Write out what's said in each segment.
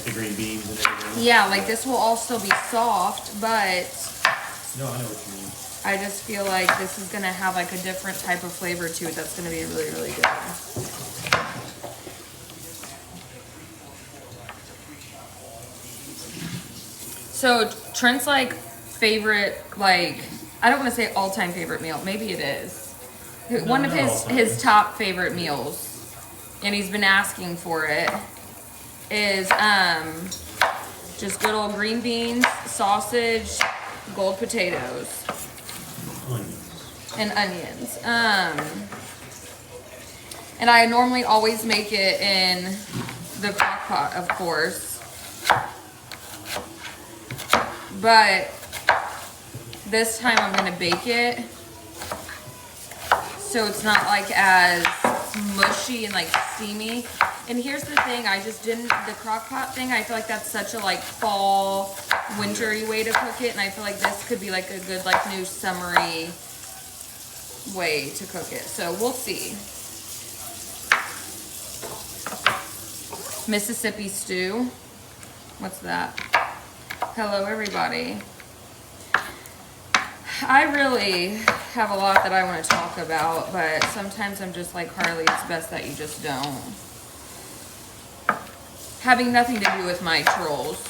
the green beans and everything. Yeah, like this will also be soft, but No, I know what you mean. I just feel like this is gonna have like a different type of flavor to it that's gonna be really, really good. So Trent's like favorite, like, I don't want to say all-time favorite meal. Maybe it is. One of his top favorite meals, and he's been asking for it, is just good old green beans, sausage, gold potatoes, and onions. And I normally always make it in the crock pot, of course. But this time I'm gonna bake it so it's not like as mushy and like steamy. And here's the thing, I just didn't, the crock pot thing, I feel like that's such a like fall, wintry way to cook it, and I feel like this could be like a good like new summery way to cook it. So we'll see. Mississippi stew. What's that? Hello everybody. I really have a lot that I want to talk about, but sometimes I'm just like, Harley, it's best that you just don't. Having nothing to do with my trolls.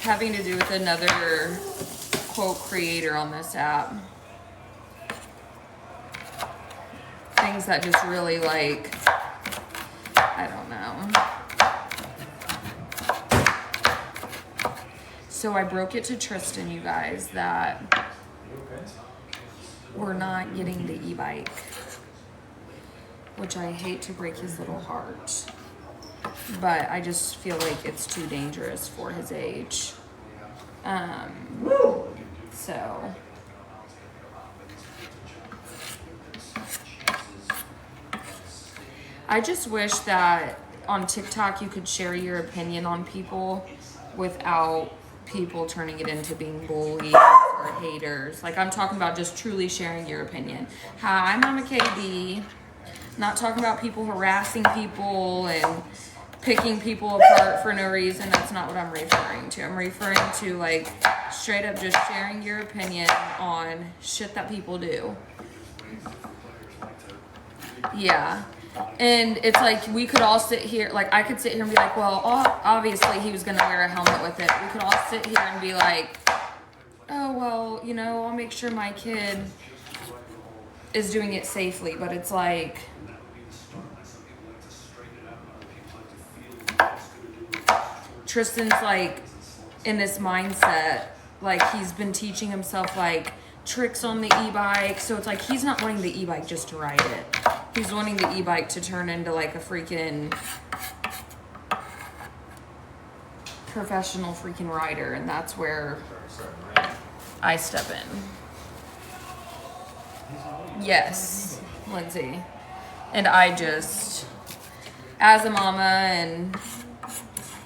Having to do with another quote creator on this app. Things that just really like, I don't know. So I broke it to Tristan, you guys, that we're not getting the e-bike, which I hate to break his little heart, but I just feel like it's too dangerous for his age. So I just wish that on TikTok you could share your opinion on people without people turning it into being bullies or haters. Like, I'm talking about just truly sharing your opinion. Hi, I'm Mama KB. Not talking about people harassing people and picking people apart for no reason. That's not what I'm referring to. I'm referring to like straight up just sharing your opinion on shit that people do. Yeah. And it's like, we could all sit here, like I could sit here and be like, well, obviously he was going to wear a helmet with it. We could all sit here and be like, oh, well, you know, I'll make sure my kid is doing it safely. But it's like, Tristan's like in this mindset, like he's been teaching himself like tricks on the e-bike. So it's like, he's not wanting the e-bike just to ride it. He's wanting the e-bike to turn into like a freaking professional freaking rider, and that's where I step in. Yes, Lindsay. And I just, as a mama, and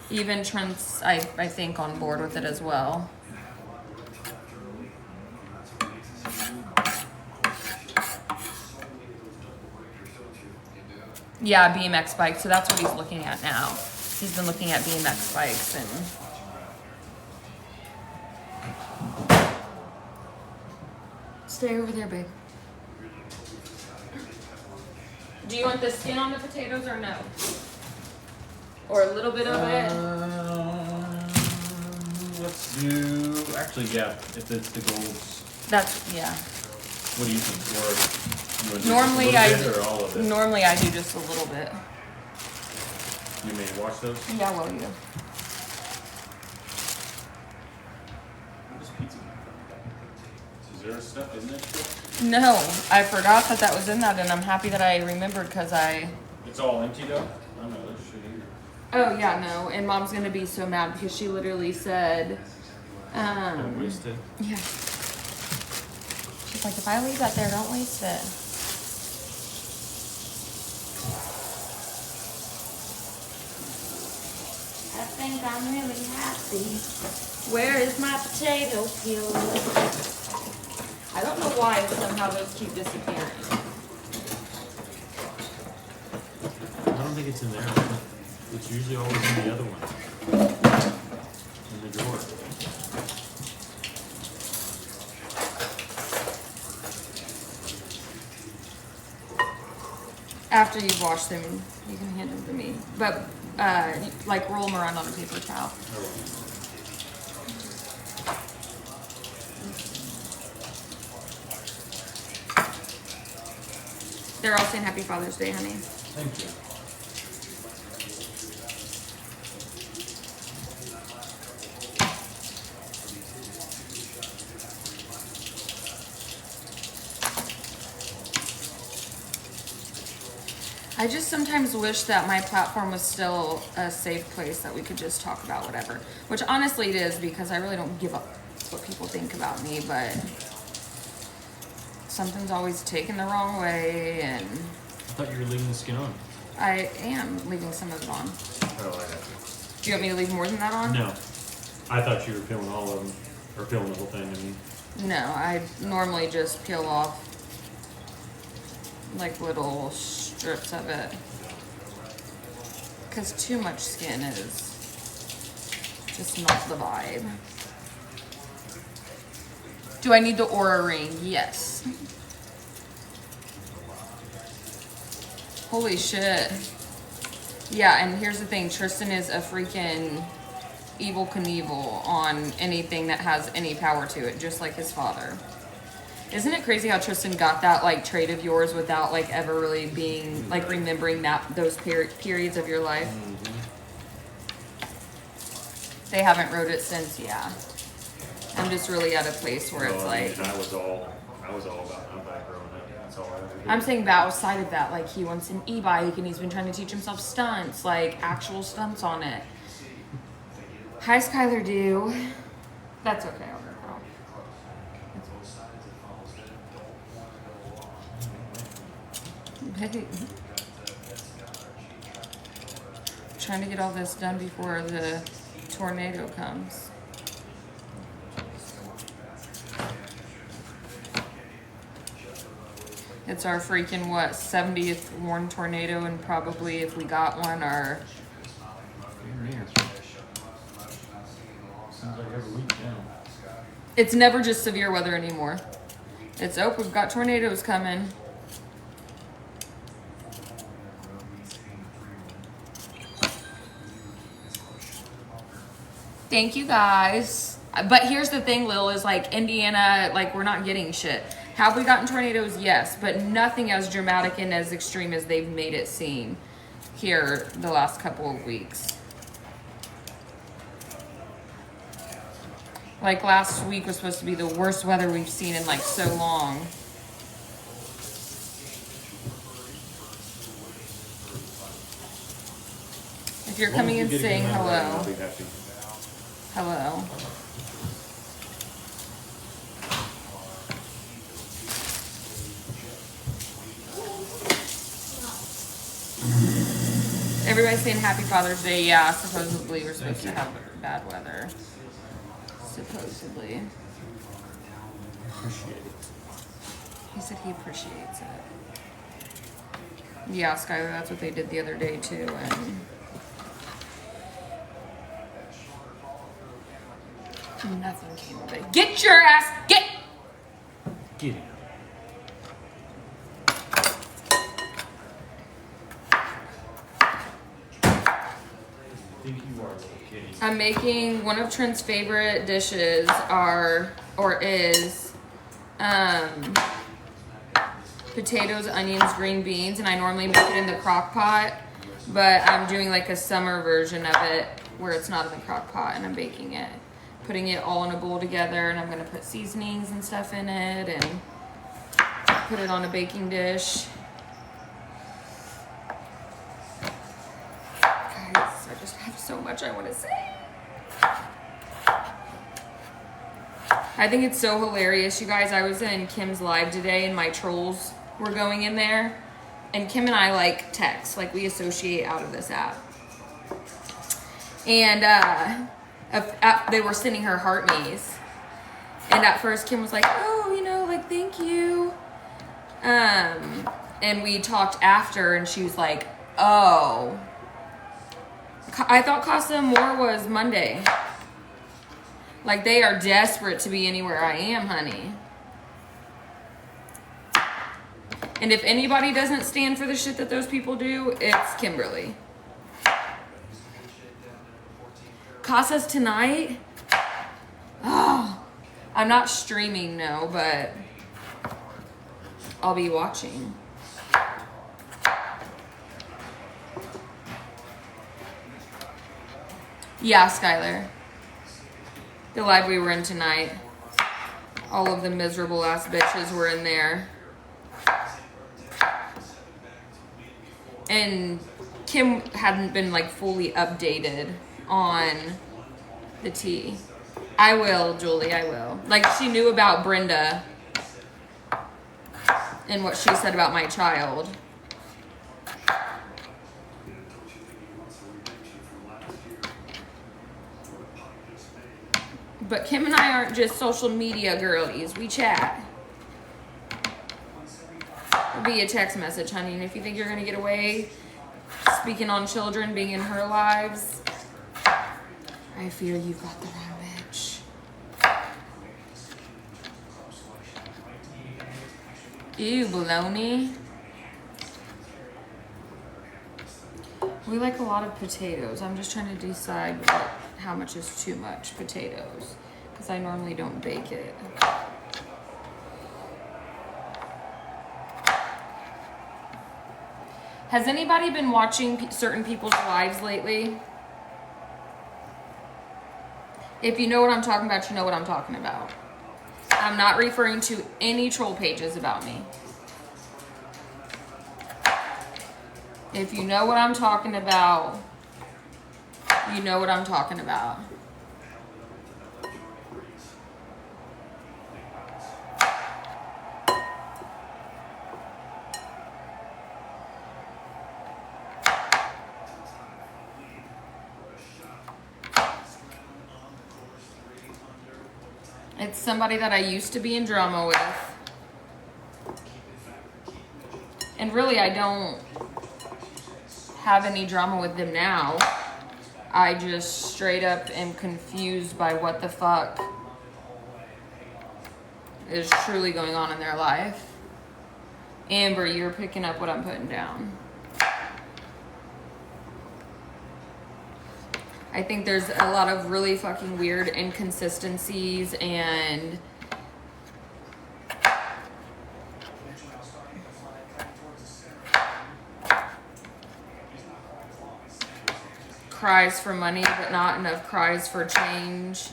even Trent's, I think, on board with it as well. Yeah, BMX bikes. So that's what he's looking at now. He's been looking at BMX bikes and stay over there, babe. Do you want the skin on the potatoes or no? Or a little bit of it? Let's do, actually, yeah, if it's the golds. That's, yeah. What do you think? Or you want to do Normally just a little bit or all of it? Normally I do just a little bit. You may wash those? Yeah, well, you. Is there stuff in this? No, I forgot that was in that, and I'm happy that I remembered because It's all empty though? I don't know, there's shit in here. Oh, yeah, no, and Mom's gonna be so mad because she literally said, Don't waste it. yeah. She's like, if I leave that there, don't waste it. I think I'm really happy. Where is my potato peel? I don't know why somehow those keep disappearing. I don't think it's in there. It's usually always in the other one. In the drawer. After you've washed them, you can hand them to me. But, like, roll them around on a paper towel. They're all saying Happy Father's Day, honey. Thank you. I just sometimes wish that my platform was still a safe place that we could just talk about whatever. Which honestly it is, because I really don't give a what people think about me, but something's always taken the wrong way, and I thought you were leaving the skin on. I am leaving some of it on. Oh, I got you. Do you want me to leave more than that on? No. I thought you were peeling all of them. Or peeling the whole thing, I mean. No, I normally just peel off like little strips of it. Because too much skin is just not the vibe. Do I need the Aura ring? Yes. Holy shit. Yeah, and here's the thing. Tristan is a freaking Evel Knievel on anything that has any power to it, just like his father. Isn't it crazy how Tristan got that, like, trait of yours without, like, ever really being, like, remembering those periods of your life? Mm-hmm. They haven't wrote it since, yeah. I'm just really at a place where it's like... I was all about my bike growing up. That's all I ever did. I'm saying that outside of that, like, he wants an e-bike and he's been trying to teach himself stunts, like, actual stunts on it. Hi, Skylar Dew. That's okay, I'll go. Trying to get all this done before the tornado comes. It's our freaking, what, 70th warned tornado, and probably if we got one, our... Seems like every week now. It's never just severe weather anymore. It's, oh, we've got tornadoes coming. Thank you guys. But here's the thing, Lil, is like Indiana, like we're not getting shit. Have we gotten tornadoes? Yes, but nothing as dramatic and as extreme as they've made it seem here the last couple of weeks. Like last week was supposed to be the worst weather we've seen in like so long. If you're coming and saying hello. I'll be happy. Hello. Everybody's saying Happy Father's Day. Yeah, supposedly we're supposed to have bad weather. Supposedly. Appreciate it. He said he appreciates it. Yeah, Skylar, that's what they did the other day too. And nothing came of it. Get your ass, get Get it. I think you are a little kitty. I'm making one of Trent's favorite dishes is potatoes, onions, green beans, and I normally make it in the crock pot, but I'm doing like a summer version of it where it's not in the crock pot and I'm baking it. Putting it all in a bowl together, and I'm gonna put seasonings and stuff in it and put it on a baking dish. Guys, I just have so much I want to say. I think it's so hilarious, you guys. I was in Kim's live today and my trolls were going in there, and Kim and I like text, like we associate out of this app. And they were sending her heart me's, and at first Kim was like, oh, you know, like thank you, and we talked after and she was like, oh, I thought Casa Amor was Monday. Like, they are desperate to be anywhere I am, honey. And if anybody doesn't stand for the shit that those people do, it's Kimberly. Casa's tonight? Oh, I'm not streaming, no, but I'll be watching. Yeah, Skylar. The live we were in tonight. All of the miserable ass bitches were in there. And Kim hadn't been like fully updated on the tea. I will, Julie, I will. Like, she knew about Brenda and what she said about my child. But Kim and I aren't just social media girlies. We chat. It'll be a text message, honey. And if you think you're going to get away speaking on children being in her lives, I fear you've got the wrong bitch. Ew, baloney. We like a lot of potatoes. I'm just trying to decide how much is too much potatoes, because I normally don't bake it. Has anybody been watching certain people's lives lately? If you know what I'm talking about, you know what I'm talking about. I'm not referring to any troll pages about me. If you know what I'm talking about, you know what I'm talking about. It's somebody that I used to be in drama with. And really, I don't have any drama with them now. I just straight up am confused by what the fuck is truly going on in their life. Amber, you're picking up what I'm putting down. I think there's a lot of really fucking weird inconsistencies and cries for money, but not enough cries for change.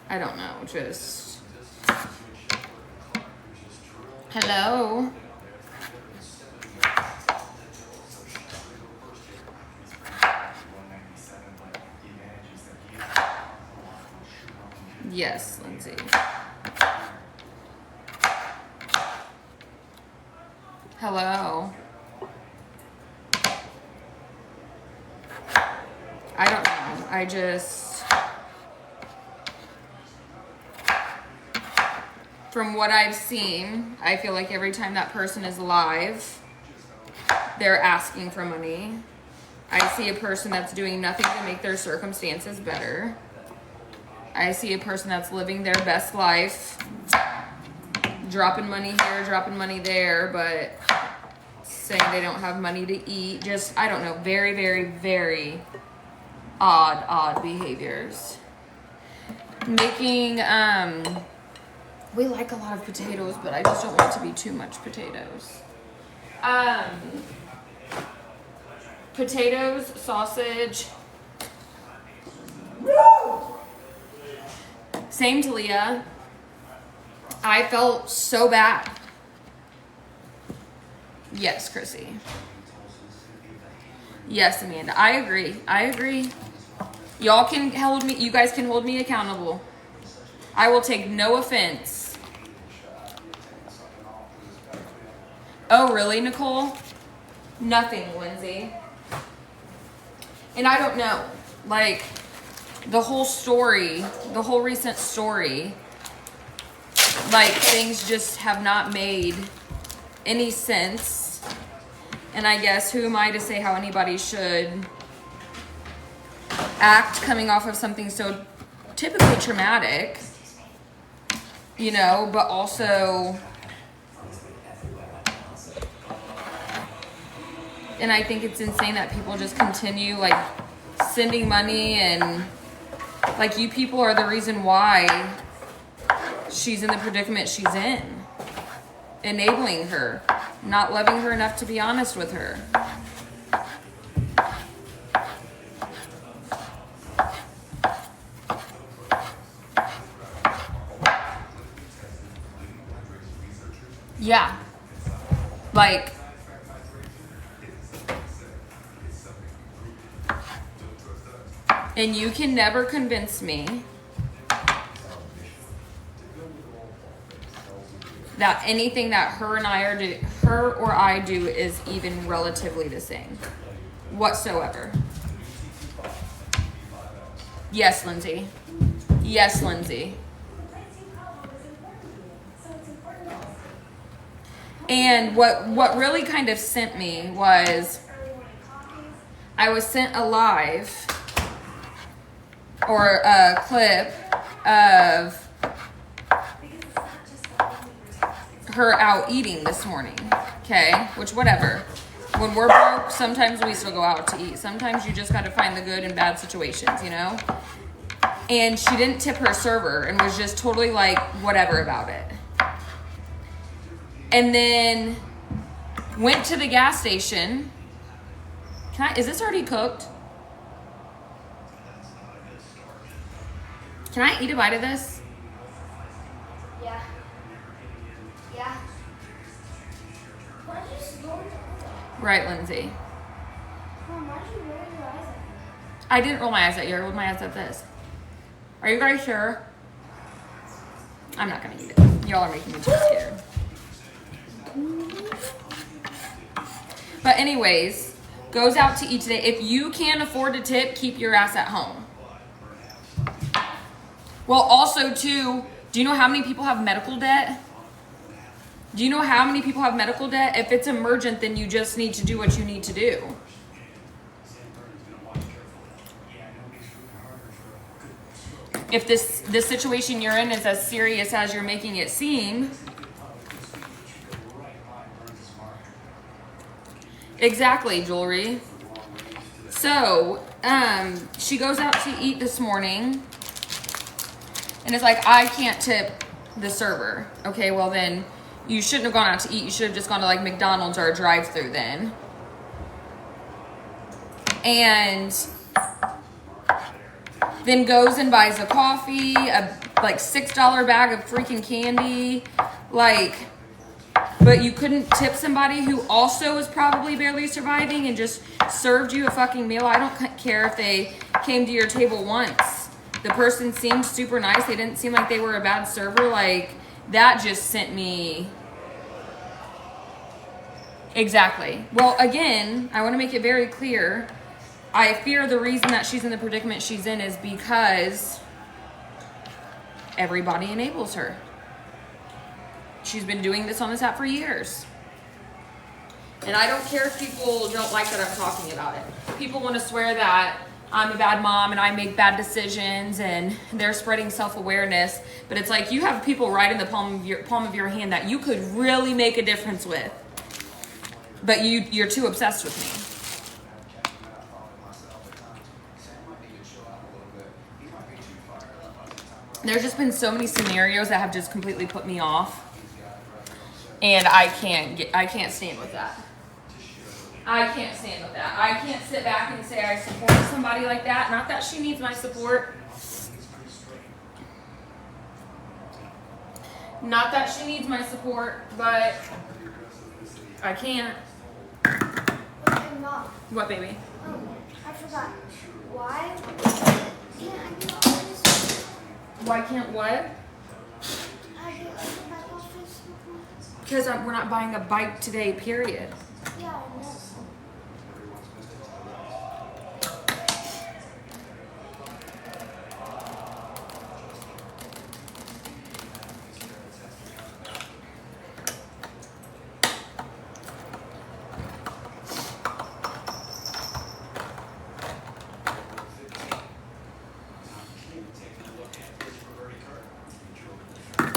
I don't know, just... Hello? Yes, Lindsay. Hello. I don't know. I just... From what I've seen, I feel like every time that person is live, they're asking for money. I see a person that's doing nothing to make their circumstances better. I see a person that's living their best life, dropping money here, dropping money there, but saying they don't have money to eat. Just, I don't know, very, very, very odd behaviors. Making, we like a lot of potatoes, but I just don't want it to be too much potatoes. Potatoes, sausage. Woo! Same to Leah. I felt so bad. Yes, Chrissy. Yes, Amanda. I agree. Y'all can hold me, you guys can hold me accountable. I will take no offense. Oh, really, Nicole? Nothing, Lindsay. And I don't know, like, the whole story, the whole recent story, like, things just have not made any sense. And I guess who am I to say how anybody should act coming off of something so typically traumatic, you know, but also, and I think it's insane that people just continue like sending money, and like, you people are the reason why she's in the predicament she's in, enabling her, not loving her enough to be honest with her. Yeah. Like, and you can never convince me that anything that her or I do is even relatively the same whatsoever. Yes, Lindsay. Yes, Lindsay. And what really kind of sent me was, I was sent a live or a clip of her out eating this morning, okay? Which, whatever. When we're broke, sometimes we still go out to eat. Sometimes you just got to find the good in bad situations, you know? And she didn't tip her server and was just totally like whatever about it. And then went to the gas station. Is this already cooked? Can I eat a bite of this? Yeah. Yeah. Why'd you just roll your eyes at? Right, Lindsay. Mom, why'd you roll your eyes at me? I didn't roll my eyes at you. I rolled my eyes at this. Are you guys sure? I'm not going to eat it. Y'all are making me too scared. But anyways, goes out to eat today. If you can't afford to tip, keep your ass at home. Well, also, too, do you know how many people have medical debt? Do you know how many people have medical debt? If it's emergent, then you just need to do what you need to do. If this situation you're in is as serious as you're making it seem. Exactly, Jewelry. So, she goes out to eat this morning. And it's like, I can't tip the server. Okay, well then, you shouldn't have gone out to eat. You should have just gone to like McDonald's or a drive-thru then. And then goes and buys a coffee, a like $6 bag of freaking candy. Like, but you couldn't tip somebody who also is probably barely surviving and just served you a fucking meal. I don't care if they came to your table once. The person seemed super nice. They didn't seem like they were a bad server. Like, that just sent me... Exactly. Well, again, I want to make it very clear. I fear the reason that she's in the predicament she's in is because everybody enables her. She's been doing this on this app for years. And I don't care if people don't like that I'm talking about it. People want to swear that I'm a bad mom and I make bad decisions and they're spreading self-awareness. But it's like, you have people right in the palm of your hand that you could really make a difference with. But you're too obsessed with me. There's just been so many scenarios that have just completely put me off. And I can't stand with that. I can't stand with that. I can't sit back and say I support somebody like that. Not that she needs my support. Not that she needs my support, but I can't. Okay, Mom. What, baby? I forgot. Why can't I get all this? Why can't what? I get like my office. Because we're not buying a bike today, period. Yeah, I know.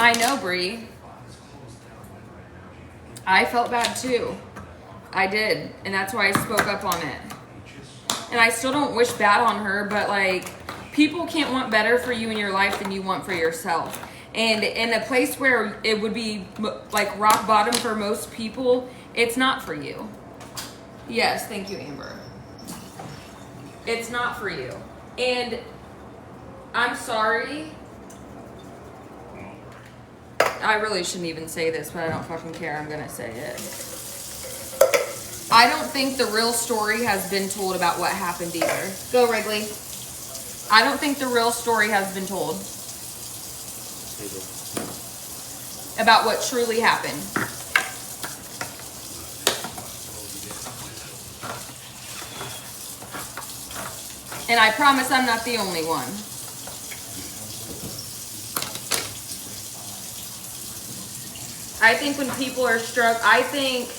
I know, Bree. I felt bad too. I did. And that's why I spoke up on it. And I still don't wish bad on her, but like, people can't want better for you in your life than you want for yourself. And in a place where it would be like rock bottom for most people, it's not for you. Yes, thank you, Amber. It's not for you. And I'm sorry. I really shouldn't even say this, but I don't fucking care. I'm gonna say it. I don't think the real story has been told about what happened either. Go, Wrigley. I don't think the real story has been told about what truly happened. And I promise I'm not the only one. I think when people are struck, I think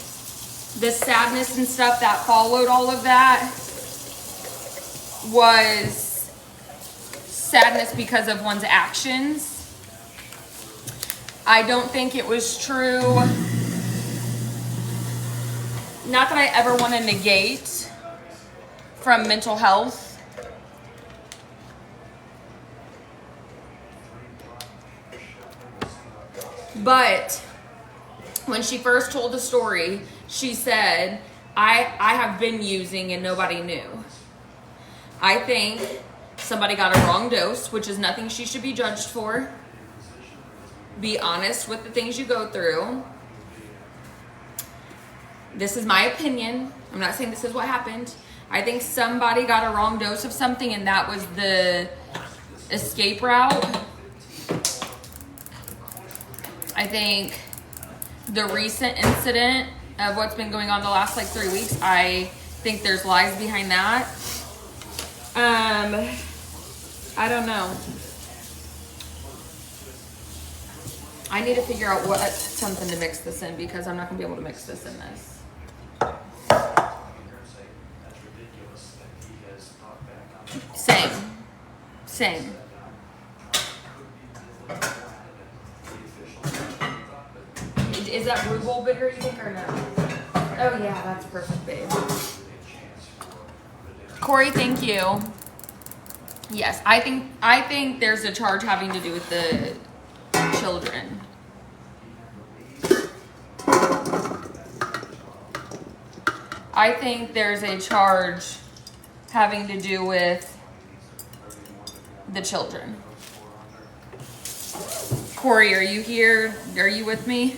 the sadness and stuff that followed all of that was sadness because of one's actions. I don't think it was true. Not that I ever want to negate from mental health. But when she first told the story, she said, I have been using and nobody knew. I think somebody got a wrong dose, which is nothing she should be judged for. Be honest with the things you go through. This is my opinion. I'm not saying this is what happened. I think somebody got a wrong dose of something and that was the escape route. I think the recent incident of what's been going on the last like 3 weeks, I think there's lies behind that. I don't know. I need to figure out what something to mix this in because I'm not gonna be able to mix this in this. Same. Is that brew bowl bigger, you think, or no? Oh yeah, that's perfect, babe. Corey, thank you. Yes, I think there's a charge having to do with the children. I think there's a charge having to do with the children. Corey, are you here? Are you with me?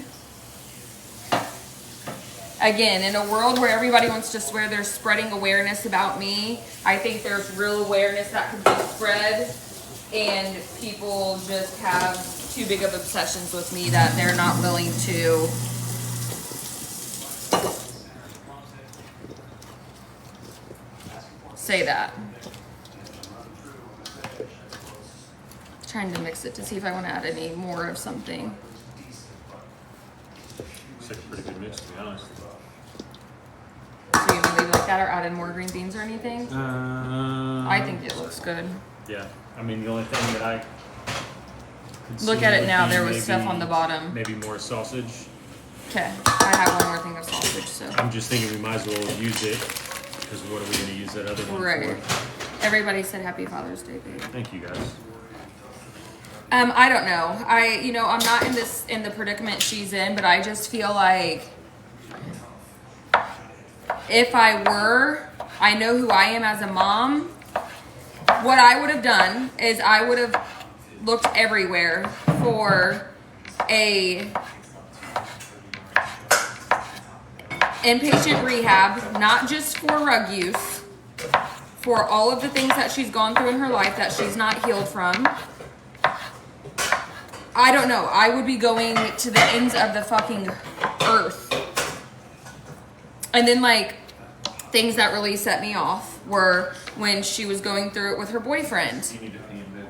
Again, in a world where everybody wants to swear they're spreading awareness about me, I think there's real awareness that could be spread, and people just have too big of obsessions with me that they're not willing to say that. Trying to mix it to see if I want to add any more of something. It's like a pretty good mix, to be honest. So you can leave it like that or add in more green beans or anything? I think it looks good. Yeah, I mean, the only thing that I could Look see at it would now, be there was maybe- stuff on the bottom. Maybe more sausage. Okay, I have one more thing of sausage, so. I'm just thinking we might as well use it, because what are we going to use that other one Right. for? Everybody said Happy Father's Day, babe. Thank you, guys. I don't know. I'm not in the predicament she's in, but I just feel like if I were, I know who I am as a mom. What I would have done is I would have looked everywhere for a inpatient rehab, not just for rug use, for all of the things that she's gone through in her life that she's not healed from. I don't know. I would be going to the ends of the fucking earth. And then, like, things that really set me off were when she was going through it with her boyfriend. You need to pee in bed.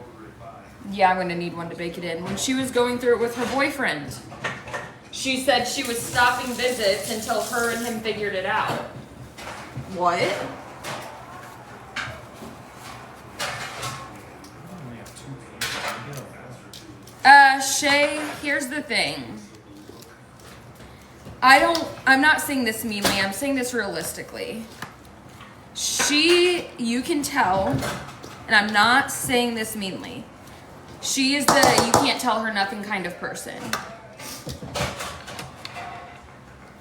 Yeah, I'm going to need one to bake it in. When she was going through it with her boyfriend, she said she was stopping visits until her and him figured it out. What? Shay, here's the thing. I'm not saying this meanly, I'm saying this realistically. You can tell, and I'm not saying this meanly, she is the you can't tell her nothing kind of person.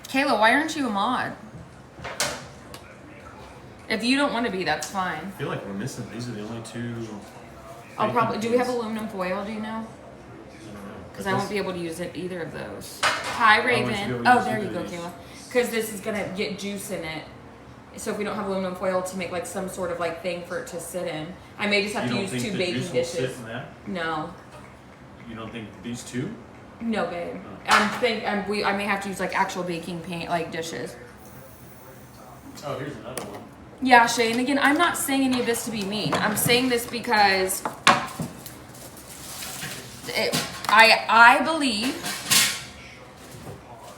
Kayla, why aren't you a mod? If you don't want to be, that's fine. I feel like we're missing. These are the only two. I'll probably. Do we have aluminum foil? Do you know? I don't know. Because I won't be able to use either of those. Hi, Raven. Oh, there you go, Kayla. Because this is gonna get juice in it. So if we don't have aluminum foil to make like some sort of like thing for it to sit in, I may just have to use 2 baking dishes. No. You don't think these two? No, babe. I may have to use like actual baking paint like dishes. Oh, here's another one. Yeah, Shay, and again, I'm not saying any of this to be mean. I'm saying this because I believe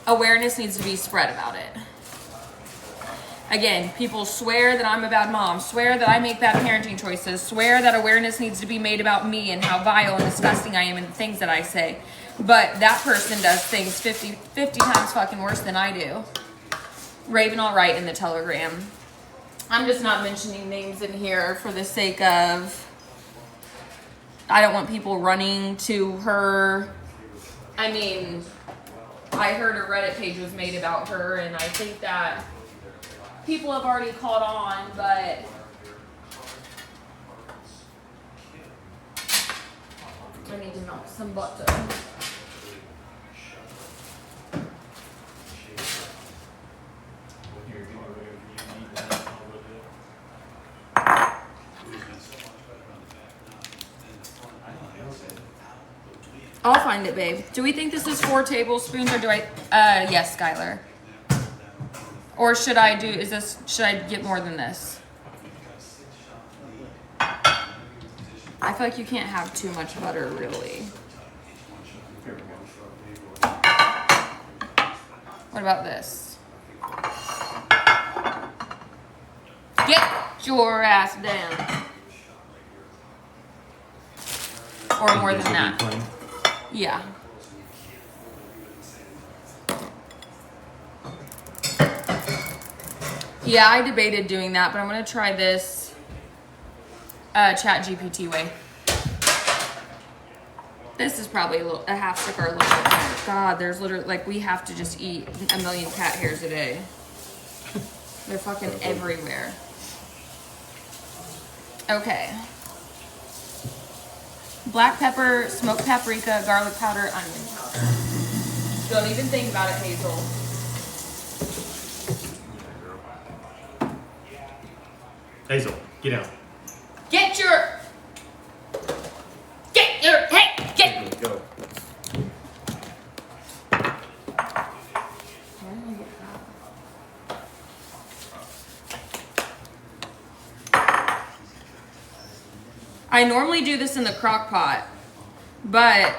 awareness needs to be spread about it. Again, people swear that I'm a bad mom, swear that I make bad parenting choices, swear that awareness needs to be made about me and how vile and disgusting I am and the things that I say. But that person does things 50 times fucking worse than I do. Raven, I'll write in the Telegram. I'm just not mentioning names in here for the sake of... I don't want people running to her. I mean, I heard a Reddit page was made about her, and I think that people have already caught on, but... I need to knock some butter. I'll find it, babe. Do we think this is 4 tablespoons, or do I... yes, Skylar. Or should I get more than this? I feel like you can't have too much butter, really. What about this? Get your ass down. Or more than that. Yeah. Yeah, I debated doing that, but I'm going to try this Chat GPT way. This is probably a half stick or a little bit more. God, there's literally, like, we have to just eat 1 million cat hairs a day. They're fucking everywhere. Okay. Black pepper, smoked paprika, garlic powder, onion powder. Don't even think about it, Hazel. Hazel, get out. Get your, hey, get. Go. I normally do this in the crock pot, but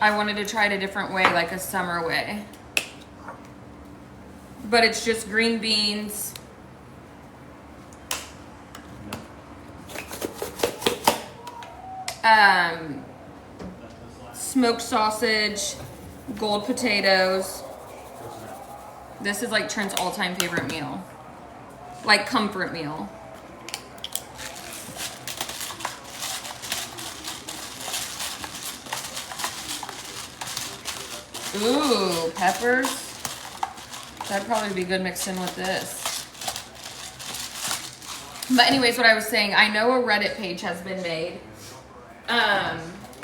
I wanted to try it a different way, like a summer way. But it's just green beans, smoked sausage, gold potatoes. This is like Trent's all-time favorite meal, like comfort meal. Ooh, peppers. That'd probably be good mixed in with this. But anyways, what I was saying, I know a Reddit page has been made.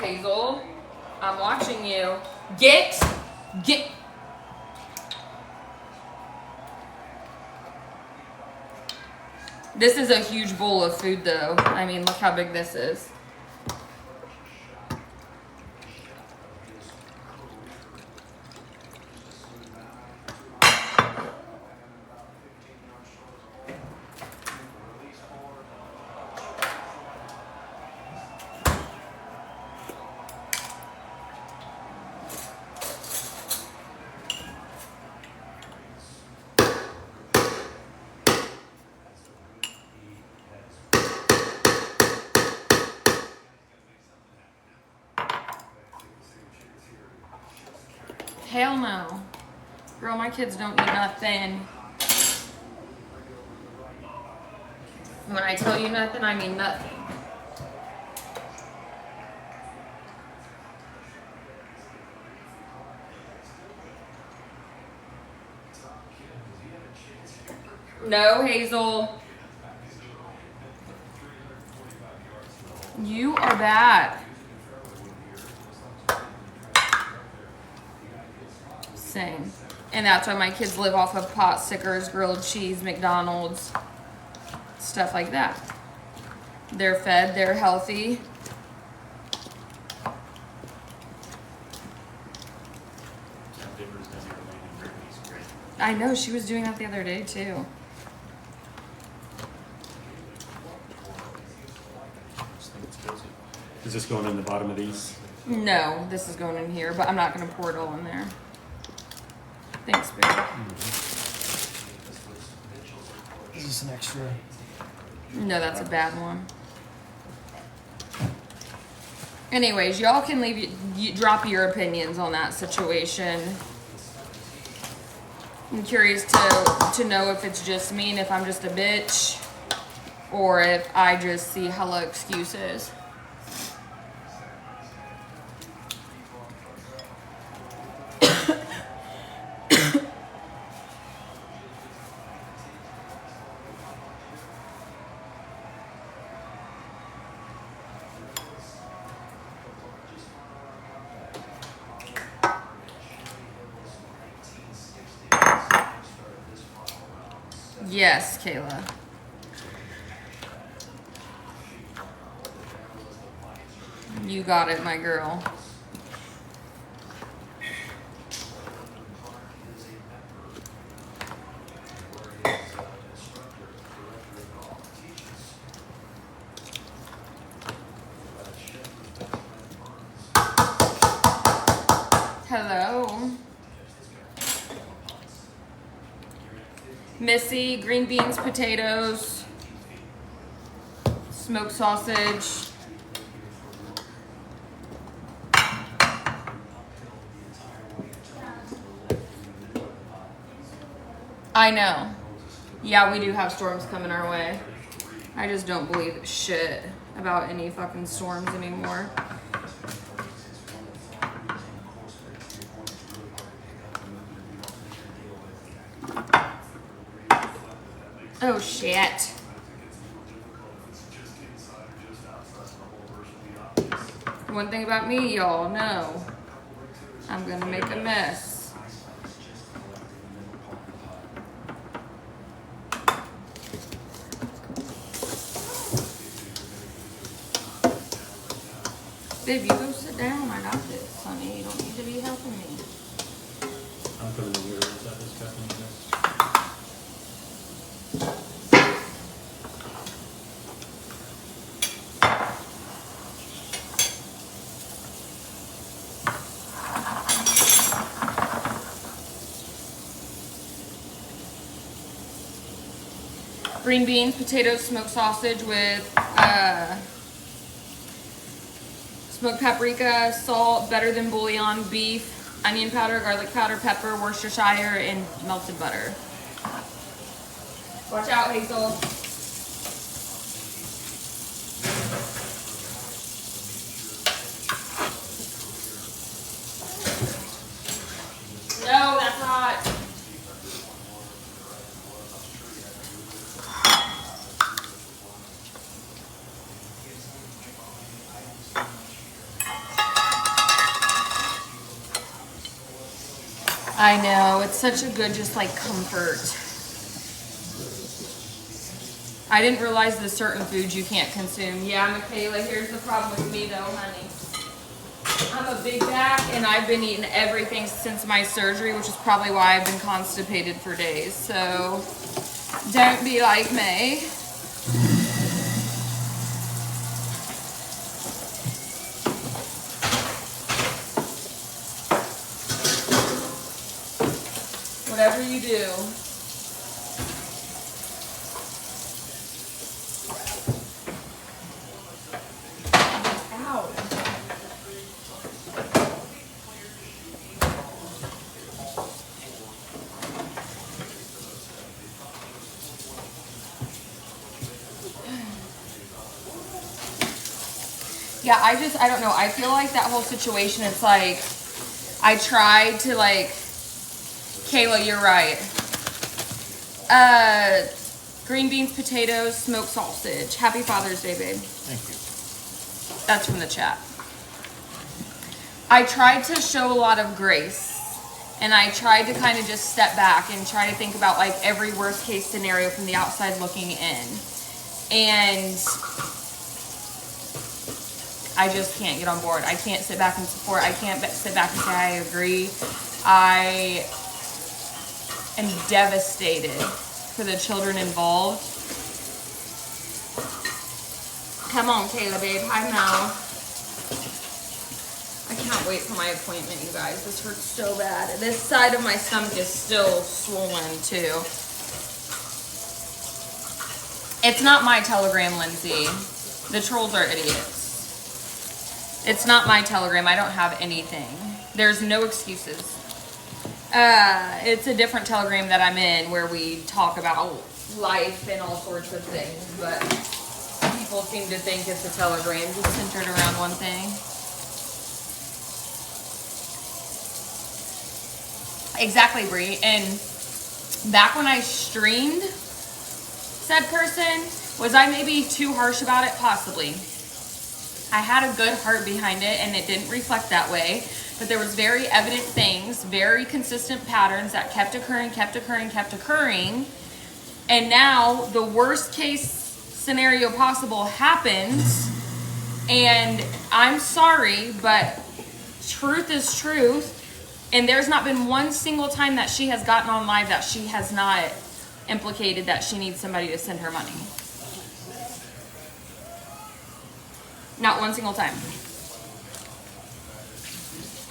Hazel, I'm watching you. Get. This is a huge bowl of food though. I mean, look how big this is. Hell no. Girl, my kids don't eat nothing. When I tell you nothing, I mean nothing. No, Hazel. You are bad. Same. And that's why my kids live off of pot stickers, grilled cheese, McDonald's, stuff like that. They're fed, they're healthy. I know, she was doing that the other day too. Is this going in the bottom of these? No, this is going in here, but I'm not going to pour it all in there. Thanks, babe. Is this an extra? No, that's a bad one. Anyways, y'all can leave drop your opinions on that situation. I'm curious to know if it's just me and if I'm just a bitch, or if I just see hella excuses. Yes, Kayla. You got it, my girl. Hello. Missy, green beans, potatoes, smoked sausage. I know. Yeah, we do have storms coming our way. I just don't believe shit about any fucking storms anymore. Oh shit. One thing about me, y'all know, I'm gonna make a mess. Babe, you go sit down. I got this, honey. You don't need to be helping me. I'm putting the mirrors at this caffeine. Green beans, potatoes, smoked sausage with smoked paprika, salt, better than bouillon, beef, onion powder, garlic powder, pepper, Worcestershire, and melted butter. Watch out, Hazel. No, that's hot. I know, it's such a good just like comfort. I didn't realize there's certain foods you can't consume. Yeah, Michaela, here's the problem with me though, honey. I'm a big back and I've been eating everything since my surgery, which is probably why I've been constipated for days. So don't be like me. Whatever you do. Ow. Yeah, I don't know. I feel like that whole situation, it's like, I tried to like, Kayla, you're right. Green beans, potatoes, smoked sausage. Happy Father's Day, babe. Thank you. That's from the chat. I tried to show a lot of grace. And I tried to kind of just step back and try to think about like every worst case scenario from the outside looking in. And I just can't get on board. I can't sit back and support. I can't sit back and say I agree. I am devastated for the children involved. Come on, Kayla, babe. Hi, Mel. I can't wait for my appointment, you guys. This hurts so bad. This side of my stomach is still swollen, too. It's not my telegram, Lindsay. The trolls are idiots. It's not my telegram. I don't have anything. There's no excuses. It's a different telegram that I'm in where we talk about life and all sorts of things, but people seem to think it's a telegram just centered around one thing. Exactly, Brie. And back when I streamed said person, was I maybe too harsh about it? Possibly. I had a good heart behind it and it didn't reflect that way, but there was very evident things, very consistent patterns that kept occurring, and now the worst case scenario possible happens, and I'm sorry, but truth is truth, and there's not been one single time that she has gotten on live that she has not implicated that she needs somebody to send her money. Not one single time.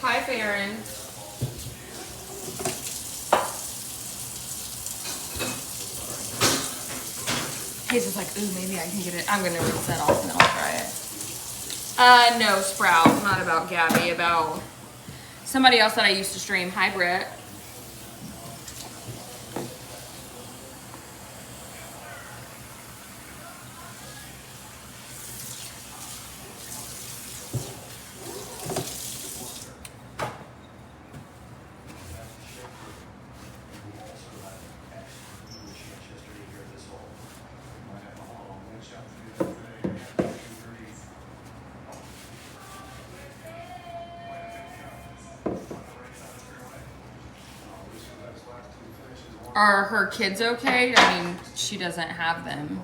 Hi, Farron. He's just like, ooh, maybe I can get it. I'm gonna rinse that off and then I'll try it. No, Sprout. Not about Gabby. About somebody else that I used to stream. Hi, Brett. Are her kids okay? I mean, she doesn't have them.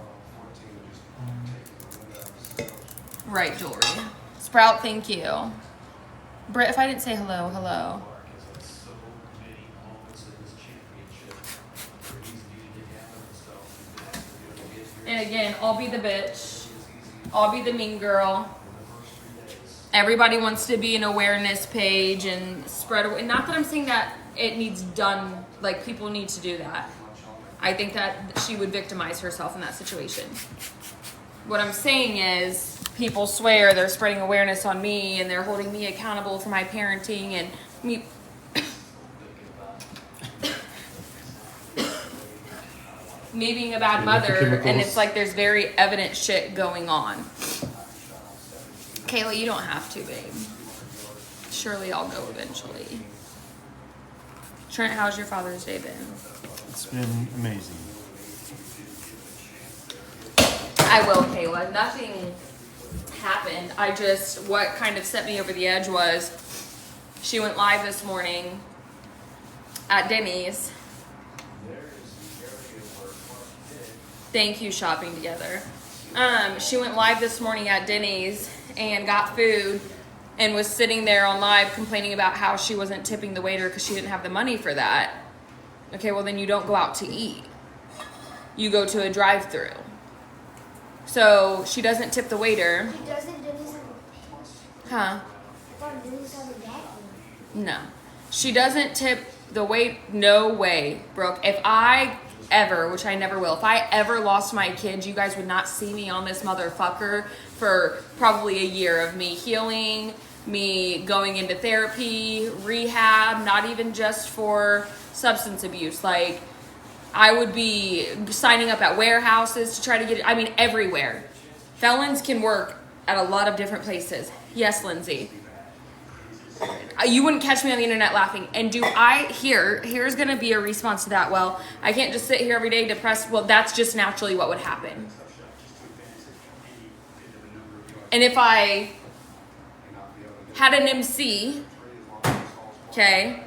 Right, jewelry. Sprout, thank you. Britt, if I didn't say hello, hello. And again, I'll be the bitch. I'll be the mean girl. Everybody wants to be an awareness page and spread away. Not that I'm saying that it needs done, like people need to do that. I think that she would victimize herself in that situation. What I'm saying is people swear they're spreading awareness on me and they're holding me accountable for my parenting and me me being a bad mother, and it's like there's very evident shit going on. Kayla, you don't have to, babe. Surely I'll go eventually. Trent, how's your Father's Day been? It's been amazing. I will, Kayla. Nothing happened. What kind of set me over the edge was she went live this morning at Denny's. Thank you, shopping together. She went live this morning at Denny's and got food and was sitting there on live complaining about how she wasn't tipping the waiter because she didn't have the money for that. Okay, well then you don't go out to eat. You go to a drive-thru. So she doesn't tip the waiter. He doesn't Denny's have a Huh? I thought Denny's have a bathroom. No. She doesn't tip the wait. No way, Brooke. If I ever, which I never will, if I ever lost my kids, you guys would not see me on this motherfucker for probably a year of me healing, me going into therapy, rehab, not even just for substance abuse. Like, I would be signing up at warehouses to try to get it. I mean, everywhere. Felons can work at a lot of different places. Yes, Lindsay. You wouldn't catch me on the internet laughing. And here's going to be a response to that. Well, I can't just sit here every day depressed. Well, that's just naturally what would happen. And if I had an MC, okay,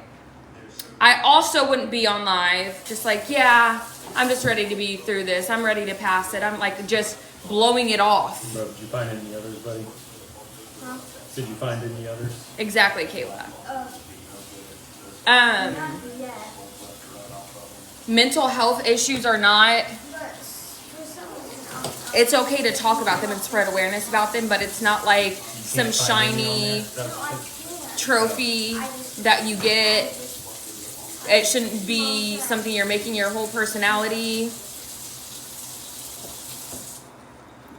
I also wouldn't be on live just like, yeah, I'm just ready to be through this. I'm ready to pass it. I'm like just blowing it off. Bro, did you find any others, buddy? Huh? Did you find any others? Exactly, Kayla. Not yet. Mental health issues are not, But for some reason, it's okay to talk about them and spread awareness about them, but it's not like some Can't find any on shiny there? That I was- can't. trophy that you get. It shouldn't be something you're making your whole personality.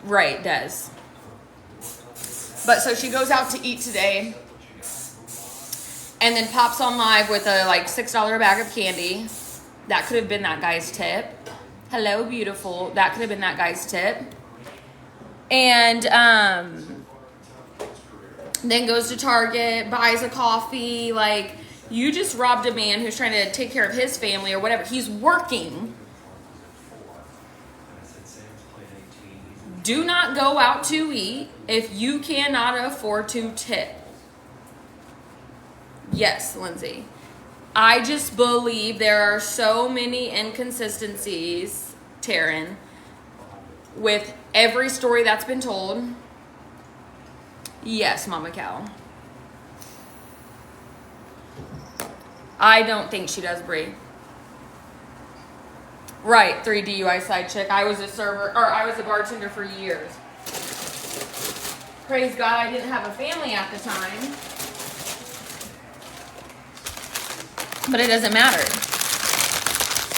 Right, Des. But so she goes out to eat today and then pops on live with a like $6 bag of candy. That could have been that guy's tip. Hello, beautiful. That could have been that guy's tip. And then goes to Target, buys a coffee. Like, you just robbed a man who's trying to take care of his family or whatever. He's working. Do not go out to eat if you cannot afford to tip. Yes, Lindsay. I just believe there are so many inconsistencies, Taryn, with every story that's been told. Yes, Mama Cow. I don't think she does, Brie. Right, 3 DUI side chick. I was a bartender for years. Praise God I didn't have a family at the time. But it doesn't matter.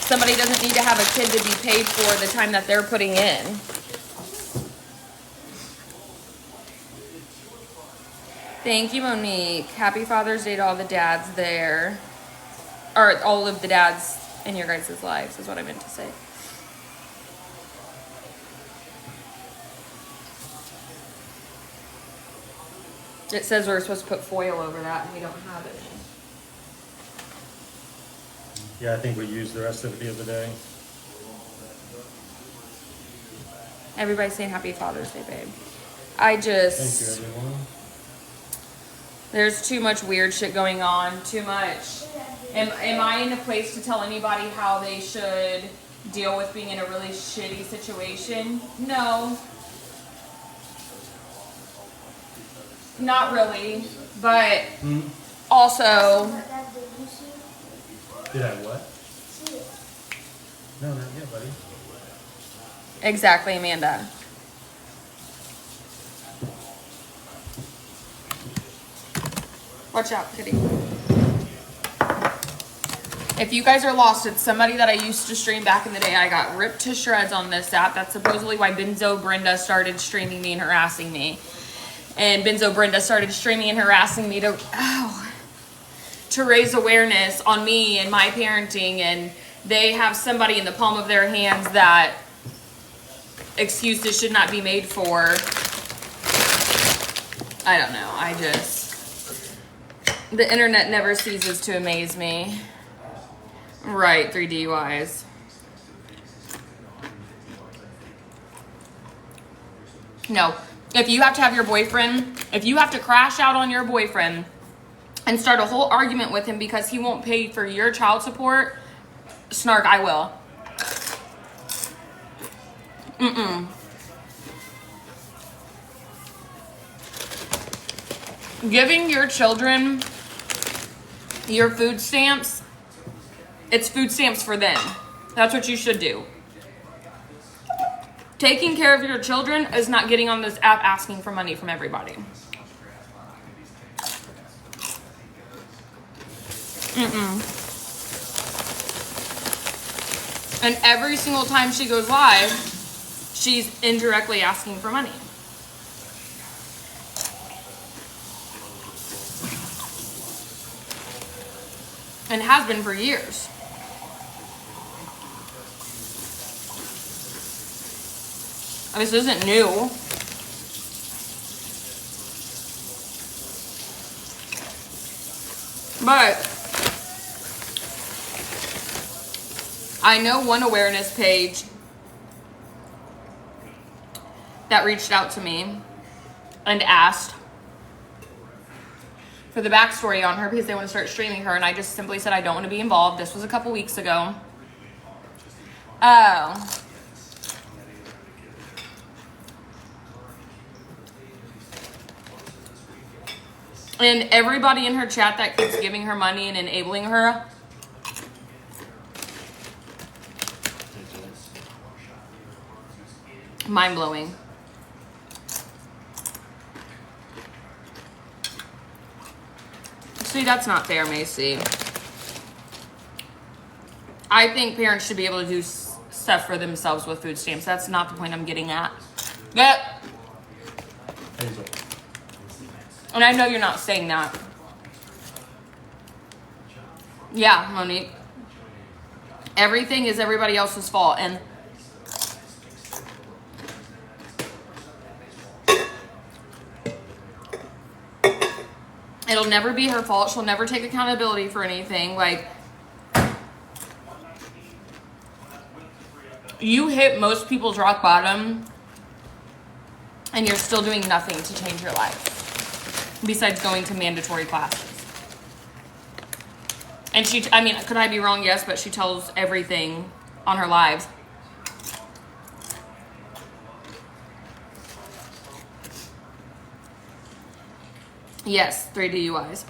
Somebody doesn't need to have a kid to be paid for the time that they're putting in. Thank you, Monique. Happy Father's Day to all the dads there. Or all of the dads in your guys' lives is what I meant to say. It says we're supposed to put foil over that and we don't have it. Yeah, I think we used the rest of it the other day. Everybody's saying happy Father's Day, babe. I just... Thank you, everyone. There's too much weird shit going on. Too much. Am I in a place to tell anybody how they should deal with being in a really shitty situation? No. Not really. But also... Dad, did you see? Did I what? See it. No, not yet, buddy. Exactly, Amanda. Watch out, kitty. If you guys are lost, it's somebody that I used to stream back in the day. I got ripped to shreds on this app. That's supposedly why Benzo Brenda started streaming me and harassing me. And Benzo Brenda started streaming and harassing me to raise awareness on me and my parenting. And they have somebody in the palm of their hands that excuses should not be made for. I don't know. The internet never ceases to amaze me. Right, 3 DUIs. No, if you have to have your boyfriend, if you have to crash out on your boyfriend and start a whole argument with him because he won't pay for your child support, snark, I will. Giving your children your food stamps, it's food stamps for them. That's what you should do. Taking care of your children is not getting on this app asking for money from everybody. And every single time she goes live, she's indirectly asking for money. And has been for years. This isn't new. But I know one awareness page that reached out to me and asked for the backstory on her because they want to start streaming her, and I just simply said I don't want to be involved. This was a couple weeks ago. Oh. And everybody in her chat that keeps giving her money and enabling her, mind-blowing. See, that's not fair, Macy. I think parents should be able to do stuff for themselves with food stamps. That's not the point I'm getting at. Yep. Hazel. And I know you're not saying that. Yeah, Monique. Everything is everybody else's fault. And it'll never be her fault. She'll never take accountability for anything. Like, you hit most people's rock bottom and you're still doing nothing to change your life besides going to mandatory classes. And she, I mean, could I be wrong? Yes, but she tells everything on her lives. Yes, 3 DUIs.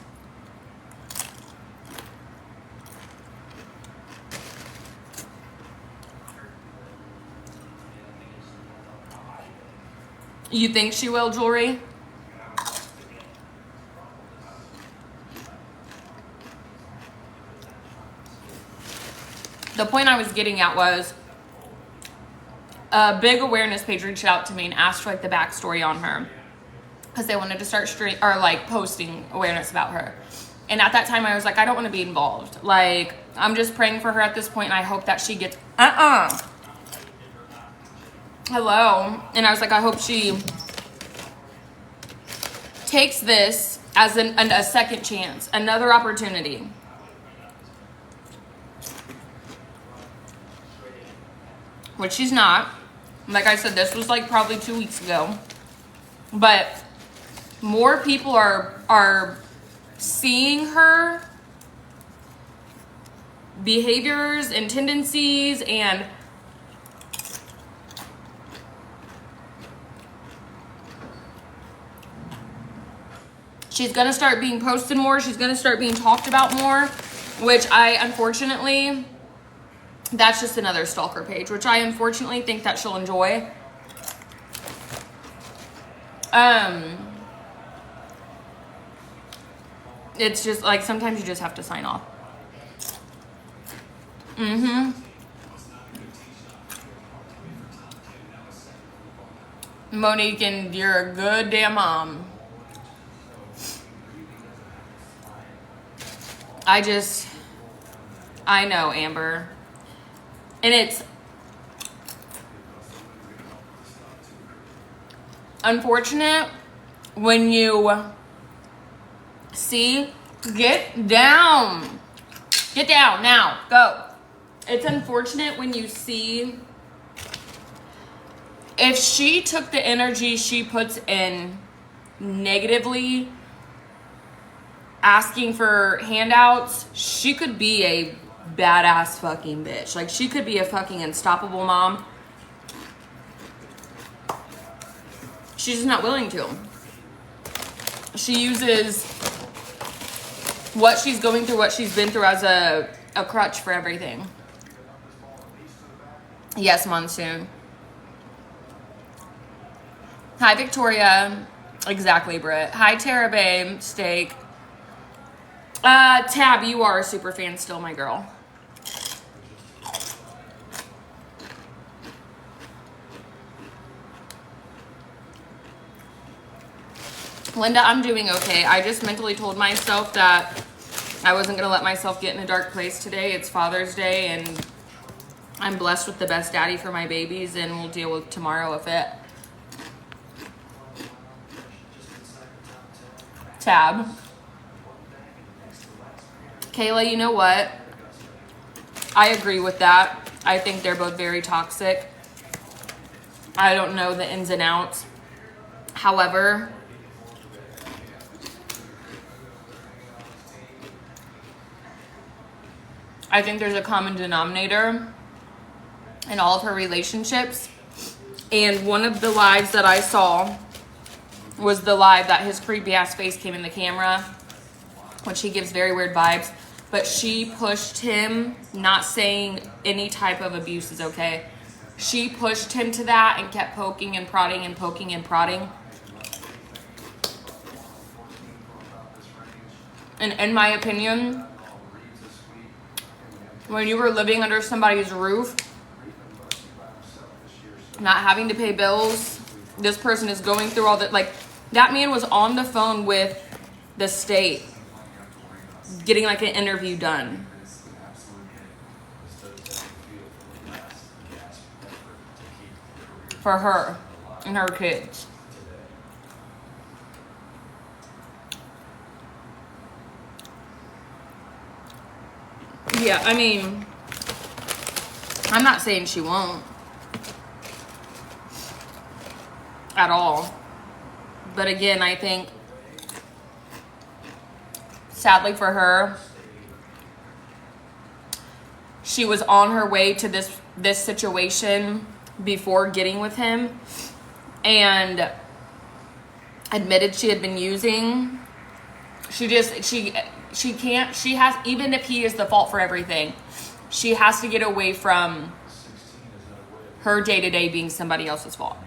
You think she will, Jewelry? The point I was getting at was a big awareness page reached out to me and asked for like the backstory on her because they wanted to start posting awareness about her. And at that time I was like, I don't want to be involved. Like, I'm just praying for her at this point and I hope that she gets hello. And I was like, I hope she takes this as a second chance, another opportunity. Which she's not. Like I said, this was like probably 2 weeks ago. But more people are seeing her behaviors and tendencies, and she's gonna start being posted more. She's gonna start being talked about more, which I unfortunately, that's just another stalker page, which I unfortunately think that she'll enjoy. It's just like sometimes you just have to sign off. Monique, and you're a good damn mom. I know, Amber. And it's unfortunate when you see, get down now, go. It's unfortunate when you see, if she took the energy she puts in negatively, asking for handouts, she could be a badass fucking bitch. Like, she could be a fucking unstoppable mom. She's just not willing to. She uses what she's going through, what she's been through as a crutch for everything. Yes, Monsoon. Hi, Victoria. Exactly, Britt. Hi, Tara Babe. Steak. Tab, you are a super fan still, my girl. Linda, I'm doing okay. I just mentally told myself that I wasn't going to let myself get in a dark place today. It's Father's Day, and I'm blessed with the best daddy for my babies, and we'll deal with tomorrow with it. Tab. Kayla, you know what? I agree with that. I think they're both very toxic. I don't know the ins and outs. However, I think there's a common denominator in all of her relationships. And one of the lives that I saw was the live that his creepy ass face came in the camera, which he gives very weird vibes. But she pushed him, not saying any type of abuse is okay. She pushed him to that and kept poking and prodding and poking and prodding. And in my opinion, when you were living under somebody's roof, not having to pay bills, this person is going through all that. Like, that man was on the phone with the state getting like an interview done. For her and her kids. Yeah, I mean, I'm not saying she won't. At all. But again, I think, sadly for her, she was on her way to this situation before getting with him and admitted she had been using. She has, even if he is the fault for everything, she has to get away from her day-to-day being somebody else's fault.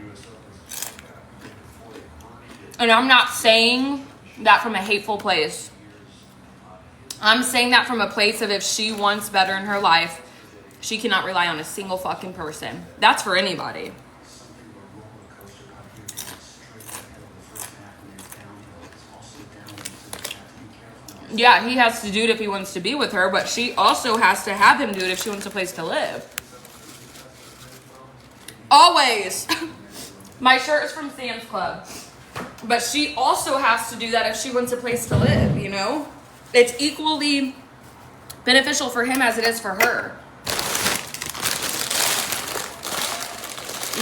And I'm not saying that from a hateful place. I'm saying that from a place of if she wants better in her life, she cannot rely on a single fucking person. That's for anybody. Yeah, he has to do it if he wants to be with her, but she also has to have him do it if she wants a place to live. Always. My shirt is from Sam's Club. But she also has to do that if she wants a place to live, you know? It's equally beneficial for him as it is for her.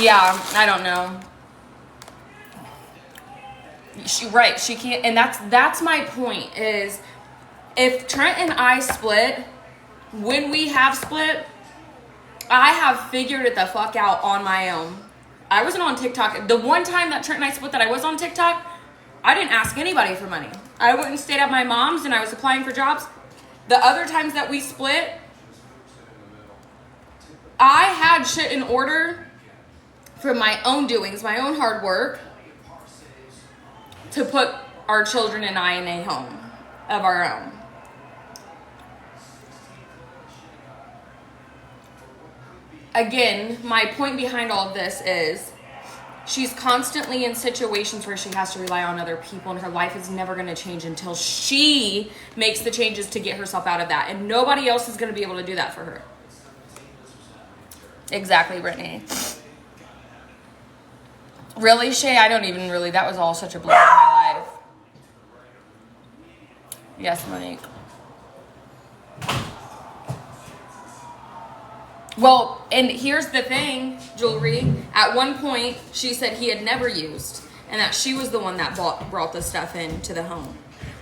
Yeah, I don't know. She can't, and that's my point, is if Trent and I split, when we have split, I have figured it the fuck out on my own. I wasn't on TikTok. The one time that Trent and I split that I was on TikTok, I didn't ask anybody for money. I went and stayed at my mom's and I was applying for jobs. The other times that we split, I had shit in order from my own doings, my own hard work, to put our children and I in a home of our own. Again, my point behind all of this is she's constantly in situations where she has to rely on other people, and her life is never going to change until she makes the changes to get herself out of that. And nobody else is going to be able to do that for her. Exactly, Brittany. Really, Shay? I don't even really. That was all such a blur in my life. Yes, Monique. Well, and here's the thing, Jewelry. At one point, she said he had never used, and that she was the one that brought the stuff into the home.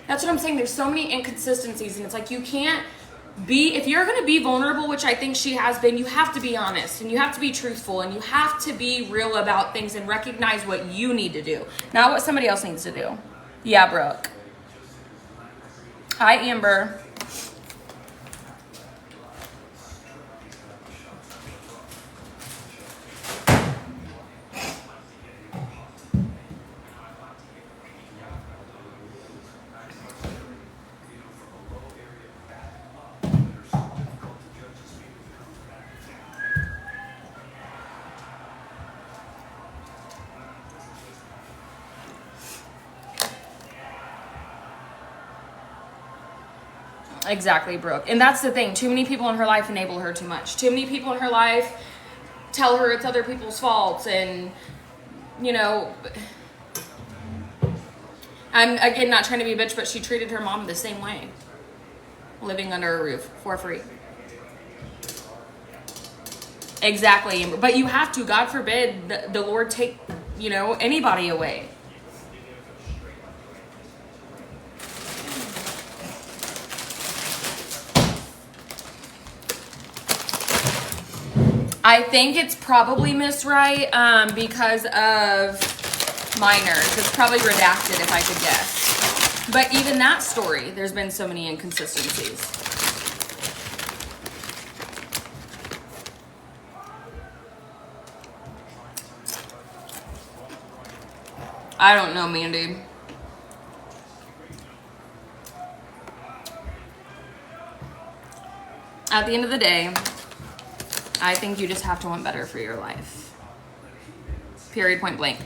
That's what I'm saying. There's so many inconsistencies, and it's like you can't be, if you're going to be vulnerable, which I think she has been, you have to be honest, and you have to be truthful, and you have to be real about things and recognize what you need to do, not what somebody else needs to do. Yeah, Brooke. Hi, Amber. Exactly, Brooke. And that's the thing. Too many people in her life enable her too much. Too many people in her life tell her it's other people's faults. And, you know, I'm, again, not trying to be a bitch, but she treated her mom the same way. living under a roof for free. Exactly, Amber. But you have to, God forbid, the Lord take, you know, anybody away. I think it's probably Miss Wright because of minors. It's probably redacted if I could guess. But even that story, there's been so many inconsistencies. I don't know, Mandy. At the end of the day, I think you just have to want better for your life. Period, point blank.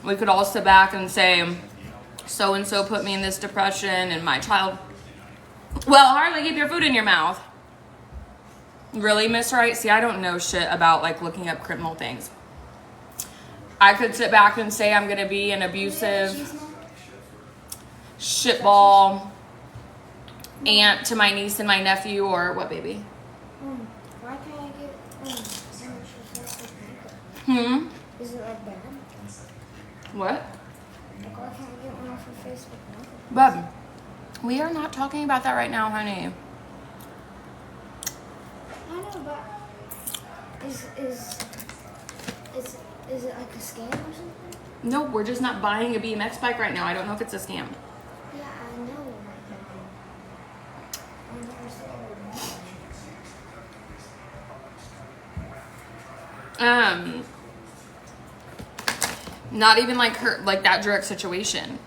We could all sit back and say, so-and-so put me in this depression and my child... Well, Harley, keep your food in your mouth. Really, Miss Wright? See, I don't know shit about, like, looking up criminal things. I could sit back and say I'm going to be an abusive shitball aunt to my niece and my nephew, or what, baby? Why can't I get Is it like bad? What? Like, why can't I get one off of Facebook Marketplace? Bub, we are not talking about that right now, honey. I know, but is it like a scam or something? No, we're just not buying a BMX bike right now. I don't know if it's a scam. Yeah, I know. I never saw it. Not even like her, like that direct situation.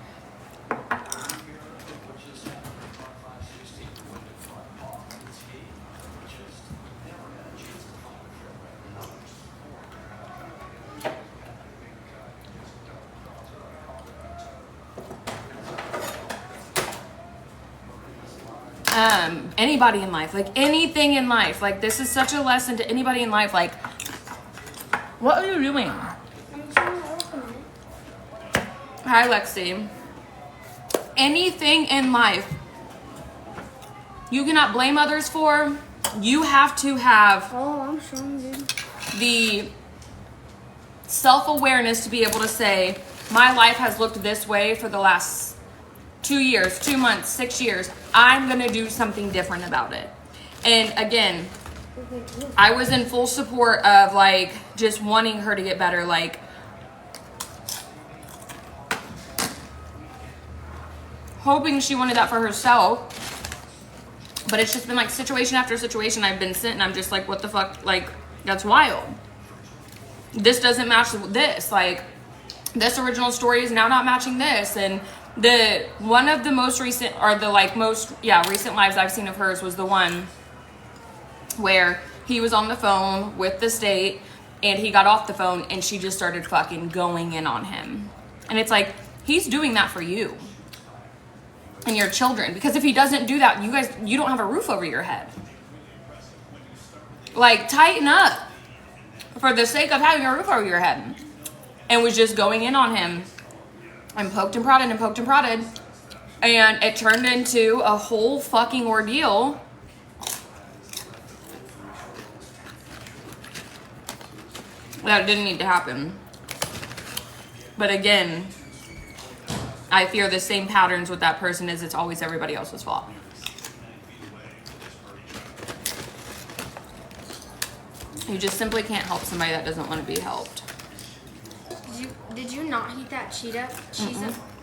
Anybody in life, like anything in life, like this is such a lesson to anybody in life. Like, what are you doing? I'm trying to open it. Hi, Lexi. Anything in life you cannot blame others for. You have to have Oh, I'm showing you. the self-awareness to be able to say, my life has looked this way for the last 2 years, 2 months, 6 years. I'm going to do something different about it. And again, I was in full support of like just wanting her to get better. Like, hoping she wanted that for herself. But it's just been like situation after situation I've been sent, and I'm just like, what the fuck? Like, that's wild. This doesn't match this. Like, this original story is now not matching this. And the one of the most recent, or the like most, recent lives I've seen of hers was the one where he was on the phone with the state and he got off the phone and she just started fucking going in on him. And it's like, he's doing that for you and your children, because if he doesn't do that, you don't have a roof over your head. Like, tighten up for the sake of having a roof over your head. And was just going in on him and poked and prodded and poked and prodded, and it turned into a whole fucking ordeal. That didn't need to happen. But again, I fear the same patterns with that person is it's always everybody else's fault. You just simply can't help somebody that doesn't want to be helped. Did you not heat that cheese up?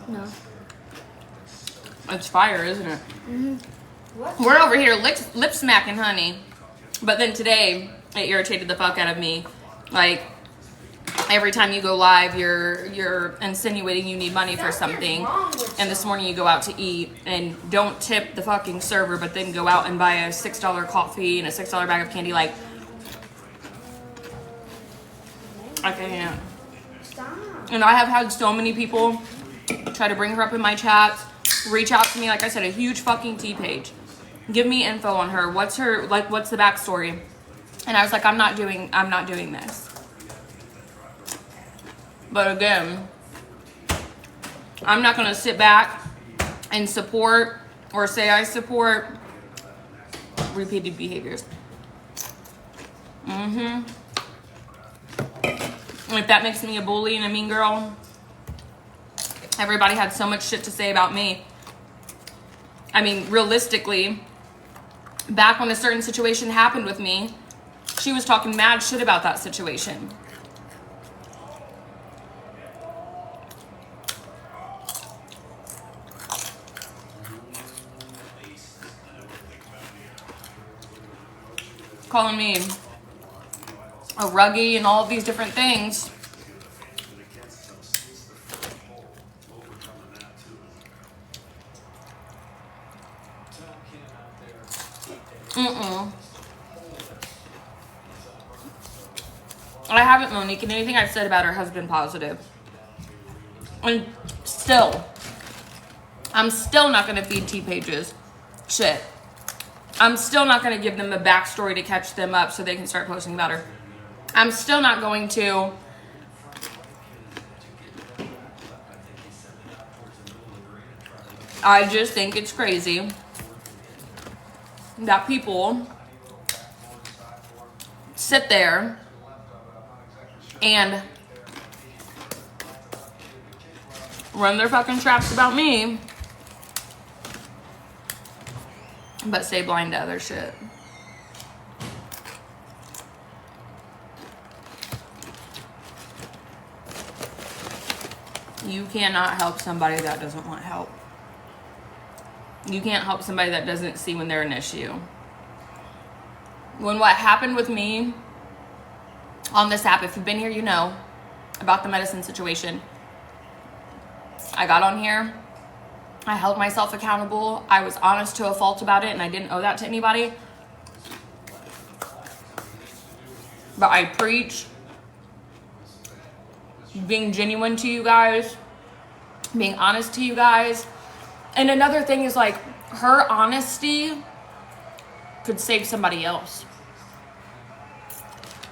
No. It's fire, isn't it? What? We're over here lip smacking, honey. But then today, it irritated the fuck out of me. Like, every time you go live, you're insinuating you need money for something. And this morning you go out to eat and don't tip the fucking server, but then go out and buy a $6 coffee and a $6 bag of candy. Like, I can't. Stop. And I have had so many people try to bring her up in my chats, reach out to me, like I said, a huge fucking T page. Give me info on her. What's the backstory? And I was like, I'm not doing this. But again, I'm not going to sit back and support or say I support repeated behaviors. If that makes me a bully and a mean girl, everybody had so much shit to say about me. I mean, realistically, back when a certain situation happened with me, she was talking mad shit about that situation. Calling me a ruggy and all of these different things. I haven't, Monique, and anything I've said about her has been positive. And still, I'm still not going to feed T-Pages shit. I'm still not going to give them a backstory to catch them up so they can start posting about her. I'm still not going to I just think it's crazy that people sit there and run their fucking traps about me, but stay blind to other shit. You cannot help somebody that doesn't want help. You can't help somebody that doesn't see when they're an issue. When what happened with me on this app, if you've been here, you know about the medicine situation. I got on here. I held myself accountable. I was honest to a fault about it, and I didn't owe that to anybody. But I preach being genuine to you guys, being honest to you guys. And another thing is, like, her honesty could save somebody else.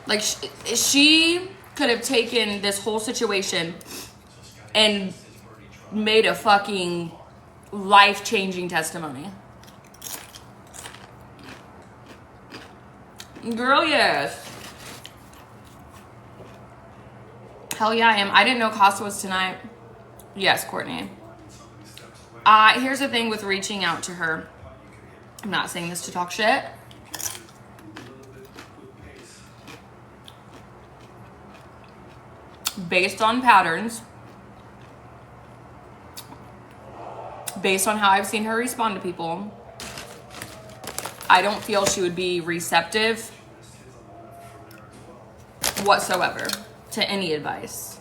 Like, she could have taken this whole situation and made a fucking life-changing testimony. Girl, yes. Hell yeah, I am. I didn't know Casa was tonight. Yes, Courtney. Here's the thing with reaching out to her. I'm not saying this to talk shit. Based on patterns, based on how I've seen her respond to people, I don't feel she would be receptive whatsoever to any advice.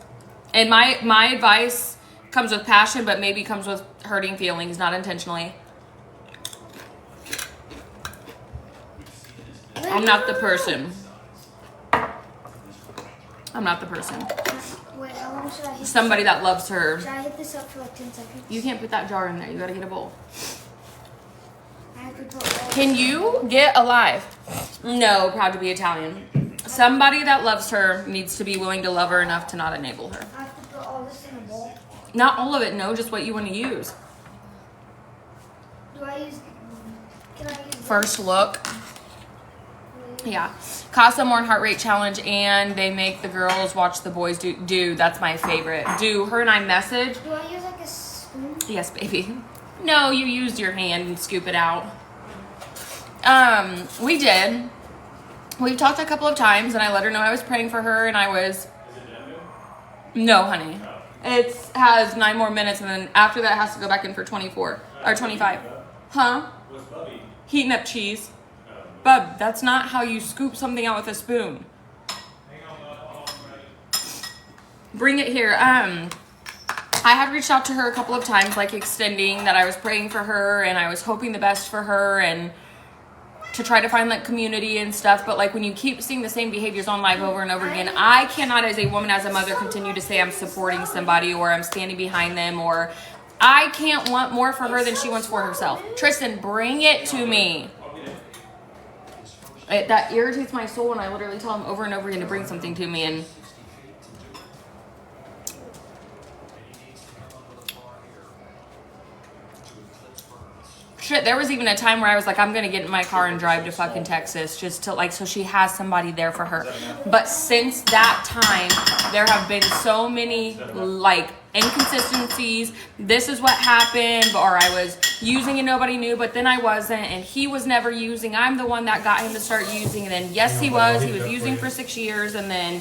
And my advice comes with passion, but maybe comes with hurting feelings, not intentionally. I'm not the person. I'm not the person. Wait, how long should I hit Somebody that loves her. Should I hit this up for like 10 seconds? You can't put that jar in there. You gotta get a bowl. I have to put all Can you get alive? No, proud to be Italian. Somebody that loves her needs to be willing to love her enough to not enable her. I have to put all this in a bowl. Not all of it, no, just what you want to use. Do I use... Can I use... First look. Yeah. Casa More Heart Rate Challenge, and they make the girls watch the boys do. That's my favorite. Do. Her and I message. Do I use like a spoon? Yes, baby. No, you used your hand and scoop it out. We did. We've talked a couple of times, and I let her know I was praying for her, and I was... No, honey. It has 9 more minutes, and then after that it has to go back in for 24. Or 25. Huh? What's Bubby? Heating up cheese. Bub, that's not how you scoop something out with a spoon. Bring it here. I had reached out to her a couple of times, like extending that I was praying for her and I was hoping the best for her and to try to find like community and stuff. But like when you keep seeing the same behaviors on live over and over again, I cannot as a woman, as a mother, continue to say I'm supporting somebody or I'm standing behind them, or I can't want more for her than she wants for herself. Tristan, bring it to me. That irritates my soul when I literally tell him over and over again to bring something to me, and Shit, there was even a time where I was like, I'm gonna get in my car and drive to fucking Texas just to like, so she has somebody there for her. But since that time, there have been so many like inconsistencies. This is what happened, or I was using and nobody knew, but then I wasn't, and he was never using. I'm the one that got him to start using, and then yes, he was using for 6 years, and then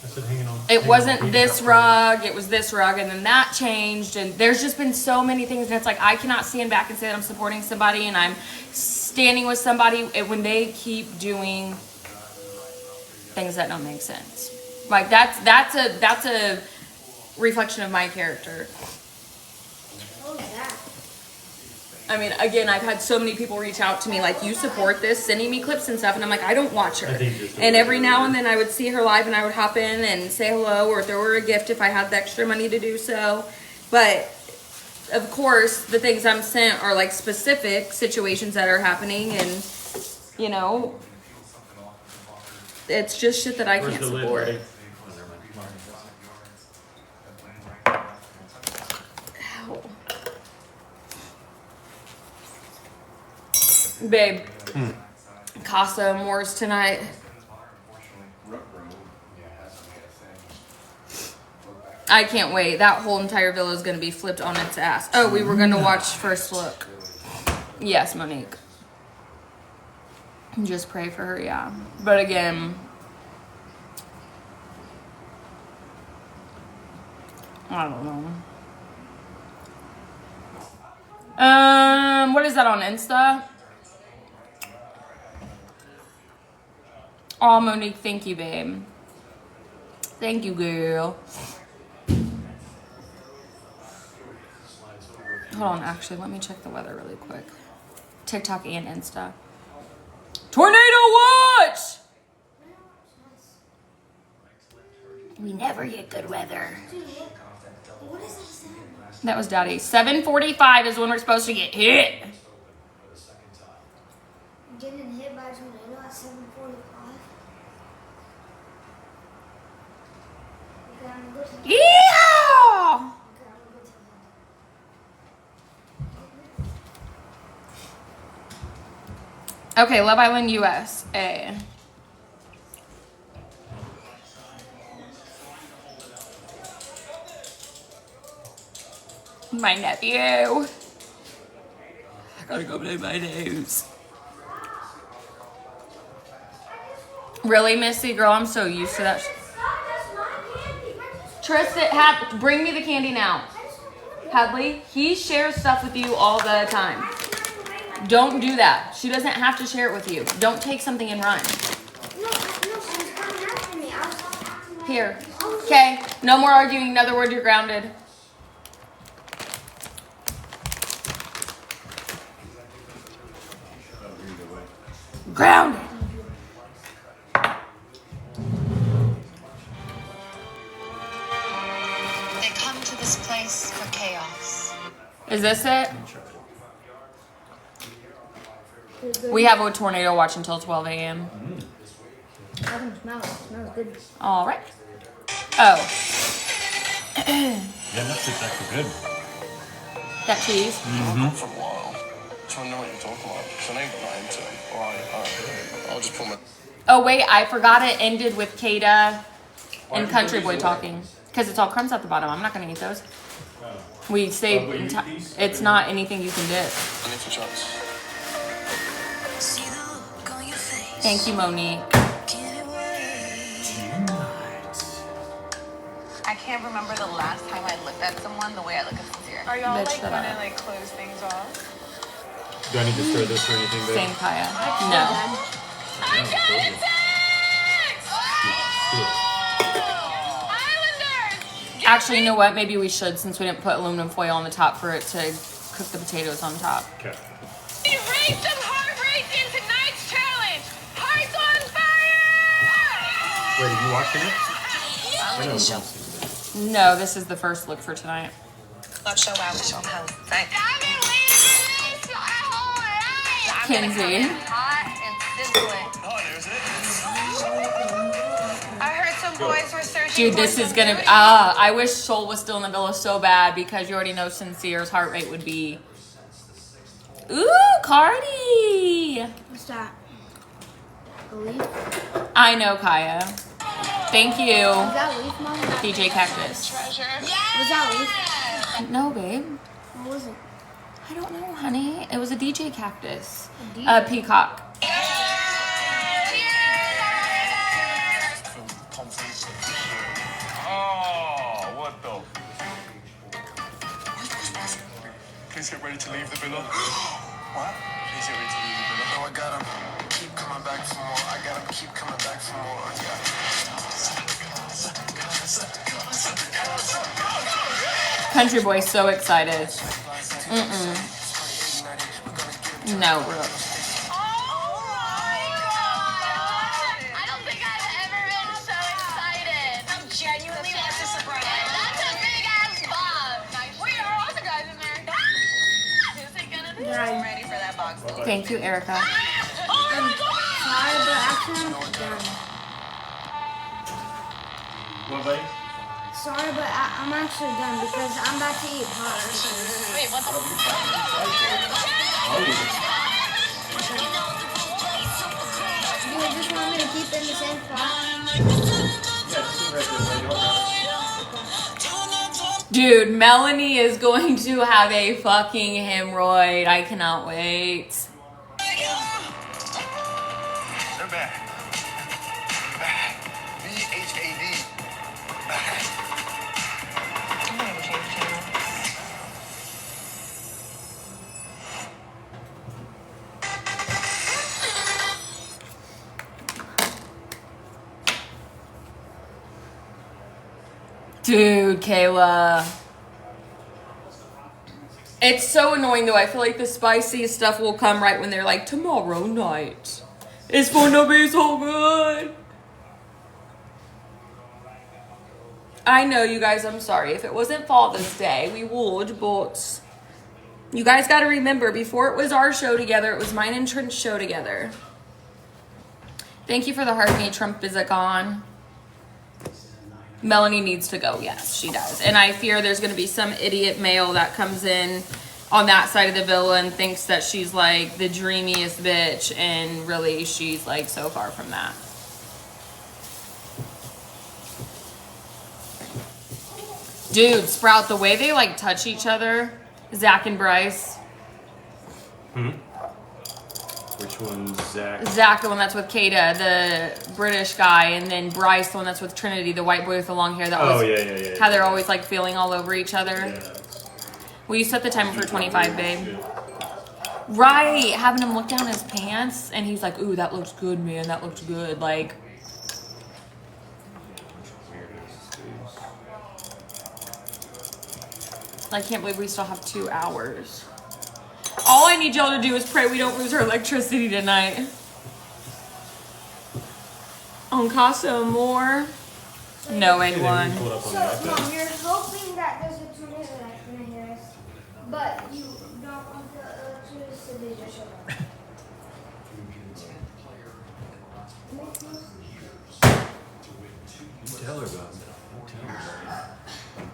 I said hanging on. it wasn't this rug, it was this rug, and then that changed, and there's just been so many things, and it's like I cannot stand back and say that I'm supporting somebody and I'm standing with somebody when they keep doing things that don't make sense. Like that's a reflection of my character. What was that? I mean, again, I've had so many people reach out to me like, you support this, sending me clips and stuff, and I'm like, I don't watch her. And every now and then I would see her live and I would hop in and say hello or throw her a gift if I had the extra money to do so. But of course, the things I'm sent are like specific situations that are happening, and you know, it's just shit that I can't support. Babe, Casa Amours tonight. I can't wait. That whole entire villa is going to be flipped on its ass. Oh, we were going to watch First Look. Yes, Monique. Just pray for her, yeah. But again, I don't know. What is that on Insta? Oh, Monique, thank you, babe. Thank you, girl. Hold on, actually, let me check the weather really quick. TikTok and Insta. Tornado watch! We never get good weather. What is that sound? That was Daddy. 7:45 is when we're supposed to get hit. Getting hit by a tornado at 7:45. Okay, I'm gonna go to Yeah! Okay, Love Island USA. My nephew. I gotta go blow my nose. Really, Missy? Girl, I'm so used to that. Tristan, bring me the candy now. Hadley, he shares stuff with you all the time. Don't do that. She doesn't have to share it with you. Don't take something and run. No, she was coming after me. I was Here. Okay, no more arguing. In other words, you're grounded. Grounded. They come to this place for chaos. Is this it? We have a tornado watch until 12 a.m. I can smell it. It smells good. All right. Oh, Yeah, that's actually good. that cheese. For a while. So I know what you're talking about. So I ain't got nothing to it. Alright. I'll just put my... Oh, wait, I forgot it ended with Kada and Country Boy talking. Because it's all crumbs at the bottom. I'm not going to eat those. We saved... It's not anything you can dip. I need to chance. Thank you, Monique. I can't remember the last time I looked at someone the way I look at Sincere. Are y'all Bitch, like shut gonna up. like close things off? Do I need to stir this or anything, babe? Same Kaya. No. I'm getting text! Islanders! Actually, you know what? Maybe we should, since we didn't put aluminum foil on the top for it to cook the potatoes on top. Okay. Erase some heart rates in tonight's challenge! Hearts on fire! Wait, are you watching it? I'm ready to show. No, this is the first look for tonight. Let's show out. Show how. Thanks. I've been waiting for this my whole life! I'm gonna come in Kenzie. hot and sizzling. Oh, there's it. I heard some boys were searching Dude, for this is some gonna. booty. I wish Shoal was still in the villa so bad because you already know Sincere's heart rate would be Ooh, Cardi. What's that? A leaf? I know, Kaya. Thank you, Was that leaf, Mom? DJ Cactus. Treasure. Was that leaf? No, babe. What was it? I don't know, honey. It was a DJ Cactus. A A peacock. Oh, what the? Please get ready to leave the villa. What? Please get ready to leave the villa. Oh, I got him. Keep coming back for more. I got him. Keep coming back for more. Country boy, so excited. No, bro. I don't think I've ever been so excited. I'm genuinely surprised. That's a big ass bomb. Wait, are all the guys in there? Who's it gonna be? I'm ready for that box. Thank you, Erica. Oh my god! Sorry, but actually I'm done. What, buddy? Sorry, but I'm actually done because I'm about to eat pie. Wait, what the? Oh, Do you just want me to keep in the same spot? yeah, just sit right there, buddy. Dude, Melanie is going to have a fucking hemorrhoid. I cannot wait. They're back. BHAD. Dude, Kayla. It's so annoying though. I feel like the spiciest stuff will come right when they're like, tomorrow night. It's gonna be so good. I know, you guys, I'm sorry. If it wasn't Father's Day, we would, but you guys gotta remember, before it was our show together, it was mine and Trent's show together. Thank you for the heart, me. Trump is gone. Melanie needs to go. Yes, she does. And I fear there's going to be some idiot male that comes in on that side of the villa and thinks that she's like the dreamiest bitch, and really she's like so far from that. Dude, Sprout, the way they like touch each other, Zach and Bryce. Which one's Zach? Zach, the one that's with Kada, the British guy, and then Bryce, the one that's with Trinity, the white boy with the long hair. That Oh, was yeah. how they're always like feeling all over each other. Yeah. Will you set the timer for 25, babe? Right, having him look down his pants, and he's like, ooh, that looks good, man, that looks good. Like, I can't believe we still have 2 hours. All I need y'all to do is pray we don't lose our electricity tonight. On Casa Amor. No, Hey, anyone. they pulled up on So, the iPad. Mom, you're hoping that there's a tornado that's going to hit us, but you don't want the electricity to shut off. Tell her about it. Tell her about it.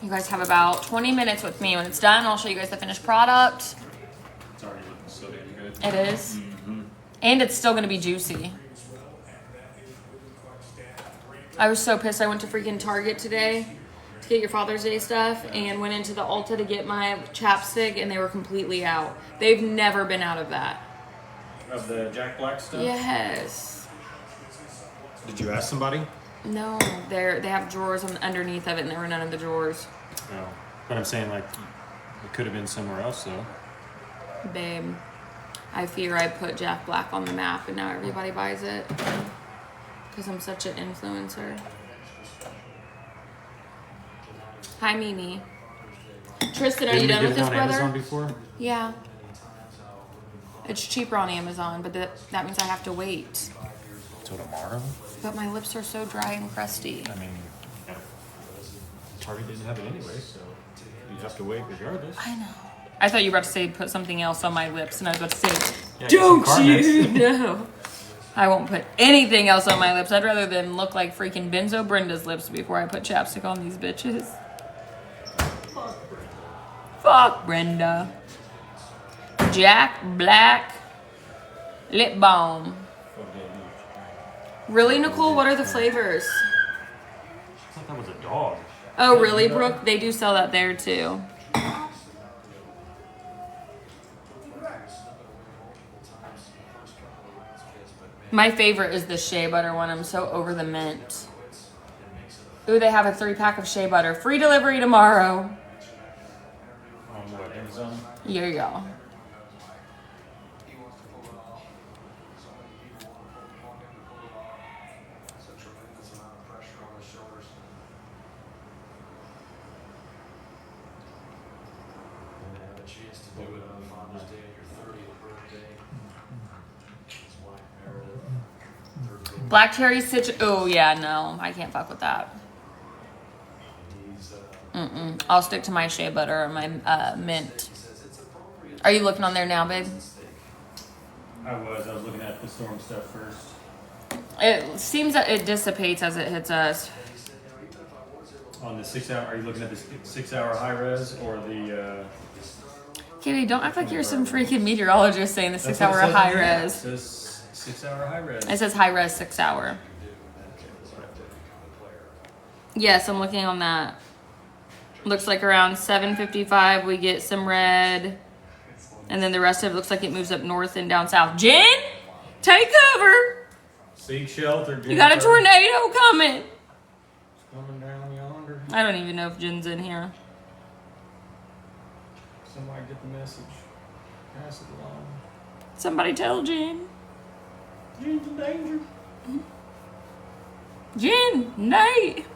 You guys have about 20 minutes with me. When it's done, I'll show you guys the finished product. It's already looking so damn good. It is. And it's still going to be juicy. I was so pissed. I went to freaking Target today to get your Father's Day stuff and went into the Ulta to get my chapstick, and they were completely out. They've never been out of that. Of the Jack Black stuff? Yes. Did you ask somebody? No, they have drawers on underneath of it, and there were none of the drawers. No. But I'm saying, like, it could have been somewhere else, though. Babe, I fear I put Jack Black on the map, and now everybody buys it. Because I'm such an influencer. Hi, Mimi. Tristan, are you Didn't we done get with it this, on brother? Amazon before? Yeah. It's cheaper on Amazon, but that means I have to wait. Till tomorrow? But my lips are so dry and crusty. I mean, Target didn't have it anyway, so you have to wait regardless. I know. I thought you were about to say put something else on my lips, and I was about to say, Yeah, get some don't you? Carmex. No. I won't put anything else on my lips. I'd rather than look like freaking Benzo Brenda's lips before I put chapstick on these bitches. Fuck Brenda. Jack Black Lip Balm. Really, Nicole? What are the flavors? I thought that was a dog. Oh, really, Brooke? They do sell that there, too. My favorite is the shea butter one. I'm so over the mint. Ooh, they have a 3-pack of shea butter. Free delivery tomorrow. On what, Amazon? Here you go. Black cherry citron. Oh, yeah, no. I can't fuck with that. I'll stick to my shea butter or my mint. Are you looking on there now, babe? I was looking at the storm stuff first. It seems that it dissipates as it hits us. On the 6 hour, are you looking at the 6 hour high res or the, Katie, don't act like you're some freaking meteorologist saying the that's 6 what it hour says high on the app. It res. says 6 hour high res. It says high res 6 hour. Yes, I'm looking on that. Looks like around 7:55 we get some red. And then the rest of it looks like it moves up north and down south. Jen, take cover. Seek shelter. You got a tornado coming. It's coming down yonder. I don't even know if Jen's in here. Somebody get the message. Pass it along. Somebody tell Jen. Jen's in danger. Jen, Nate.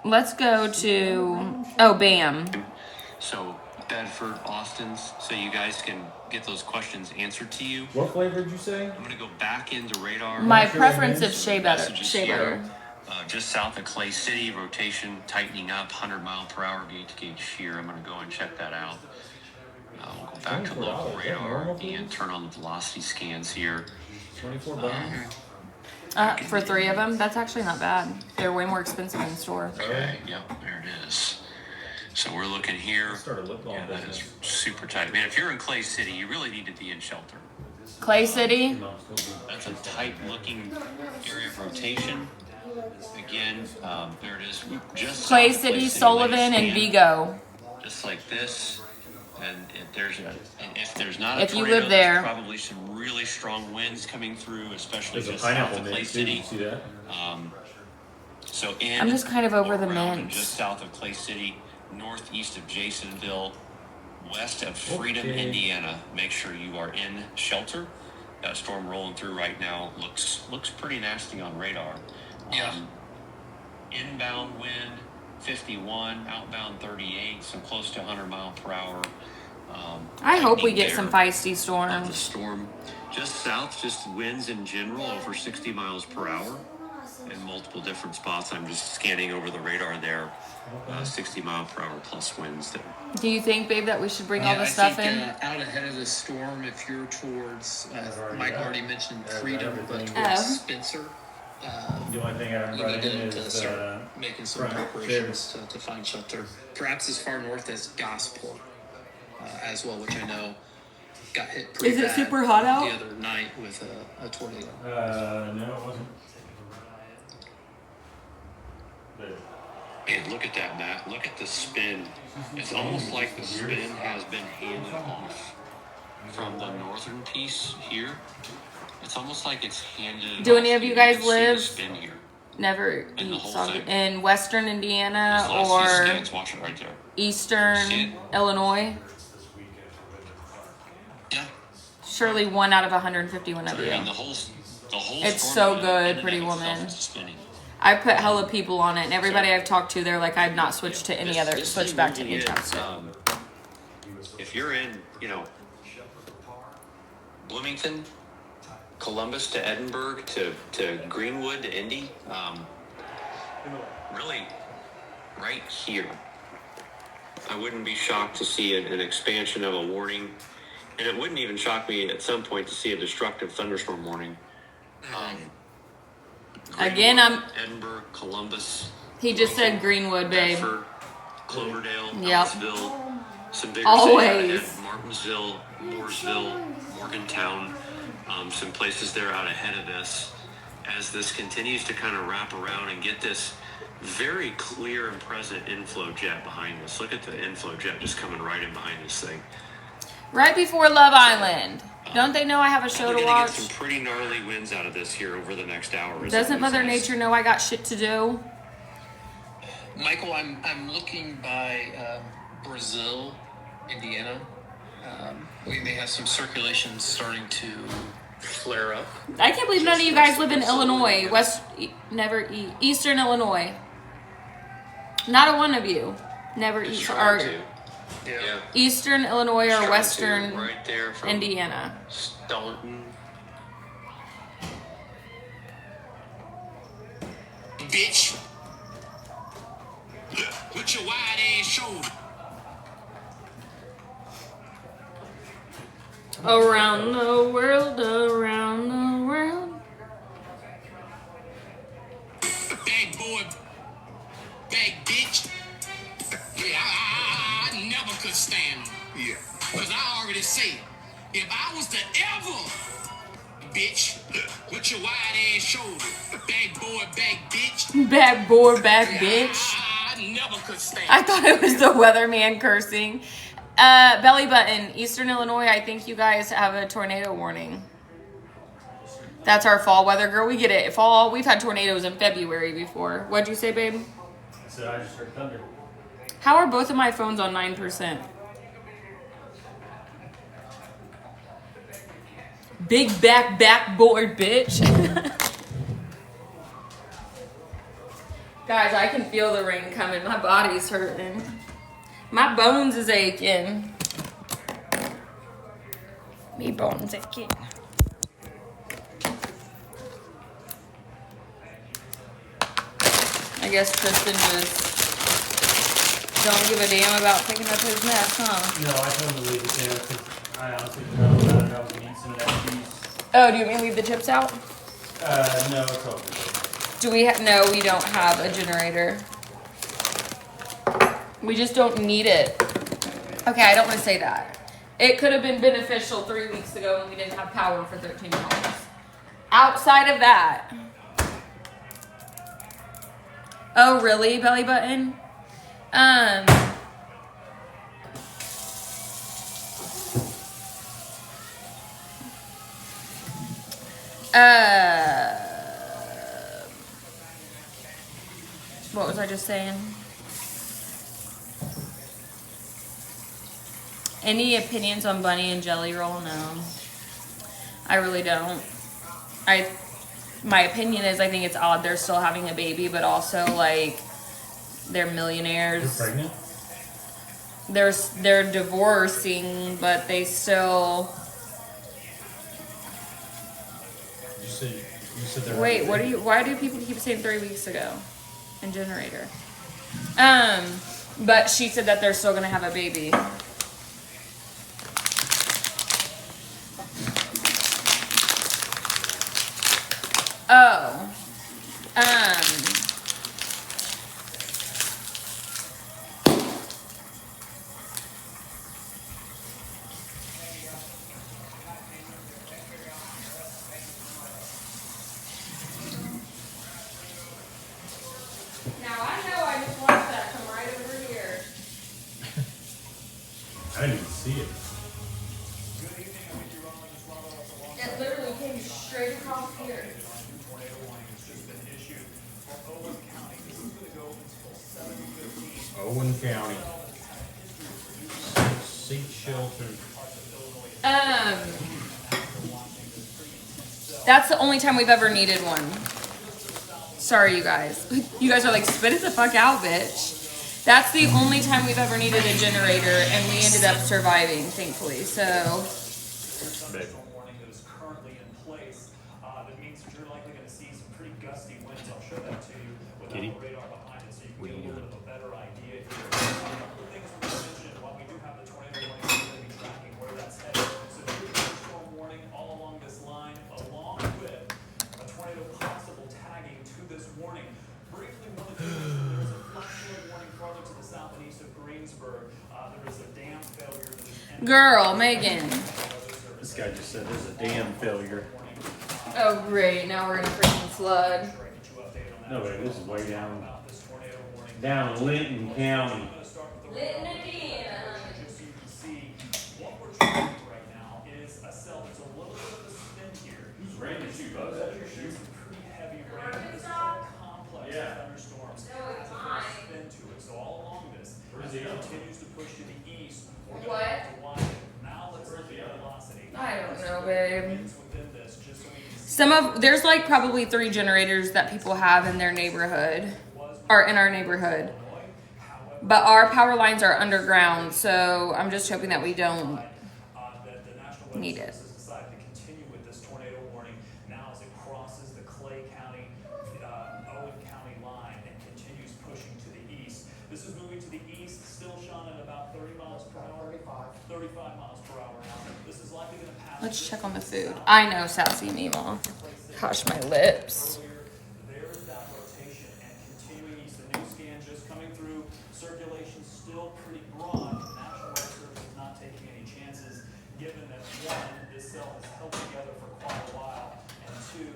Let's go to, oh, bam. So Bedford, Austin's, so you guys can get those questions answered to you. What flavor did you say? I'm gonna go back into radar. My sure preference it is is. shea butter. Messages Shea here. butter. Just south of Clay City, rotation tightening up, 100-mile-per-hour gauge to gauge shear. I'm gonna go and check that out. We'll go back to local $24. Is that radar normal for and this? turn on the velocity scans here. 24 Um, bucks. For 3 of them, that's actually not bad. They're way more expensive in store. Okay, yep, there it is. So we're looking here. Start a lip balm Yeah, that is business. super tight. Man, if you're in Clay City, you really need to be in shelter. Clay City. That's a tight-looking area of rotation. Again, there it is. Just Clay south of City, Sullivan, and scan, Vigo. Just like this. And if there's not a If you tornado, live there. there's probably some really strong winds coming through, especially There's a just south pineapple of Clay mint too. Did you City. see that? So in I'm just kind of over the around and mint. just south of Clay City, northeast of Jasonville, west of Freedom, Okay. Indiana. Make sure you are in shelter. That storm rolling through right now looks pretty nasty on radar. Yeah. Inbound wind 51, outbound 38, so close to 100 mile per hour. I hope we tightening get some there feisty of the storms. storm. Just south, just winds in general over 60 miles per hour in multiple different spots. I'm just scanning over the radar there. 60 mile per hour plus winds there. Do you think, babe, that we should bring all Yeah, this I stuff think, in? out ahead of the storm, if you're towards, Mike already mentioned I've Freedom, but everything. towards Oh. Spencer, The only thing I haven't you brought need in to is start making some front preparations to find shelter. Perhaps as far north as Gosport as well, which I know got hit pretty Is it bad super hot out? the other night with a tornado. no, it wasn't. But And look at that, Matt. Look at the spin. It's almost like the spin has been handed off from the northern piece here. It's almost like it's handed. Do off. any of you can guys see the live spin here. Never And the eat whole sausage thing. in Western Indiana Those last few or scans, watch it right there. Eastern See it? Illinois? Yeah. Surely 1 out of 151 of I mean, you. the whole It's storm so in good, and of pretty itself woman. is spinning. I put hella people on it, and everybody I've talked to, they're like, I've not switched to any other, This switched thing back to really any is, chapstick. If if you're in, you know, Bloomington, Columbus to Edinburgh to Greenwood to Indy, really right here, I wouldn't be shocked to see an expansion of a warning, and it wouldn't even shock me at some point to see a destructive thunderstorm warning. Again, Edinburgh, Columbus. he just said Greenwood, babe. Bedford, Cloverdale, Yep. Huntsville, some bigger Always. cities ahead, Martinsville, Mooresville, Morgantown, some places there out ahead of this, as this continues to kind of wrap around and get this very clear and present inflow jet behind us. Look at the inflow jet just coming right in behind this thing. Right before Love Island. Don't they know I have a show to We're gonna watch? get some pretty gnarly winds out of this here over the next hour. Doesn't Mother Nature know I got shit to do? Michael, I'm looking by Brazil, Indiana. We may have some circulation starting to flare up. I can't believe none of you guys live in Illinois, Eastern Illinois. Not a one of you. Never It's east trying or to. Yeah. Eastern Illinois It's or trying to, Western right there from Indiana. Staunton. Bitch. Put your wide ass shoulder. Around the world, around the world. Bag boy. Bag bitch. Yeah, I never could stand them. Yeah. Because I already said, if I was to ever, bitch, put your wide ass shoulder. Bag boy, bag bitch. Bad boy, bad bitch. I never could stand I thought it was the weatherman cursing. Belly button, Eastern Illinois, I think you guys have a tornado warning. That's our fall weather, girl. We get it. Fall, we've had tornadoes in February before. What'd you say, babe? I said I just heard thunder. How are both of my phones on 9%? Big backboard, bitch. Guys, I can feel the rain coming. My body's hurting. My bones is aching. Me bones aching. I guess Tristan just don't give a damn about picking up his mess, huh? No, I told him to leave it there because I honestly don't know about it. I was going to eat some of that cheese. Oh, do you want me to leave the chips out? No, it's all good. Do we no, we don't have a generator. We just don't need it. Okay, I don't want to say that. It could have been beneficial 3 weeks ago when we didn't have power for 13 hours. Outside of that. Oh, really, belly button? What was I just saying? Any opinions on Bunny and Jelly Roll? No. I really don't. My opinion is I think it's odd they're still having a baby, but also like they're millionaires. You're pregnant? They're divorcing, but they still. You said they're Wait, why do people keep saying 3 weeks ago? And generator. But she said that they're still gonna have a baby. Oh. Now I know I just watched that come right over here. I didn't even see it. It literally came straight across here. Owen County. Seat shelter. That's the only time we've ever needed one. Sorry, you guys. You guys are like, spit it the fuck out, bitch. That's the only time we've ever needed a generator, and we ended up surviving, thankfully. So, Baby. Warning that is currently in place. That means that you're likely going to see some pretty gusty winds. I'll show that to you without the radar behind it, so you can get a little bit of a better idea here. A couple of things we mentioned while we do have the tornado warning, we're going to be tracking where that's headed. So here's the storm warning all along this line, along with a tornado possible tagging to this warning. Briefly, one of the there's a flash flood warning farther to the south and east of Greensburg. There is a dam failure that is girl, Megan. This guy just said there's a dam failure. Oh, great. Now we're in a freaking flood. No, but this is way down in Linton County. Linton again. Just so you can see, what we're trying right now is a cell that's a little bit of a spin here. Who's raining you, bud? There's some pretty heavy rain. This is a complex of thunderstorms. Has a bit of spin to it. So all along this, as it continues to push to the east, we're going to have to watch it. Now let's look at velocity. I don't know, babe. Within this, just so we can see. There's like probably 3 generators that people have in their neighborhood, or in our neighborhood. But our power lines are underground, so I'm just hoping that we don't need it. Decided to continue with this tornado warning now as it crosses the Clay County, Owen County line and continues pushing to the east. This is moving to the east, still shot at about 30 miles per hour. 35 miles per hour now. This is likely going to pass. Let's check on the food. I know, sassy Mima. Gosh, my lips. There's that rotation and continuing east. The new scan just coming through. Circulation still pretty broad. The National Weather Service is not taking any chances, given that one, this cell has held together for quite a while, and two,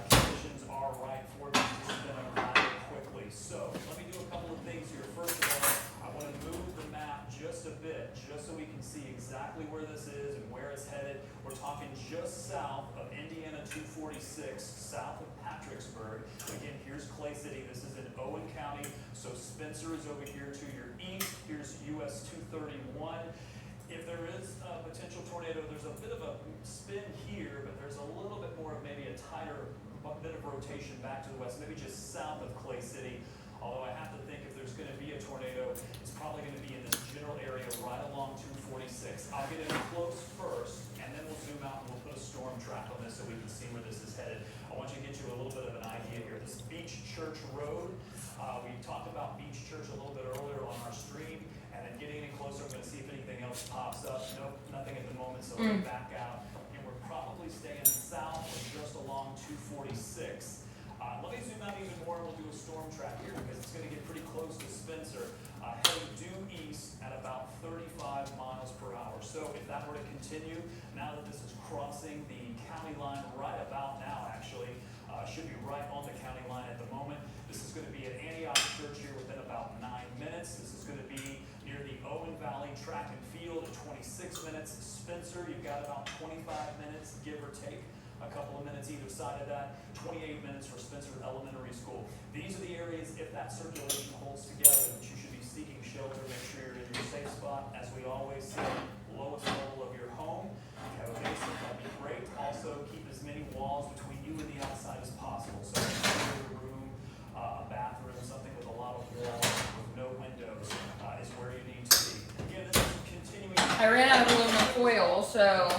conditions are right for this to spin around quickly. So let me do a couple of things here. First of all, I want to move the map just a bit, just so we can see exactly where this is and where it's headed. We're talking just south of Indiana 246, south of Patricksburg. Again, here's Clay City. This is in Owen County. So Spencer is over here to your east. Here's US 231. If there is a potential tornado, there's a bit of a spin here, but there's a little bit more of maybe a tighter bit of rotation back to the west, maybe just south of Clay City. Although I have to think if there's going to be a tornado, it's probably going to be in this general area right along 246. I'll get in close first, and then we'll zoom out and we'll put a storm track on this so we can see where this is headed. I want you to get you a little bit of an idea here. This Beach Church Road, we talked about Beach Church a little bit earlier on our stream, and then getting in closer, I'm going to see if anything else pops up. Nope, nothing at the moment, so we'll back out. And we're probably staying south of just along 246. Let me zoom out even more and we'll do a storm track here because it's going to get pretty close to Spencer. Heading due east at about 35 miles per hour. So if that were to continue, now that this is crossing the county line right about now, actually, should be right on the county line at the moment. This is going to be at Antioch Church here within about 9 minutes. This is going to be near the Owen Valley Track and Field at 26 minutes. Spencer, you've got about 25 minutes, give or take. A couple of minutes either side of that, 28 minutes for Spencer Elementary School. These are the areas, if that circulation holds together, that you should be seeking shelter. Make sure you're in your safe spot. As we always say, lowest level of your home. If you have a basement, that'd be great. Also, keep as many walls between you and the outside as possible. So a room, a bathroom, something with a lot of walls with no windows is where you need to be. Again, this is continuing. I ran out of aluminum foil, so.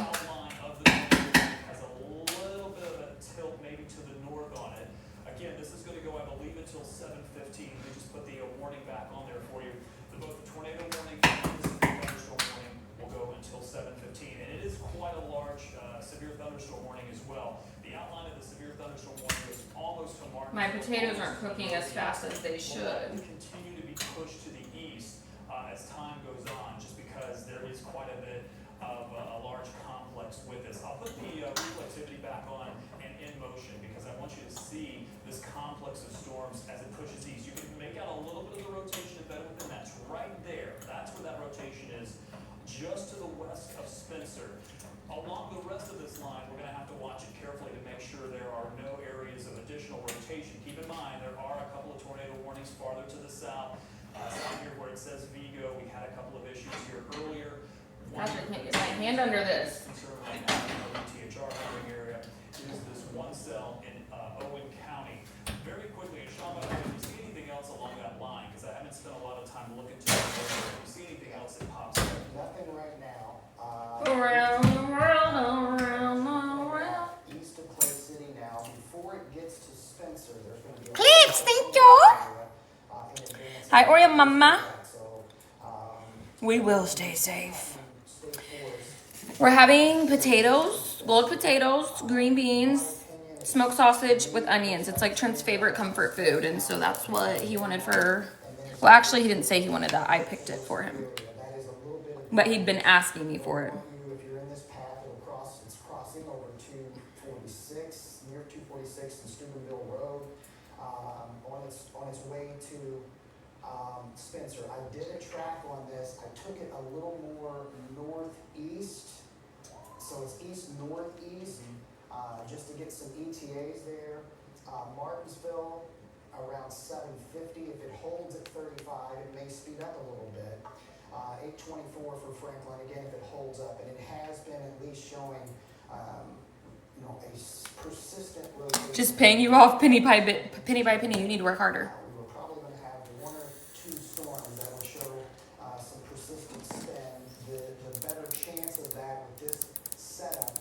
This is going to go, I believe, until 7:15. We just put the warning back on there for you. Both the tornado warning and the severe thunderstorm warning will go until 7:15. And it is quite a large severe thunderstorm warning as well. The outline of the severe thunderstorm warning is almost to mark. My potatoes aren't cooking as fast as they should. Continue to be pushed to the east as time goes on, just because there is quite a bit of a large complex with this. I'll put the reflexivity back on and in motion because I want you to see this complex of storms as it pushes east. You can make out a little bit of the rotation embedded within that's right there. That's where that rotation is, just to the west of Spencer. Along the rest of this line, we're going to have to watch it carefully to make sure there are no areas of additional rotation. Keep in mind, there are a couple of tornado warnings farther to the south. Down here where it says Vigo, we had a couple of issues here earlier. Patrick can't get my hand under this. Right now, in the THR hovering area is this one cell in Owen County. Very quickly, and Sean, if you see anything else else along that line? Because I haven't spent a lot of time looking to it. If you see anything else that pops up. Nothing right now. Around the world, around the world. East of Clay City now. Before it gets to Spencer, there's going to be a Clips, thank you. Hi, Oreo Mama. We will stay safe. We're having potatoes, boiled potatoes, green beans, smoked sausage with onions. It's like Trent's favorite comfort food, and so that's what he wanted for. Well, actually, he didn't say he wanted that. I picked it for him, but he'd been asking me for it. If you're in this path, it's crossing over 246, near 246 and Steubenville Road, on its way to Spencer. I did a track on this. I took it a little more northeast, so it's east-northeast, just to get some ETAs there. Martinsville, around 750. If it holds at 35, it may speed up a little bit. 824 for Franklin, again, if it holds up, and it has been at least showing, a persistent rotation. Just paying you off penny by penny. You need to work harder. We were probably going to have 1 or 2 storms that will show some persistent spin. The better chance of that with this setup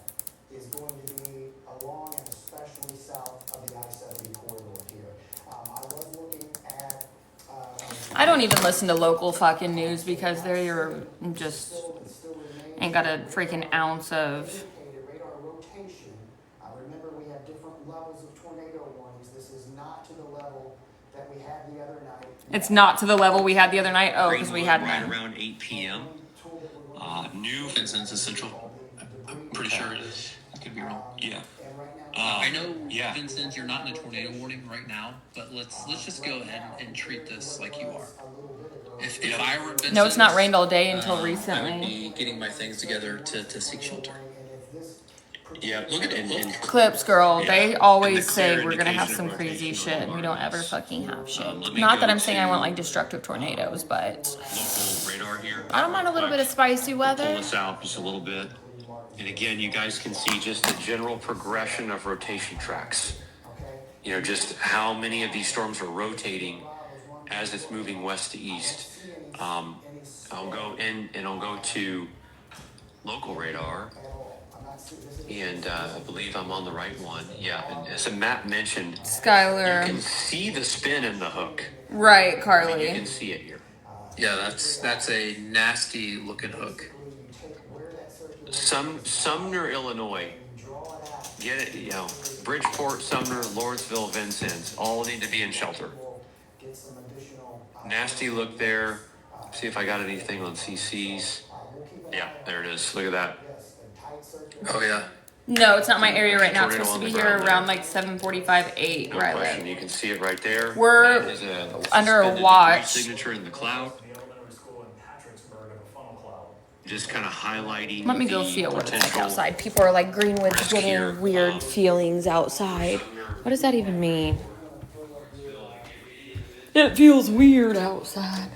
is going to be along and especially south of the I-70 corridor here. I was looking at... I don't even listen to local fucking news because they're just ain't got a freaking ounce of. Radar rotation. Remember, we have different levels of tornado warnings. This is not to the level that we had the other night. It's not to the level we had the other night. Oh, because we had right none. around 8 p.m. New Vincent's Essential. I'm pretty sure it is. I could be wrong. Yeah. I know, Vincent, you're not in a tornado warning right now, but let's just go ahead and treat this like you are. If I were Vincent, No, it's not rained all day until I would recently. be getting my things together to seek shelter. Yeah. Look at it. Clips, girl. Yeah. They And always the say clear we're gonna have indication some of crazy rotation shit. on We don't ever ours. fucking have shit. Let me Not that go I'm saying I to, want like destructive tornadoes, but local radar here. I don't mind a little bit of spicy Pull weather. this out just a little bit. And again, you guys can see just the general progression of rotation tracks. Just how many of these storms are rotating as it's moving west to east. I'll go in and I'll go to local radar. And I believe I'm on the right one. Yeah, and as Matt mentioned, you Skylar. can see the spin in the hook. Right, I mean, you Carly. can see it here. Yeah, that's a nasty looking hook. Sumner, Illinois. Get it, Bridgeport, Sumner, Lawrenceville, Vincennes, all need to be in shelter. Nasty look there. See if I got anything on CCs. Yeah, there it is. Look at that. Oh yeah. No, it's not my area right now. It's Tornado supposed to on be the here ground around there. like 7:45, 8 No where I question. live. You can see it right there. We're That is a under a suspended watch. degree signature in the cloud. The elementary school in Patricksburg of a funnel cloud. Just kind of highlighting. Let me go the feel what it's like potential outside. People are like, Greenwood's risk here. getting weird feelings outside. What does that even mean? It feels weird outside.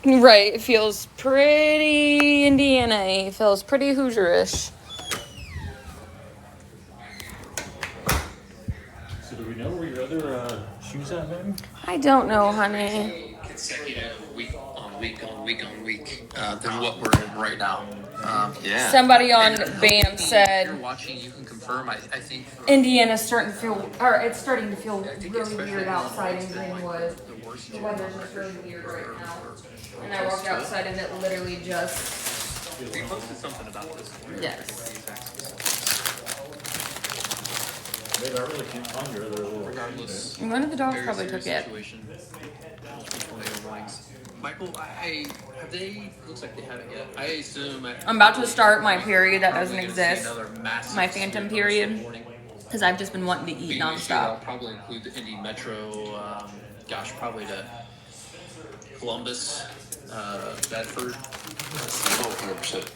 Right, it feels pretty Indiana-y. It feels pretty Hoosierish. So do we know where your other shoes at, man? I don't know, honey. Consecutive week on week than what we're in right now. Yeah. Somebody on And BAM if you're said watching, you can confirm. I think Indiana's starting to feel, or it's starting to feel think really especially weird in outside in it's been, like, Greenwood. the worst The weather's just really weird right now. And I walked outside and it literally just, We posted something about this. yes. Babe, I really can't find your other little Regardless, One of the dogs very probably serious took it. situation. Multiple tornado warnings. Michael, have they? Looks like they haven't yet. I assume. I'm about to start my period that doesn't Probably gonna see exist. another massive My phantom period. warning. Because I've just been wanting to eat Being this year, I'll nonstop. probably include the Indy Metro. Probably to Columbus. Bedford. Oh, 100%.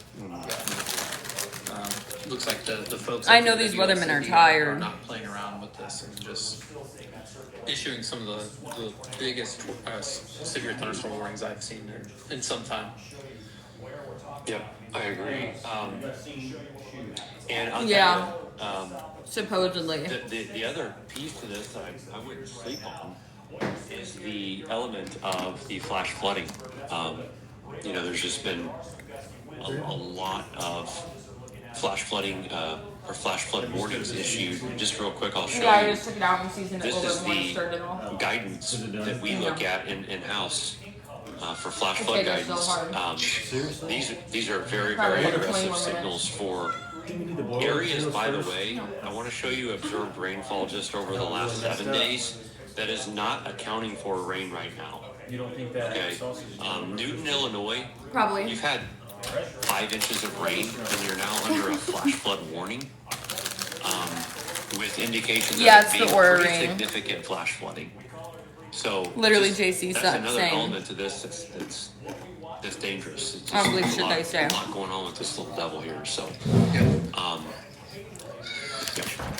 Looks like the folks. I know at these WSAD weathermen are are tired. not playing around with this and just issuing some of the biggest severe thunderstorm warnings I've seen in some time. Yep, I agree. And I'll Yeah. tell you, Supposedly. the other piece to this that I wouldn't sleep on is the element of the flash flooding. There's just been a lot of flash flooding or flash flood warnings issued. Just real quick, I'll show Yeah, I you. just took it out and seasoned it This over is before I stirred it all. the guidance that we look at in-house for flash flood Potatoes so guidance. hard. These are very, Probably very like 20 aggressive more signals for areas, by the way. I want to show you observed rainfall just over the last 7 days. That is not accounting for rain right now. You don't think that? Okay. Newton, Illinois. Probably. You've had 5 inches of rain, and you're now under a flash flood warning, with indications of Yeah, it's it the being Aura pretty ring. significant flash flooding. So Literally, just- JC that's said another saying. element to this that's dangerous. It's I don't believe a shit lot, they say. a lot going on with this little devil here. So,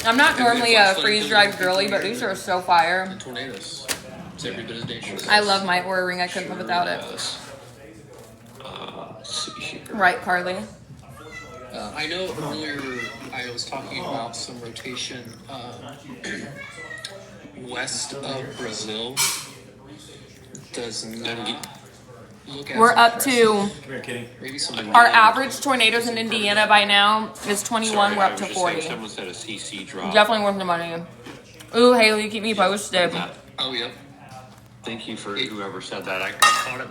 I'm not normally a flash flooding freeze-dried kills girly, people but here. these are so fire. And tornadoes. It's every bit as dangerous. I love my Aura ring. I couldn't live without it. Let's see here. Right, Carly? I know earlier I was talking about some rotation west of Brazil. Does not look at We're up to maybe some our average tornadoes in Indiana by now is 21. Sorry, We're I up was to just saying 40. someone said a CC drop. Definitely worth the money. Ooh, Haley, keep me posted. Oh, yep. Thank you for whoever said that. I caught it.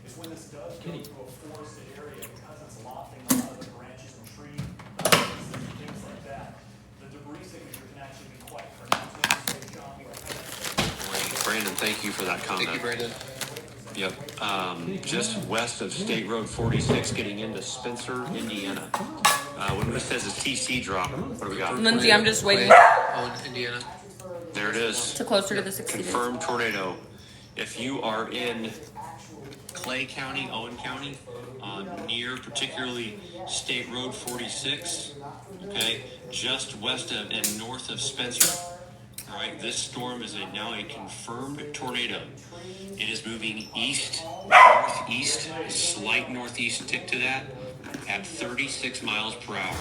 Is when this does go into a forested area, because it's lofting a lot of the branches and trees and things like that, the debris signature can actually be quite pronounced. So, John, Brandon, thank you for that comment. Thank you, Brandon. Yep. Just west of State Road 46, getting into Spencer, Indiana. When it says a TC drop, what do we got? Lindsay, I'm just waiting Oh, in Indiana. There it is. to closer to the 60 days. Confirmed tornado. If you are in Clay County, Owen County, near particularly State Road 46, okay, just west of and north of Spencer. All right, this storm is now a confirmed tornado. It is moving east, northeast, slight northeast tick to that at 36 miles per hour.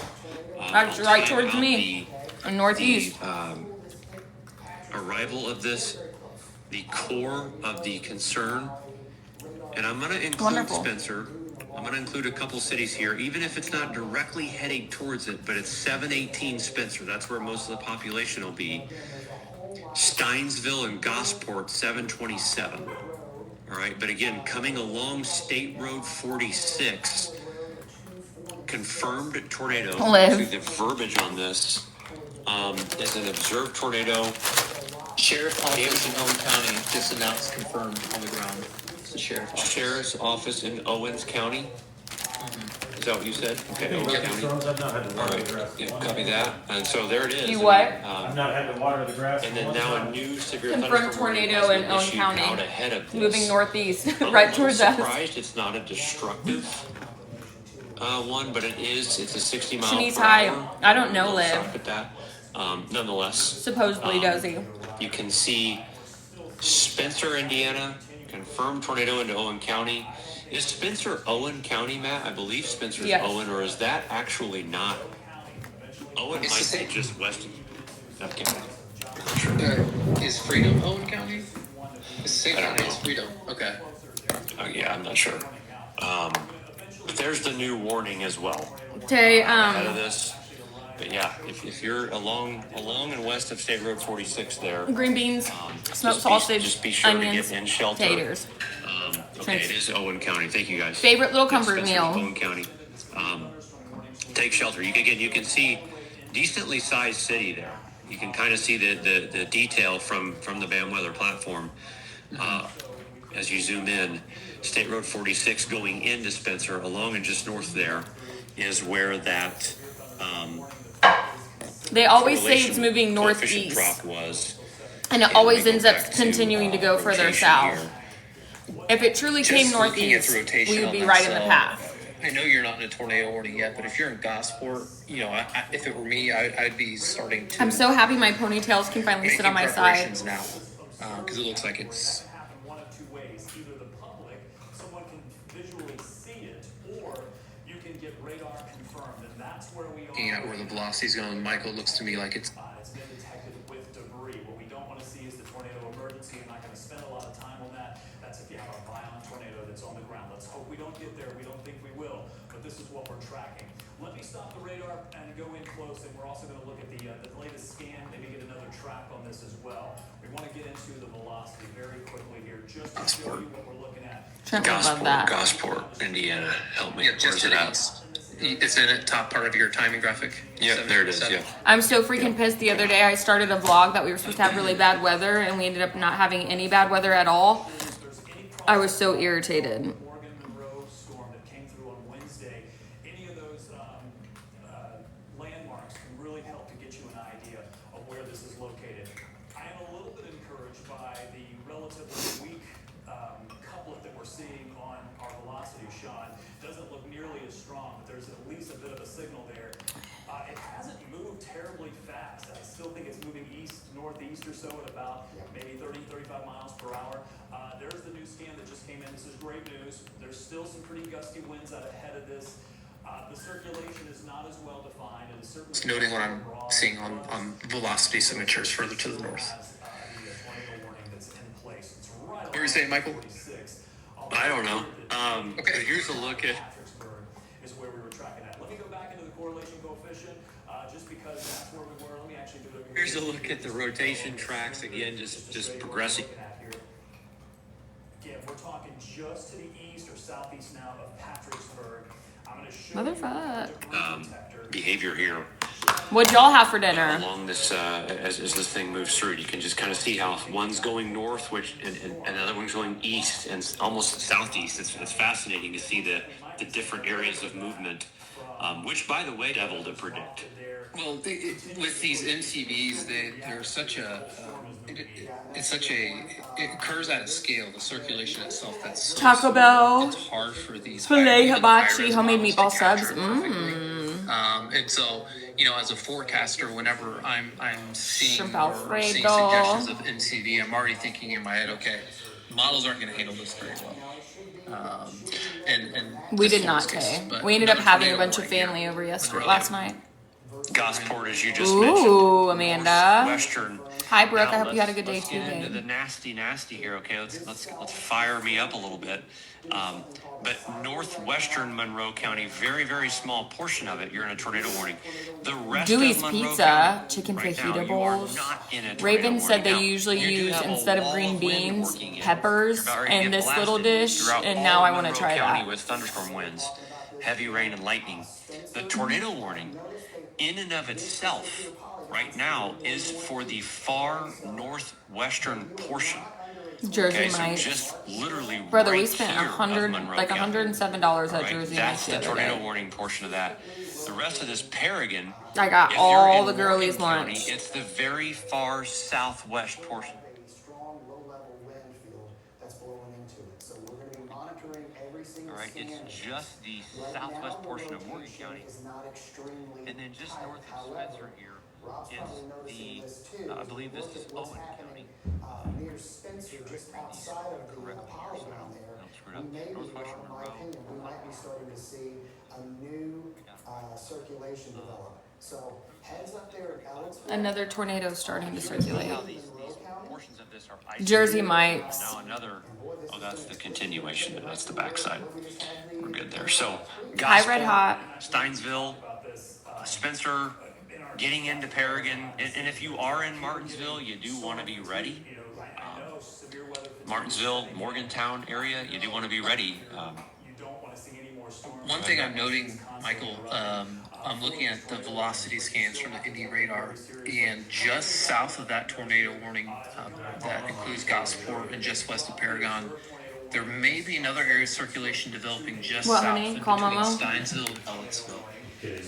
That's I'll right time towards out me. In northeast. The arrival of this, the core of the concern, and I'm going to include Wonderful. Spencer. I'm going to include a couple cities here, even if it's not directly heading towards it, but it's 718 Spencer. That's where most of the population will be. Steinsville and Gosport, 727. All right, but again, coming along State Road 46, confirmed tornado. Live. So the verbiage on this is an observed tornado. Sheriff office in Owen County just announced confirmed on the ground. It's the Sheriff's office in Owens County. Is that what you said? Okay, Owens County. Storms, I've not had to All water the right, grass. yeah, copy that. And so there it is. You I what? mean, I've not had to water the grass. and then now a new severe Confirmed thunderstorm warning tornado has in been Owen issued County. out ahead of this. Moving northeast, I'm right a towards little us. surprised it's not a destructive one, but it is. It's a 60 mile Shanice, per hi. hour. I don't know, We'll Liv. stop at that. Nonetheless, Supposedly does he? you can see Spencer, Indiana, confirmed tornado into Owen County. Is Spencer Owen County, Matt? I believe Spencer's Yes. Owen, or is that actually not? Owen It's the might be same. just west of County. Is Freedom Owen County? It's the same I don't county as know. Freedom. Okay. Yeah, I'm not sure. But there's the new warning as well Okay, ahead of this. But yeah, if you're along and west of State Road 46 there, green beans, smoked just sausage, be sure onions, to get in shelter. taters. Okay, it is Owen County. Thank you guys. Favorite little comfort Spencer's meal. Owen County. Take shelter. You can see decently sized city there. You can kind of see the detail from the bad weather platform as you zoom in. State Road 46 going into Spencer, along and just north there, is where that They always say it's correlation moving coefficient northeast, drop was. and it And always we go ends up back to continuing to go further rotation south. here. If it truly came Just looking at northeast, the rotation we would on be that right in the cell, path. I know you're not in a tornado warning yet, but if you're in Gosport, if it were me, I'd be starting to I'm so happy my ponytails can finally sit on making my side. preparations now, because it looks like it's. Happen one of two ways. Either the public, someone can visually see it, or you can get radar confirmed, and that's where we are. Looking at where the velocity's going, Michael, looks to me like it's. It's been detected with debris. What we don't want to see is the tornado emergency. I'm not going to spend a lot of time on that. That's if you have a violent tornado that's on the ground. Let's hope we don't get there. We don't think we will, but this is what we're tracking. Let me stop the radar and go in close, and we're also going to look at the latest scan, maybe get another track on this as well. We want to get into the velocity very quickly here, just to show you what we're looking at. Trent would love that. Gosport, Indiana. Help me. Yeah, just Where's it to at? It's in it, top part of your timing graphic. Yeah, there it is. Yeah. I'm so freaking pissed. The other day I started a vlog that we were supposed to have really bad weather, and we ended up not having any bad weather at all. I was so irritated. Morgan Monroe storm that came through on Wednesday. Any of those landmarks can really help to get you an idea of where this is located. I am a little bit encouraged by the relatively weak couplet that we're seeing on our velocity, Sean. Doesn't look nearly as strong, but there's at least a bit of a signal there. It hasn't moved terribly fast. I still think it's moving northeast or so at about maybe 30, 35 miles per hour. There's the new scan that just came in. This is great news. There's still some pretty gusty winds out ahead of this. The circulation is not as well defined. It is certainly It's noting what I'm seeing on velocity signatures further to the north. What were you saying, Michael? I don't know. Okay. Here's a look at. Is where we were tracking at. Let me go back into the correlation coefficient, just because that's where we were. Let me actually do it. Here's a look at the rotation tracks again, just progressing. Again, we're talking just to the east or southeast now of Patricksburg. I'm going to show Motherfuck. Behavior here What'd y'all have for dinner? along this as this thing moves through. You can just kind of see how one's going north, and another one's going east and almost southeast. It's fascinating to see the different areas of movement, which, by the way, devil to predict. Well, with these MCVs, they're such a. It occurs at a scale. The circulation itself, that's so Taco small. Bell. It's hard for these Filet even the hibachi, high-res homemade models meatball to capture subs. it perfectly. And so, as a forecaster, whenever I'm seeing Shrimp or seeing Alfredo. suggestions of MCV, I'm already thinking in my head, okay, models aren't going to handle this very well. And We this did not, one's case, Tay. but We ended up another having a tornado bunch of warning here. family over Monroe. last night. Gosport, as you just mentioned. Ooh, Amanda. Western. Hi, Brooke. I Now hope you had a good day let's too, get into the babe. nasty here. Okay, let's fire me up a little bit. But northwestern Monroe County, very, very small portion of it, you're in a tornado warning. The rest Dewey's of Monroe Pizza, County, chicken right now, fajita you are bowls. not in a tornado Raven said warning. they Now, usually you do use, have a instead of wall green wind beans, working in. peppers You're already in getting this blasted little dish, throughout and all now I of want to Monroe try County that. with thunderstorm winds, heavy rain and lightning. The tornado warning, in and of itself, right now, is for the far northwestern portion. Jersey Okay, so Mike. just literally Brother, right we spent here of Monroe County. $107 at Right, Jersey Mike that's the the other tornado day. warning portion of that. The rest of this Paragon, I got if you're all in the girlies' Morgan County, lunch. it's the very far southwest portion. A strong low-level wind field that's blowing into it. So we're going to be monitoring every single All right, scan. it's just the Right southwest now, portion the of Morgan location County, is not extremely and then just tight. north of However, Spencer here Rob's is probably noticing this too. I believe this Look is at what's Owen happening, County. near Spencer, just outside of the Apollo down there. We may be, Northwestern in my Monroe. opinion, we might be starting to see a new circulation develop. So heads up there at Ellisville. Another tornado starting to circulate. How these portions of this are isolated. Jersey Mike's. Now another. Oh, that's the continuation. That's the backside. We're good there. So, Hi, Red Hot. Steinsville, Spencer, getting into Paragon, and if you are in Martinsville, you do want to be ready. Martinsville, Morgantown area, you do want to be ready. One thing I'm noting, Michael, I'm looking at the velocity scans from the Indy radar, and just south of that tornado warning that includes Gosport and just west of Paragon, there may be another area of circulation developing just What, south honey? in Call between Momo? Steinsville and Ellisville. Kidding.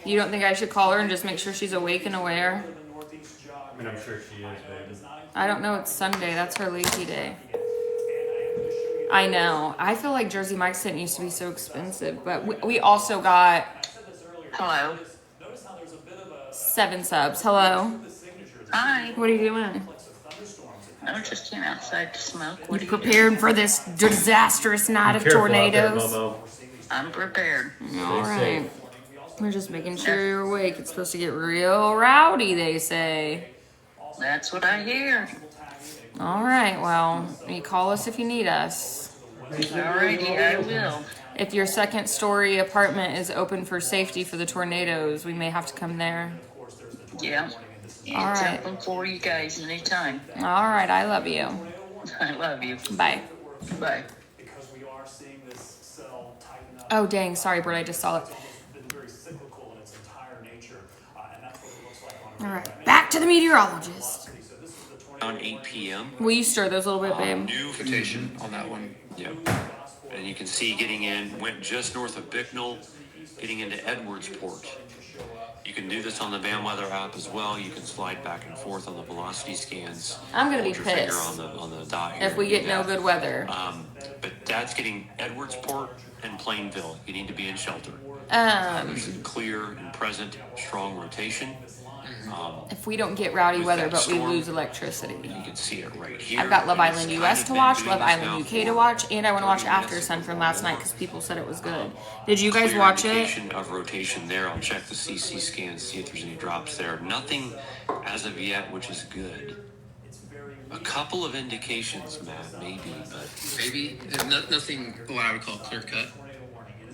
You don't think I should call her and just make sure she's awake and aware? I mean, I'm sure she is, baby. I don't know. It's Sunday. That's her lazy day. I know. I feel like Jersey Mike's didn't used to be so expensive, but we also got Hello. 7 subs. Hello. Hi. What are you doing? I just came outside to smoke. You What are you prepared for this disastrous night of Careful out there, tornadoes? Momo. doing? I'm prepared. All Stay right. We're just making sure you're awake. It's supposed to get real rowdy, they say. That's what I hear. All right. Well, you call us if you need us. Alrighty, I will. If your second story apartment is open for safety for the tornadoes, we may have to come there. Yeah. All It's right. open for you guys anytime. All right. I love you. I love you. Bye. Bye. Because we are seeing this cell tighten up. Oh, dang. Sorry, Bert. I just saw it. It's been very cyclical in its entire nature, and that's what it looks like on All right. Back to the meteorologist. So this is the tornado. Around 8 p.m. Will you stir those a little bit, babe? New Invitation on that one. Yep. And you can see getting in, went just north of Bicknell, getting into Edwardsport. You can do this on the Bam Weather app as well. You can slide back and forth on the velocity scans. I'm gonna be Hold your finger pissed on the dot here if we and get do no that. good weather. But that's getting Edwardsport and Plainville. You need to be in shelter. There's clear and present strong rotation. If we don't get rowdy With weather, that but we storm, lose electricity. You can see it right here. I've got Love And it's Island kind US of to been watch, doing Love this Island now UK to for watch, and I want to watch 30 minutes. After Sun from last night because people said it was good. Did you guys Clear watch it? indication of rotation there. I'll check the CC scans, see if there's any drops there. Nothing as of yet, which is good. A couple of indications, Matt, maybe, but Maybe nothing what I would call clear cut.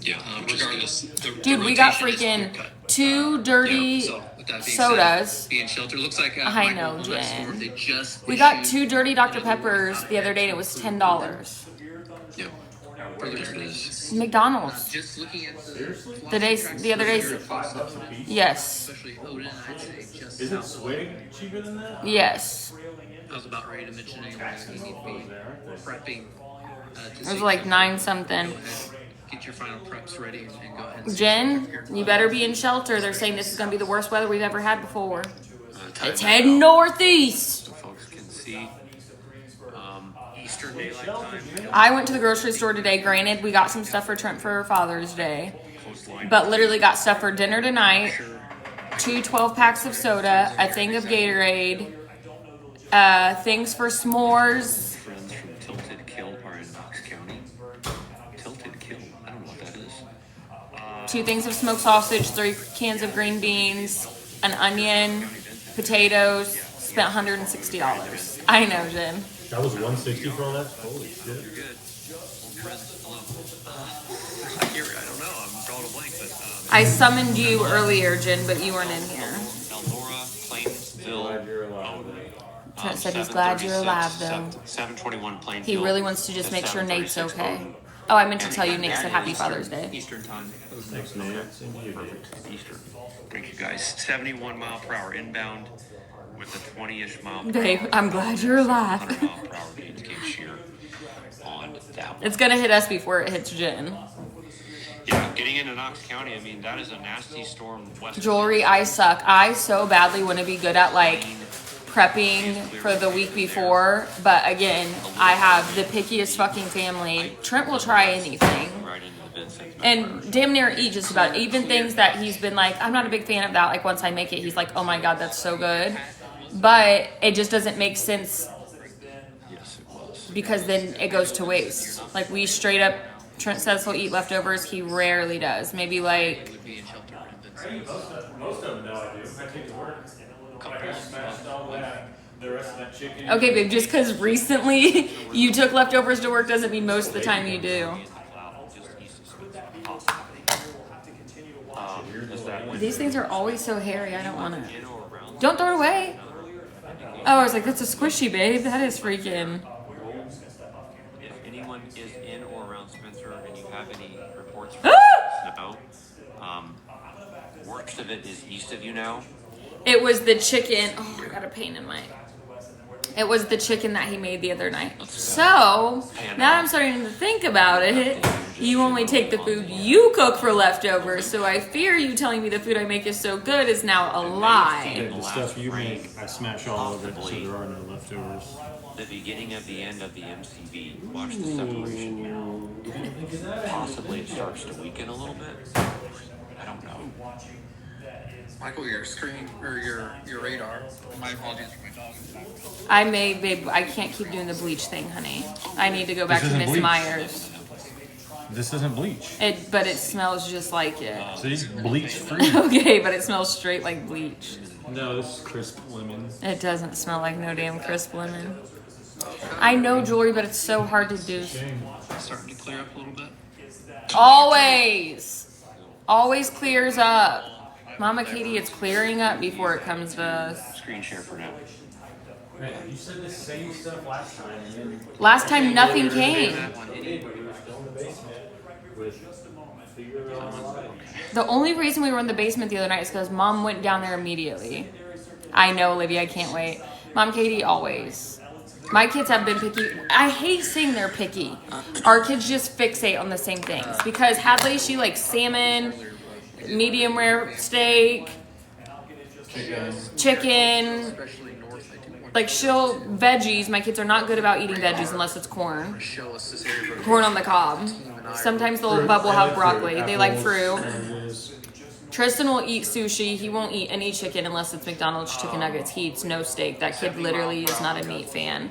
yeah. Regardless, the Dude, we got rotation is freaking clear cut. 2 dirty Yeah, so with that being sodas. Said, being sheltered looks like I Michael, know, on that Jen. store, they just We got issued 2 dirty Dr. another Peppers the other day and it was $10. Yep. further There it is. studies. McDonald's. Just looking at the The other day. Yes. especially Odin, I'd say just Isn't south of Swig cheaper than that? Yes. I was about ready to mention anyway that you need to be prepping. To It was see- like 9 something. Go ahead, get your final preps ready and go ahead and see Jen, if you better be in shelter. They're saying this is going to be the worst weather we've ever had before. Time It's that heading out northeast. so folks can see. Eastern Daylight Time. I went to the grocery store today. Granted, we got some stuff for Trent for Father's Day, Coastline. but literally got stuff for dinner tonight. 2 12-packs of soda, a thing of Gatorade, things for s'mores. Friends from Tilted Kill are in Knox County. Tilted Kill. I don't know what that is. 2 things of smoked sausage, 3 cans of green beans, an onion, potatoes. Spent $160. I know, Jen. That was 160 for all that? Holy shit. You're good. Old present. Hello. I don't know. I'm drawing a blank, but I summoned you earlier, Jen, but you weren't in here. Elnora, Plainsville. Glad you're alive. Trent said he's glad you're alive, though. 721 Plainfield. He really wants to just make sure Nate's 736 okay. Bowden. Oh, I meant to tell you Nate said Happy Father's Day. Eastern time. Thanks, man. Same to you, dude. Perfect. Eastern. Thank you guys. 71 mile per hour inbound with a 20-ish mile per Babe, hour. I'm glad you're 100 alive. mile per hour gains gauge shear on that one. It's gonna hit us before it hits Jen. Yeah, getting into Knox County, I mean, that is a nasty storm west. of Jewelry, I suck. I so badly want to be good at like prepping for the week before, but again, I have the pickiest fucking family. Trent will try anything. Right into the Vincent. And damn near eat just about even things that he's been like, I'm not a big fan of that. Like once I make it, he's like, oh my god, that's so good. But it just doesn't make sense Yes, it was. because then it goes to waste. Like we straight up, Trent says he'll eat leftovers. He rarely does. Maybe like, Would be in shelter in Vincent. Most of them know I do. I take to work. I got smashed all that. The rest of that chicken. okay, babe, just because recently you took leftovers to work doesn't mean most of the time you do. Is that when These things are always so hairy. I don't want to. Don't throw it away. Oh, I was like, that's a squishy, babe. That is freaking. if anyone is in or around Spencer and you have any reports for snow, worst of it is east of you now. It was the chicken. Oh, I got a pain in my. It was the chicken that he made the other night. So now I'm starting to think about it. You only take the food you cook for leftovers, so I fear you telling me the food I make is so good is now a lie. The stuff you make, I smash all of it, so there are no leftovers. The beginning of the end of the MCV. Watch the separation here. Possibly it starts to weaken a little bit. I don't know. Michael, your screen or your radar. My apologies for my dog. Babe, I can't keep doing the bleach thing, honey. I need to go back This to isn't Miss bleach. Myers. This isn't bleach. But it smells just like it. See? Bleach free. Okay, but it smells straight like bleach. No, this is crisp lemon. It doesn't smell like no damn crisp lemon. I know jewelry, but it's so hard to do. Starting to clear up a little bit. Always clears up. Mama Katie, it's clearing up before it comes to us. Screen share for now. Man, you said the same stuff last time. And then Last time nothing came. The only reason we were in the basement the other night is because Mom went down there immediately. I know, Olivia, I can't wait. Mom Katie, always. My kids have been picky. I hate saying they're picky. Our kids just fixate on the same things. Because Hadley, she likes salmon, medium rare steak, chicken. Like veggies. My kids are not good about eating veggies unless it's corn. Corn on the cob. Sometimes the little bub will have broccoli. They like fruit. Tristan will eat sushi. He won't eat any chicken unless it's McDonald's chicken nuggets. He eats no steak. That kid literally is not a meat fan.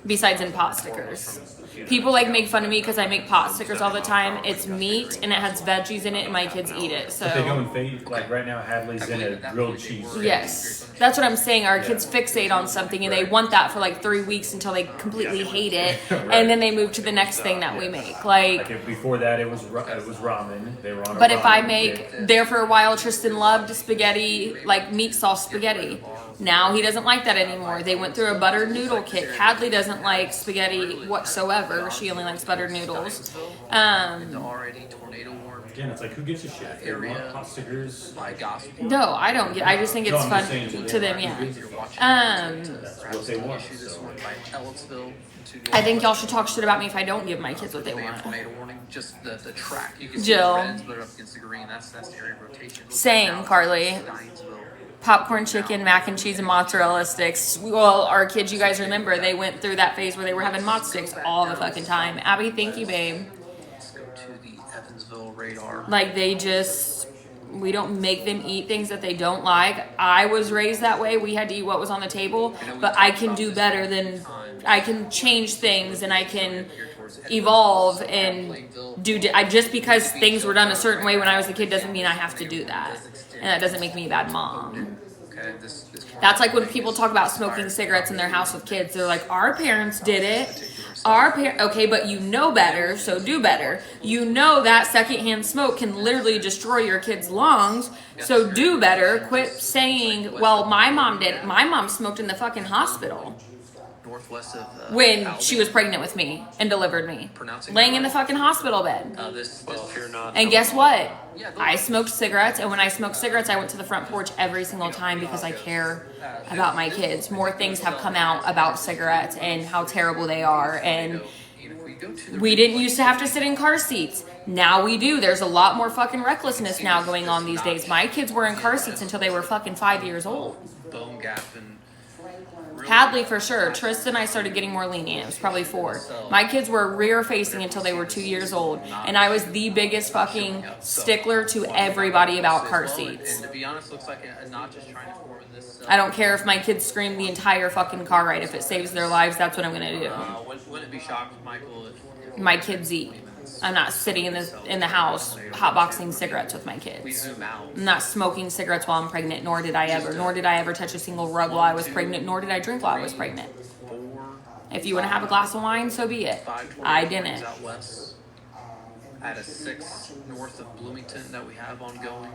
Besides in pot stickers. People like make fun of me because I make pot stickers all the time. It's meat and it has veggies in it and my kids eat it. So they go in fade. Like right now, Hadley's in a grilled cheese. yes, that's what I'm saying. Our kids fixate on something and they want that for like 3 weeks until they completely hate it, and then they move to the next thing that we make. Like if before that, it was ramen. They were on. but if I make there for a while, Tristan loved spaghetti, like meat sauce spaghetti. Now he doesn't like that anymore. They went through a buttered noodle kick. Hadley doesn't like spaghetti whatsoever. She only likes buttered noodles. Already tornado warned Again, it's like who gives a shit? They want pot stickers. by gospel. No, I don't get. I just think it's No, I'm fun just saying to them. Yeah. That's what they want. Issue this one by Ellisville. I think y'all should talk shit about me if I don't give my kids what they want. Tornado warning. Just the track. You can see Jill. the reds, but up against the green. That's the area of rotation. Same, Carly. Steinsville. Popcorn chicken, mac and cheese, and mozzarella sticks. Well, our kids, you guys remember, they went through that phase where they were having mozz sticks all the fucking time. Abby, thank you, babe. Let's go to the Evansville radar. Like, we don't make them eat things that they don't like. I was raised that way. We had to eat what was on the table, but I can do better than, I can change things and I can evolve and just because things were done a certain way when I was a kid doesn't mean I have to do that. And that doesn't make me a bad mom. That's like when people talk about smoking cigarettes in their house with kids. They're like, our parents did it. Okay, but you know better, so do better. You know that secondhand smoke can literally destroy your kid's lungs, so do better. Quit saying, well, my mom did. My mom smoked in the fucking hospital. Northwest of when she was pregnant with me and delivered me, laying in the fucking hospital bed. And guess what? I smoked cigarettes, and when I smoked cigarettes, I went to the front porch every single time because I care about my kids. More things have come out about cigarettes and how terrible they are, and we didn't used to have to sit in car seats. Now we do. There's a lot more fucking recklessness now going on these days. My kids were in car seats until they were fucking 5 years old. Bone gap and Hadley for sure. Tristan I started getting more lenient. It was probably 4. My kids were rear facing until they were 2 years old. And I was the biggest fucking stickler to everybody about car seats. And to be honest, looks like not just trying to form this. I don't care if my kids scream the entire fucking car ride. If it saves their lives, that's what I'm gonna do. Wouldn't it be shocked, Michael, if My kids eat. I'm not sitting in the house hotboxing cigarettes with my kids. I'm not smoking cigarettes while I'm pregnant, nor did I ever touch a single rug while I was pregnant, nor did I drink while I was pregnant. If you want to have a glass of wine, so be it. I didn't. Out west, at a 6 north of Bloomington that we have ongoing.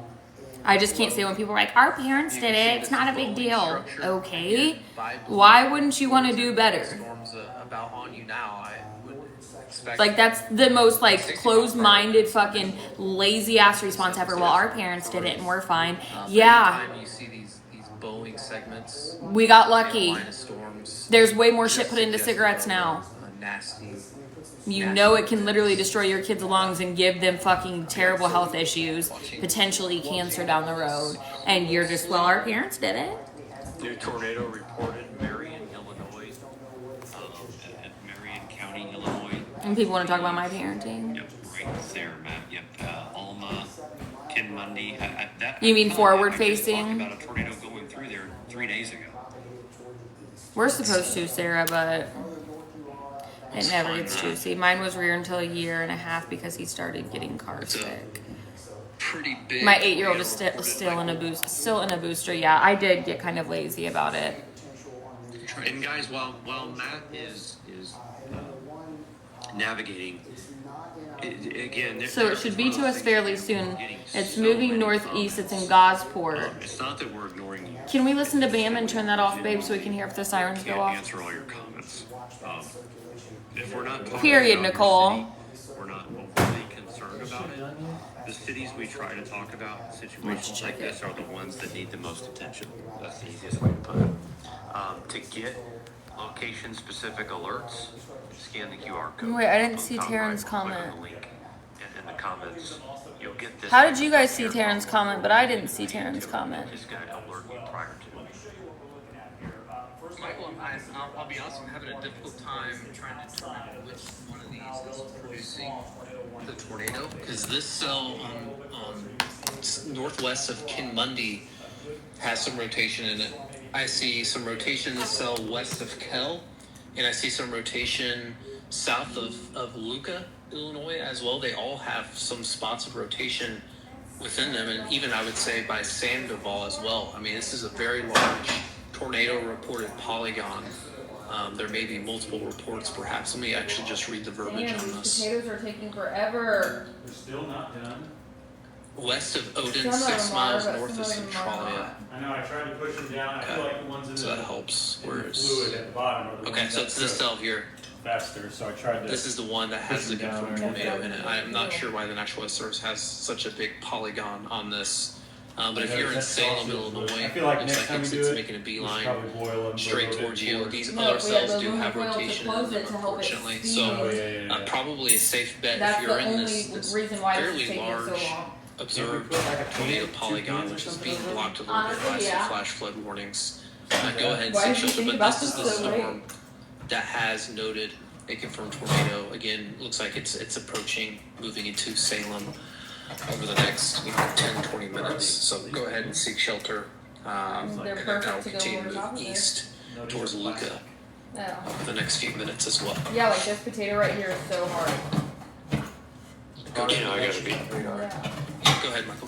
I just can't say when people are like, our parents did it, it's not a big deal. Okay. Why wouldn't you want to do better? Storms about on you now. I would expect Like, that's the most, like, closed-minded, fucking, lazy-ass response ever. Well, our parents did it, and we're fine. Yeah. You see these Boeing segments. We got lucky. Line of storms. There's way more shit put into cigarettes now. Nasty You know it can literally destroy your kids' lungs and give them fucking terrible health issues, potentially cancer down the road. And you're just, well, our parents did it. New tornado reported Marion, Illinois, at Marion County, Illinois. And people want to talk about my parenting. Yep, right there, Matt. Yep, Alma, Ken Mundy. You mean forward I facing? just talked about a tornado going through there 3 days ago. We're supposed to, Sarah, but it never gets juicy. Mine was rear until a year and a half because he started getting car sick. Pretty big. My 8-year-old is still in a booster. Yeah, I did get kind of lazy about it. And guys, while Matt is navigating, again, So it should be to us fairly soon. It's moving northeast. It's in Gosport. It's not that we're ignoring you. Can we listen to Bam and turn that off, babe, so we can hear if the sirens I go can't off? answer all your comments. If we're not talking Period, about Nicole. your city, we're not overly concerned about it. The cities we try to talk about, situations like this, are the ones that need the most attention. That's the easiest way to put it. To get location-specific alerts, scan the QR code. Wait, I didn't on see top Taryn's right. Click on comment. the link in the comments. You'll get this. How did you guys see Taryn's comment, but I didn't see Taryn's comment? It's going to alert you prior to. Michael, I'll be honest, I'm having a difficult time trying to determine which one of these is producing the tornado. Because this cell northwest of Kinmundy has some rotation in it. I see some rotation in the cell west of Kell, and I see some rotation south of Luca, Illinois as well. They all have some spots of rotation within them, and even I would say by Sandoval as well. I mean, this is a very large tornado reported polygon. There may be multiple reports, perhaps. Let me actually just read the verbiage on this. Potatoes are taking forever. We're still not done. West of Odin, Some of 6 them miles are, but north of some of them are Centralia. not. I know, I tried to push them down. I feel like the ones in So the that helps. in the Whereas, fluid at the bottom are the okay, ones so that it's this trip cell here. faster, so I tried to. This is the one that has the Push them down confirmed there. tornado in it. I'm not sure why the National Weather Service has such a big polygon on this. But if you're in That's Salem, also- Illinois, I feel like looks next time like we it's do it, making a we should beeline probably boil them straight for a towards little you. bit These No, other if we had cells the do have aluminum foil to rotation in close them, it to help it unfortunately. steam. So Oh, yeah. probably a safe bet That's if you're the in only this reason why it's fairly taking so large long. observed Can't we put like a tornado can, 2 polygon, cans or which is something being in blocked a little bit Honestly, by some yeah. flash flood warnings. Go ahead and Why seek did you shelter, think but about this is the this so late? storm that has noted a confirmed tornado. Again, looks like it's approaching, moving into Salem over the next 10-20 minutes. So go ahead and seek shelter. They're And then perfect that'll to go continue over to top move of it. east towards Luca Yeah. over the next few minutes as well. Yeah, like this potato right here is so hard. You know, I gotta be. Yeah. Go ahead, Michael.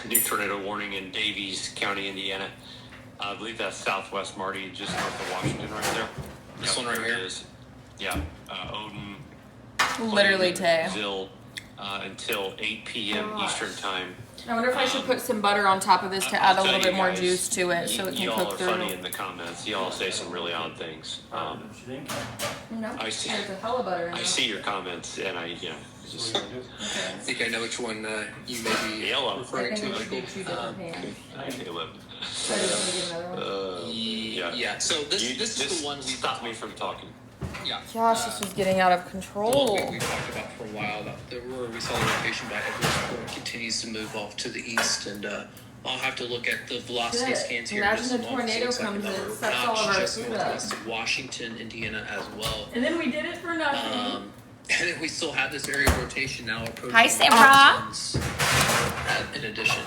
New tornado warning in Davies County, Indiana. I believe that's southwest Marty, just north of Washington, right there. This one right there here? it is. Yeah, Odin. Literally, Tay. Zill, until 8 p.m. Eastern time. I wonder if I should put some butter on top of this to add a little bit more juice to it so it can y'all cook are through. funny in the comments. Y'all say some really odd things. No, I see. there's a hella butter in I there. see your comments, and I just I think I know which one you may be Yellow. I referring think to, we should do Michael. 2 different pans. Caleb. So I just want to get another one. Yeah. So this is just the one we stop me from talking. Yeah. Gosh, this was getting out of The control. one we talked about for a while, that we saw the rotation by Edwardsport continues to move off to the east, and I'll have to look at the velocity Good. scans here. Imagine just a tornado looks like comes in, another sucks notch all of our just food northwest up. of Washington, Indiana as well. And then we did it for nothing. And then we still have this area of rotation now approaching. Hi, Sarah. mountains. In addition,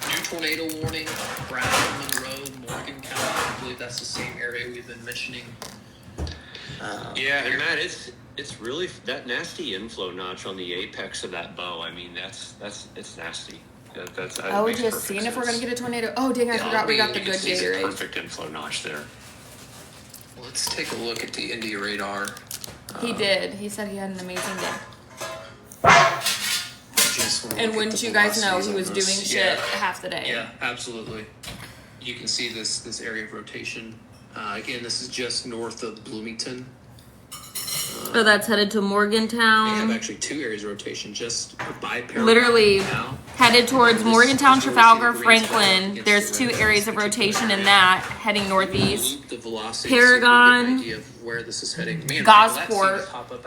new tornado warning, Brown, Monroe, Morgan County. I believe that's the same area we've been mentioning. Yeah, and Matt, it's really that nasty inflow notch on the apex of that bow. I mean, it's nasty. That Oh, we makes just perfect seen if we're sense. gonna get a tornado. Oh, dang! I forgot we got the You good can see the Gatorade. perfect inflow notch there. Let's take a look at the India radar. He did. He said he had an amazing day. Just wanna And look at wouldn't the you guys know, velocities he on was this. doing shit half the day. Yeah, absolutely. You can see this area of rotation. Again, this is just north of Bloomington. So that's headed to They have Morgantown. actually 2 areas of rotation just by parallel Literally now. Headed towards Morgantown, Trafalgar, Franklin. There's 2 areas of rotation in that, heading northeast. Paragon, where this is heading. Man, Gosport,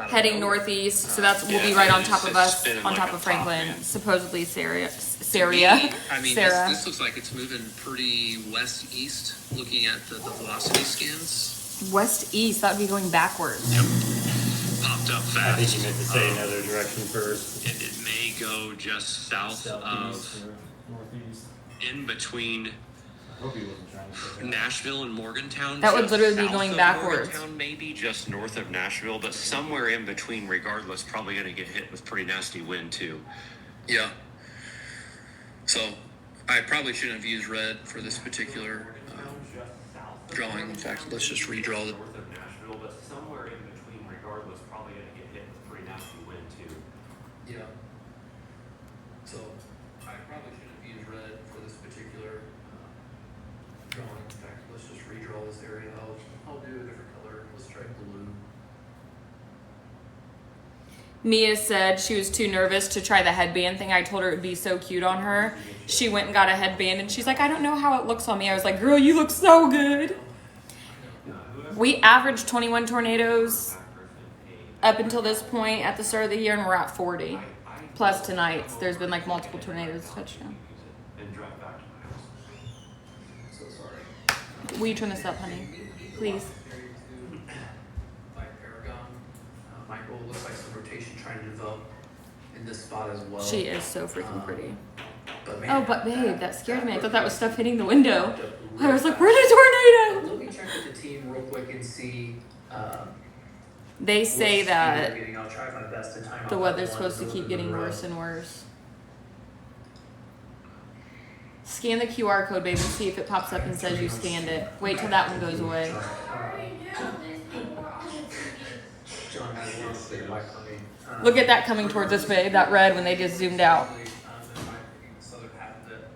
heading northeast. So we'll be right on top of us, on top of Franklin. Supposedly Sarah. I mean, Sarah. this looks like it's moving pretty west-east, looking at the velocity scans. West-east, that would be going backwards. Yep. Popped up fast. I think you meant to say another direction first. It may go just south of, Northeast. in between I hope he wasn't trying to say that. Nashville and Morgantown. That would just literally be south going of backwards. Morgantown, maybe just north of Nashville, but somewhere in between, regardless, probably going to get hit with pretty nasty wind too. Yeah. So, I probably shouldn't have used red for this particular drawing. In fact, let's just redraw the. North of Nashville, but somewhere in between, regardless, probably going to get hit with pretty nasty wind too. Yeah. So, I probably shouldn't have used red for this particular drawing. In fact, let's just redraw this area. I'll do a different color. Let's try blue. Mia said she was too nervous to try the headband thing. I told her it would be so cute on her. She went and got a headband and she's like, I don't know how it looks on me. I was like, girl, you look so good. We averaged 21 tornadoes up until this point at the start of the year, and we're at 40. Plus tonight's. There's been like multiple tornadoes touchdown. So sorry. Will you turn this up, honey? Please. By Paragon. Michael, looks like some rotation trying to develop in this spot as well. She is so freaking pretty. But man, Oh, but babe, that scared me. I thought that was stuff hitting the window. I was like, where's the tornado? Let me check with the team real quick and see. They say what speed that they're getting. I'll try my best to time out the that weather's one supposed to for keep the getting road. worse and worse. Scan the QR code, babe, and see if it pops up and says you scanned it. Wait till that one goes away. John has one clear mic for me. Look at that coming towards us, babe. That red when they just zoomed out. The southern half of it.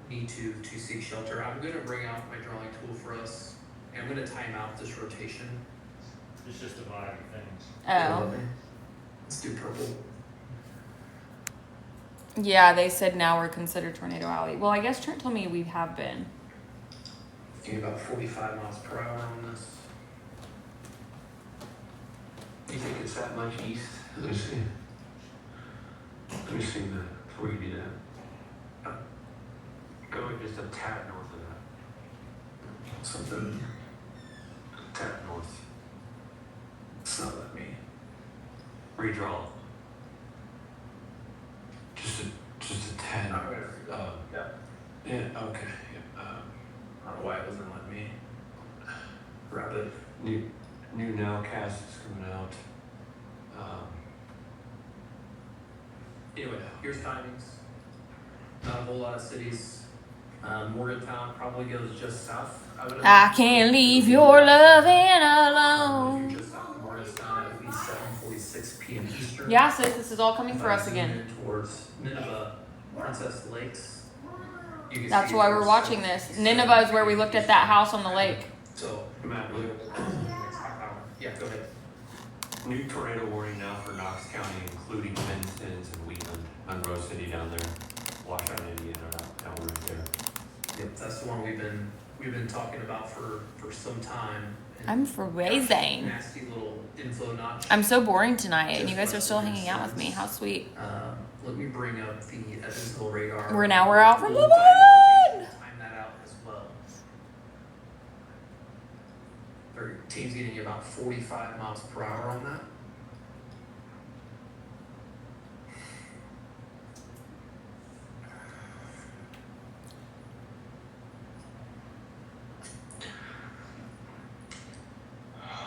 Need to seek shelter. I'm going to bring out my drawing tool for us, and I'm going to time out this rotation. It's just a vibe thing. Oh. Let's do purple. Yeah, they said now we're considered Tornado Alley. Well, I guess Trent told me we have been. Getting about 45 miles per hour on this. Do you think it's that much east? Let me see. Let me see that before you do that. Go just a tad north of that. Something. A tad north. It's not let me. Redraw. Just a tad. I'm ready. Yeah. Yeah. Okay. Yeah. I don't know why it wasn't letting me grab it. New nowcast is coming out. Anyway, here's timings. Not a whole lot of cities. Morgantown probably goes just south. I can't leave your loving alone. Just south of Morgantown, that would be 7:46 p.m. Eastern. Yeah, sis, this is all coming for us again. Towards Nineveh, Princess Lakes. You can That's see why towards we're watching this. Nineveh is where we looked at that house on the lake. So, Matt, yeah, go ahead. new tornado warning now for Knox County, including Vincennes and Wheatland, Monroe City down there, Washout, Indiana, out right there. Yep, that's the one we've been talking about for some time. And I'm freezing. Nasty little info notch. I'm so boring tonight, and you guys are still hanging out with me. How sweet. Let me bring up the Evansville radar. We're out from the moon. Time that out as well. Our team's getting about 45 miles per hour on that.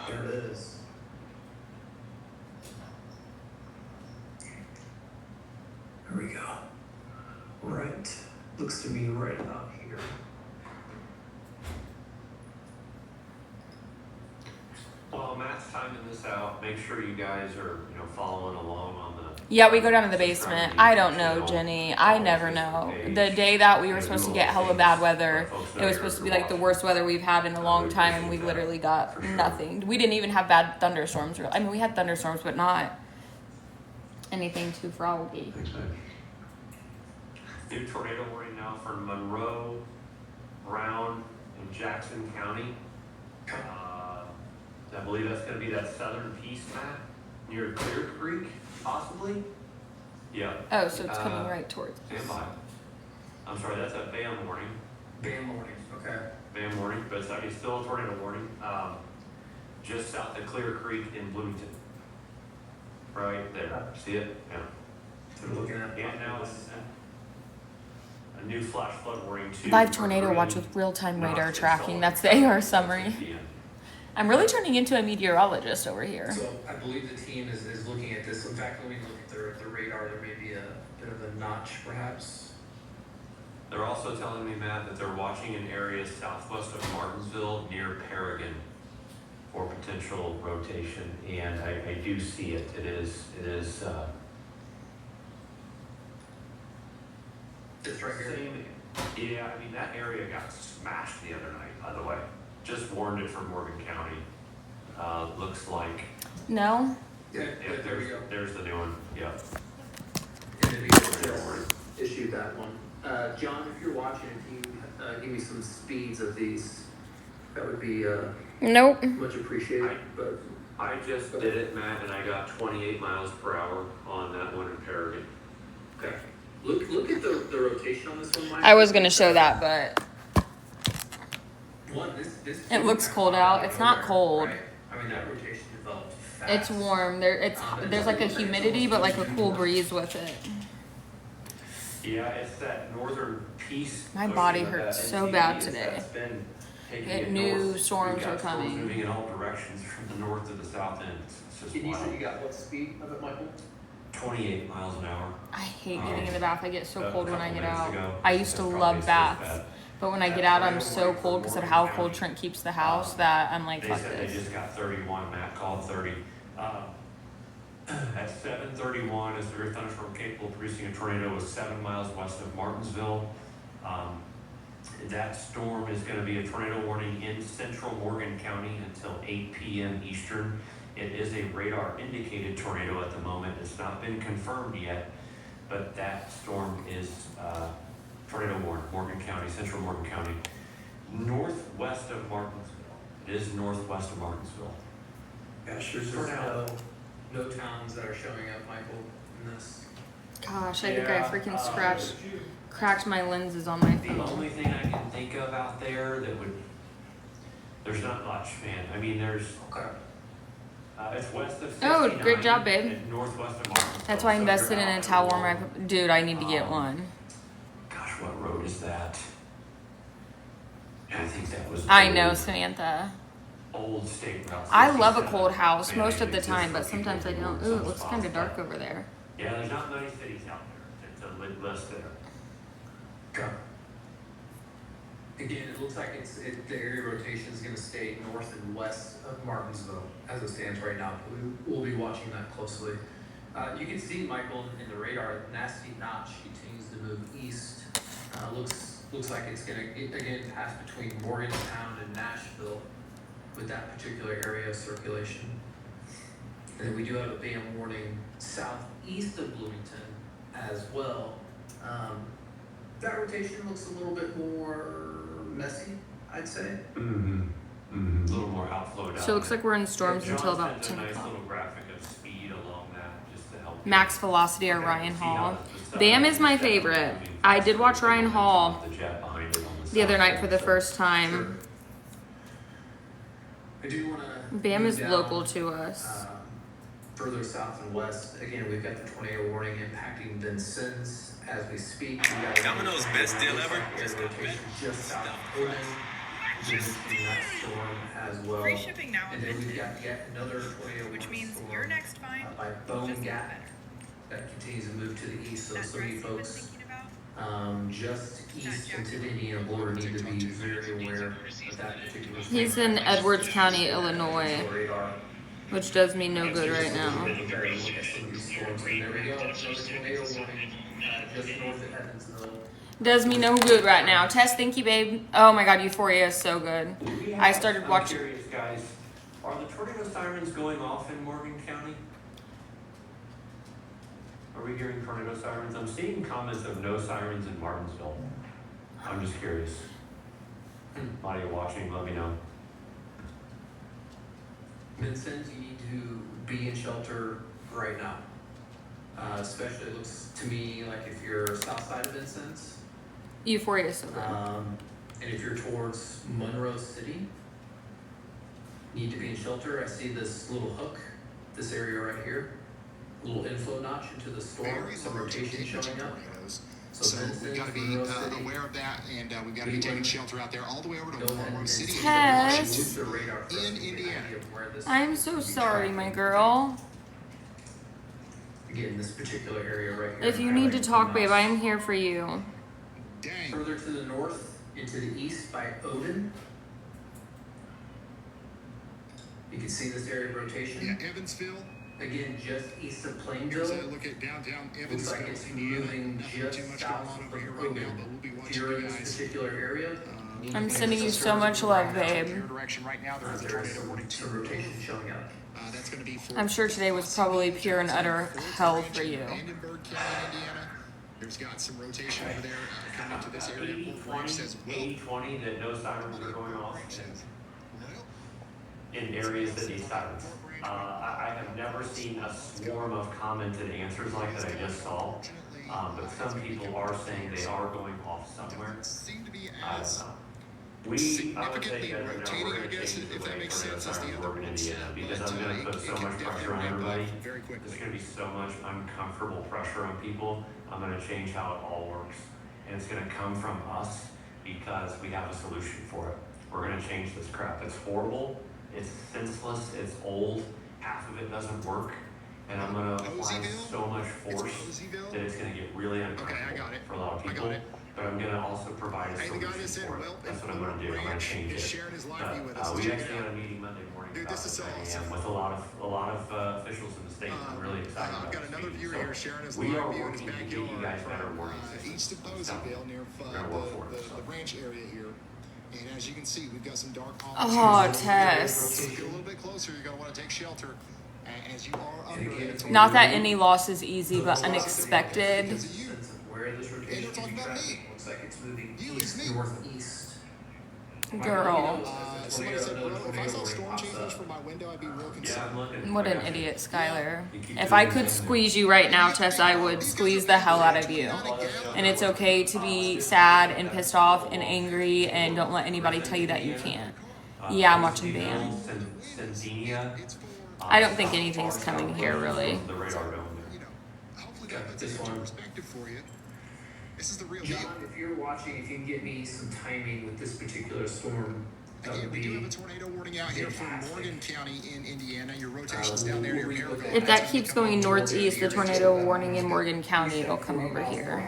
There it is. There we go. Right. Looks to be right about here. While Matt's timing this out, make sure you guys are, following along on the. Yeah, we go down to the basement. I don't know, Jenny. I never know. The day that we were supposed to get hella bad weather, it was supposed to be like the worst weather we've had in a long time, and we literally got nothing. We didn't even have bad thunderstorms. I mean, we had thunderstorms, but not anything too froggy. New tornado warning now for Monroe, Brown, and Jackson County. I believe that's going to be that southern piece, Matt, near Clear Creek, possibly. Yeah. Oh, so it's coming right towards us. Stand by. I'm sorry, that's a BAM warning. BAM warning. Okay. BAM warning, but it's actually still a tornado warning. Just south of Clear Creek in Bloomington. Right there. See it? Yeah. I'm looking at And now it's a new flash flood warning too. Live tornado watch with real-time radar tracking. That's the AR summary. I'm really turning into a meteorologist over here. So I believe the team is looking at this. In fact, let me look at the radar. There may be a bit of a notch, perhaps. They're also telling me, Matt, that they're watching in areas southwest of Martinsville near Paragon for potential rotation, and I do see it. It is. It's right here. Yeah, I mean, that area got smashed the other night, by the way. Just warned it for Morgan County. Looks like. No? Yeah, there we go. There's the new one. Yeah. And then we just issued that one. John, if you're watching, if you give me some speeds of these, that would be Nope. much appreciated. But I just did it, Matt, and I got 28 miles per hour on that one in Paragon. okay. Look at the rotation on this one, Mike. I was going to show that, but This it looks cold out. It's not cold. Right? I mean, that rotation developed fast. It's warm. There's like a humidity, but like a cool breeze with it. Yeah, it's that northern piece. My body pushing hurts that so NTD bad today. that's been taking It it knew north. storms We've got were storms coming. moving in all directions from the north to the south end. It's just Can you say wild. you got what speed of it, Michael? 28 miles an hour. I hate getting in the bath. I get so A cold when I couple get minutes out. ago, I used to it's love probably baths, so bad. but when I get out, I'm so cold because of how cold Trent keeps the house that I'm like, They fuck said they this. just got 31. Matt called 30. At 7:31, a severe thunderstorm capable of producing a tornado was 7 miles west of Martinsville. That storm is going to be a tornado warning in central Morgan County until 8 p.m. Eastern. It is a radar indicated tornado at the moment. It's not been confirmed yet, but that storm is tornado warned, Morgan County, central Morgan County, northwest of Martinsville. It is northwest of Martinsville. Gosh, there's For now. no towns that are showing up, Michael, in this. Gosh, I think I freaking cracked my lenses on my The phone. only thing I can think of out there that would, there's not much, man. I mean, there's, Okay. it's west of 69. Oh, great job, babe. And northwest of Martinsville. That's why I So invested you're in a out towel there. warmer. Dude, I need to get one. Gosh, what road is that? I think that was. I old- know, Samantha. Old state route. I love a 67. cold house Man, most I of the think time, this but would be sometimes I good don't. for Ooh, it some looks spots, kind of dark but- over there. Yeah, there's not many cities out there to list there. Okay. Again, it looks like the area rotation is going to stay north and west of Martinsville as it stands right now. We'll be watching that closely. You can see, Michael, in the radar, nasty notch continues to move east. Looks like it's going to, again, pass between Morgantown and Nashville with that particular area of circulation. And then we do have a BAM warning southeast of Bloomington as well. That rotation looks a little bit more messy, I'd say. Mm-hmm. Mm-hmm. A little more outflow down. So it looks like we're in storms John until about sent 10 a nice o'clock. little graphic of speed along that just to help. you. Max Velocity or Okay, Ryan see how Hall. the stuff BAM is is my moving favorite. faster I did watch Ryan than Hall the jet behind it on the other south night side, for the so- first time. I do want to. BAM is local to us. Further south and west, again, we've got the tornado warning impacting Vincennes as we speak. We got Domino's best deal ever. Just south of Oden. Just in that storm as well. Free shipping now, And then we've got yet another tornado which warning means storm, your next find by will Bone just get Gap better. that continues to move to the east. So That some of you dress you've been folks thinking about? just east into the Indiana border need to be very aware of that particular. He's in Edwards County, Illinois, Radar. which does me no good right now. There we go. Another tornado warning just north of Evansville. Does me no good right now. Tess, thank you, babe. Oh my god, Euphoria is so good. I started watching. I'm curious, guys. Are the tornado sirens going off in Morgan County? Are we hearing tornado sirens? I'm seeing comments of no sirens in Martinsville. I'm just curious. A lot of you watching, let me know. Vincent, you need to be in shelter right now. Especially it looks to me like if you're south side of Vincent, Euphoria so good. and if you're towards Monroe City, you need to be in shelter. I see this little hook, this area right here, a little inflow notch into the storm, some rotation showing up. So we've got to be aware of that, and we've got to be taking shelter out there all the way over to Monroe City Tess, in Indiana. I'm so sorry, my girl. Again, this particular area right here. If you need to talk, babe, I am here for you. Dang. Further to the north, into the east by Odin. You can see this area of rotation. Yeah, Evansville. Again, just east of Here's Plainville. a look at downtown Looks Evansville, like it's Indiana. moving Nothing just too much going south on over of here right now, Odin. but we'll be If watching you're you in this guys. particular area, I'm sending you so much love, babe. Your direction right now. There is a there's tornado warning some rotation showing up. That's going to be for I'm sure today was probably pure and utter hell for you. Vandenberg County, Indiana. There's got some rotation over there coming into this area. Fort Bragg says, well, 80-20 that no sirens are going off in areas that need sirens. I have never seen a swarm of commented answers like that I just saw, but some people are saying they are going off somewhere. seem to be I don't as know. I would say significantly guys, rotating, we're I gonna guess, change the if that way makes tornado sense, as the sirens other work in ones. Indiana, because But I'm gonna put it so can much definitely pressure on ramp up everybody. very There's quickly. gonna be so much uncomfortable pressure on people. I'm gonna change how it all works. And it's gonna come from us because we have a solution for it. We're gonna change this crap. It's horrible, it's senseless, it's old, half of it doesn't work. And I'm gonna apply Poseyville? so much It's force Poseyville? that it's gonna get really uncomfortable got it. for a lot of I people. got it. But I'm gonna also provide a Hey, the guy that solution said, for it. well, That's what I'm gonna do. I'm gonna Ranch change is it. sharing his live view with us. But, Let's we check it actually out. had a meeting Monday morning Dude, about this is this at awesome. 10 a.m. with a lot of officials in the state. I'm really excited I've about got this another meeting. viewer So here sharing his we live are view in his working to get you backyard guys better from warning systems. east of So, Poseyville near we're gonna work for it, so. the ranch area here. And as you can see, we've got some dark Oh, If Tess. you get a little bit closer, you're going to want to take shelter. As you are under a Not that any loss is easy, but unexpected. because of you. Sense of where this rotation And they're talking is about tracking. me. Looks like it's moving You, it's east me. northeast. Girl. Somebody said, bro, if I saw storm chasers from my window, I'd be real Yeah, concerned. I'm looking. What an idiot, Skylar. If I could squeeze you right now, Tess, I would squeeze the hell out of you. And it's okay to be sad and pissed off and angry, and don't let anybody tell you that you can't. Yeah, I'm watching Bam. I don't think anything's coming here, really. The radar dome. You know, hopefully that puts it into perspective for you. This is the real deal. John, if you're watching, if you can get me some timing with this particular storm, that Again, would we do have be a tornado warning out here for Morgan County in Indiana. Your rotation's down there near Maryville. If that keeps going northeast, the tornado warning in Morgan County, it'll come over here.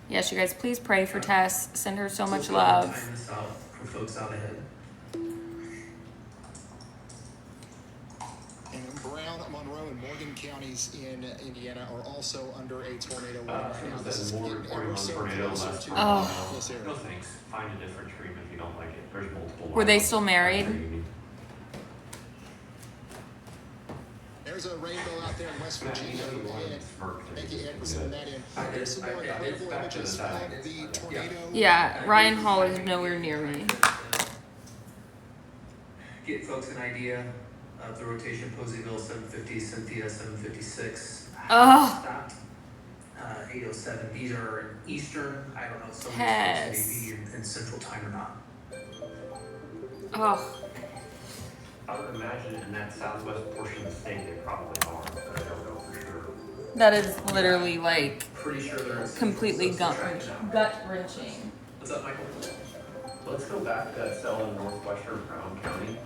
Yes, you guys, please pray for Tess. Send her so much love. Time this out for folks out ahead. And Brown, Monroe, and Morgan counties in Indiana are also under a tornado warning right now. This is More getting reporting ever on so tornado closer last to Oh. this area. No thanks. Find a different stream if you don't like it. There's multiple. Were they ones. still married? There's a rainbow out there in West Virginia. Ed, thank you, Ed, for sending that in. There's some more incredible images of the tornado. Yeah, Ryan Hall is nowhere near me. Get folks an idea of the rotation. Poseyville 750, Cynthia 756. Ugh. Stopped. 807. These are in Eastern. I don't know. Some of Tess. these folks may be in Central Time or not. Oh, I would imagine in that southwest portion of the state they probably are, but I don't know for sure. that is literally like Pretty sure they're in completely Central gut Time now. wrenching. What's up, Michael? Let's go back to that cell in northwestern Brown County.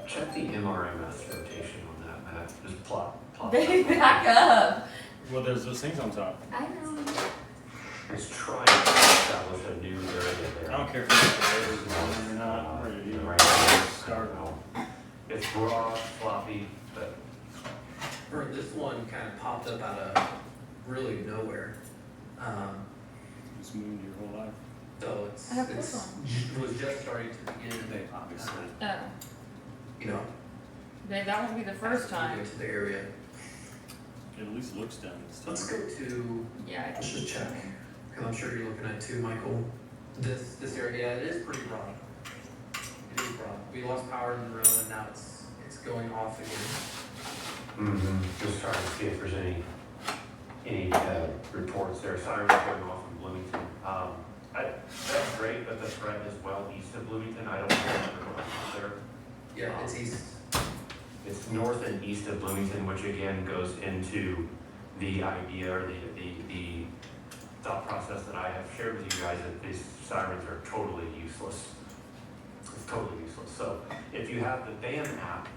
Check the MRMS rotation on that map. Just plot. Back up. Well, there's those things on top. I know. It's trying to establish a new area there. I don't care if it's or not. I'm ready to do it. Right now, Start. it's raw, floppy, but Or this one kind of popped up out of really nowhere. It's moved your whole life. So it's, I have this it was just starting to begin. Obviously. Oh. you know, Babe, that won't be the first time. into the area. It at least looks down this time. Let's go to, Yeah. let's just check, because I'm sure you're looking at too, Michael. This area, yeah, it is pretty broad. It is broad. We lost power in the road and now it's going off again. Just trying to see if there's any reports there. Sirens going off in Bloomington. That's great, but the threat is well east of Bloomington. I don't know if there. Yeah, it's east. It's north and east of Bloomington, which again goes into the idea or the thought process that I have shared with you guys that these sirens are totally useless. It's totally useless. So if you have the BAM app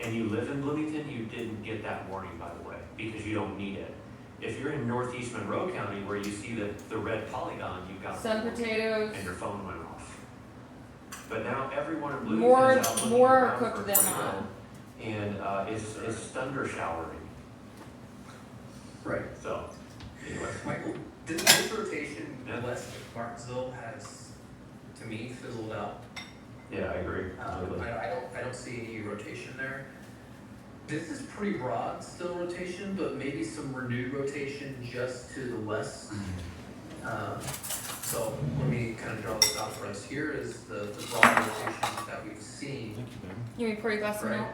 and you live in Bloomington, you didn't get that warning, by the way, because you don't need it. If you're in northeast Monroe County where you see the red polygon, you got Sun potatoes. and your phone went off. But now everyone in Bloomington More is out looking are around cooked for than tornado, not. and it's thunder showering. Right. So, anyway. Michael, this rotation Yeah. west of Martinsville has, to me, fizzled out. Yeah, I agree. Completely. I don't see any rotation there. This is pretty broad still rotation, but maybe some renewed rotation just to the west. So let me kind of draw this out for us. Here is the broad rotation that we've seen. Thank you, babe. You want me to pour you a glass of Right. milk?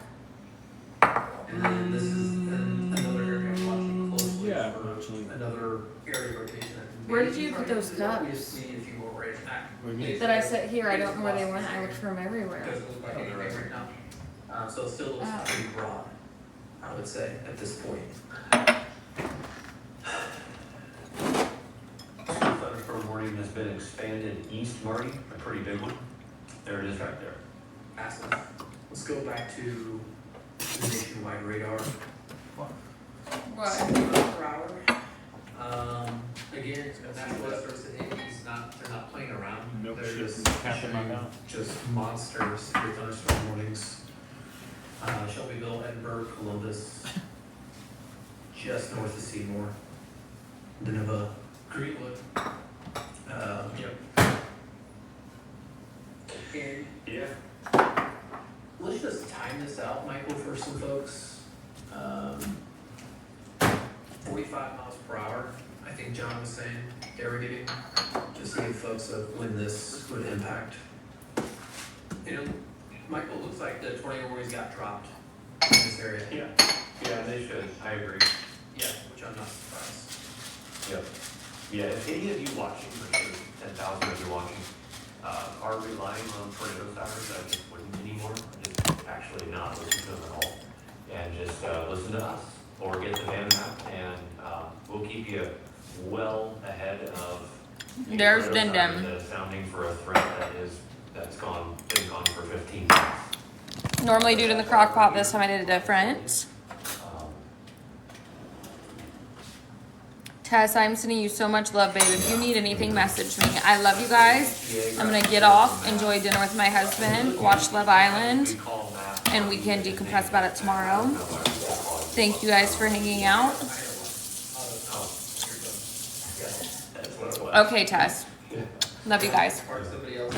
And then this is another area I'm watching closely Yeah, for actually. another area rotation. that Where may did you be put trying those to do that. We cups? just need a few more right back. What do you mean? That I set here, I don't know where they went. I looked for them everywhere. Doesn't look like anything right now. So it still looks Oh. pretty broad, I would say, at this point. Thunderstorm warning has been expanded east, Marty, a pretty big one. There it is right there. Massive. Let's go back to the nationwide radar. What? Per hour. Again, National Weather Service and Yankees they're not playing around. Milk They're shit just half in my issuing mouth. just monsters for thunderstorm warnings. Shelbyville, Edinburgh, Columbus, just north of Seymour, Nineveh, Greenwood. Yep. And Yeah. let's just time this out, Michael, for some folks. 45 miles per hour, I think John was saying, they were getting, just to give folks when this would impact. You know, Michael, it looks like the tornado warnings got dropped in this area. Yeah, they should. I agree. Yeah, which I'm not surprised. Yep. Yeah, if any of you watching, for sure, 10,000 of you watching, are relying on tornado sirens, I just wouldn't anymore. Just actually not listen to them at all. And just listen to us or get the van map, and we'll keep you well ahead of the There's tornado Dindem. sirens, sounding for a threat that's been gone for 15 minutes. Normally do it in the crock pot. This time I did it different. Tess, I'm sending you so much love, babe. If you need anything, message me. I love you guys. I'm gonna get off, enjoy dinner with my husband, watch Love Island, and we can decompress about it tomorrow. Thank you guys for hanging out. Okay, Tess. Love you guys. Or somebody else.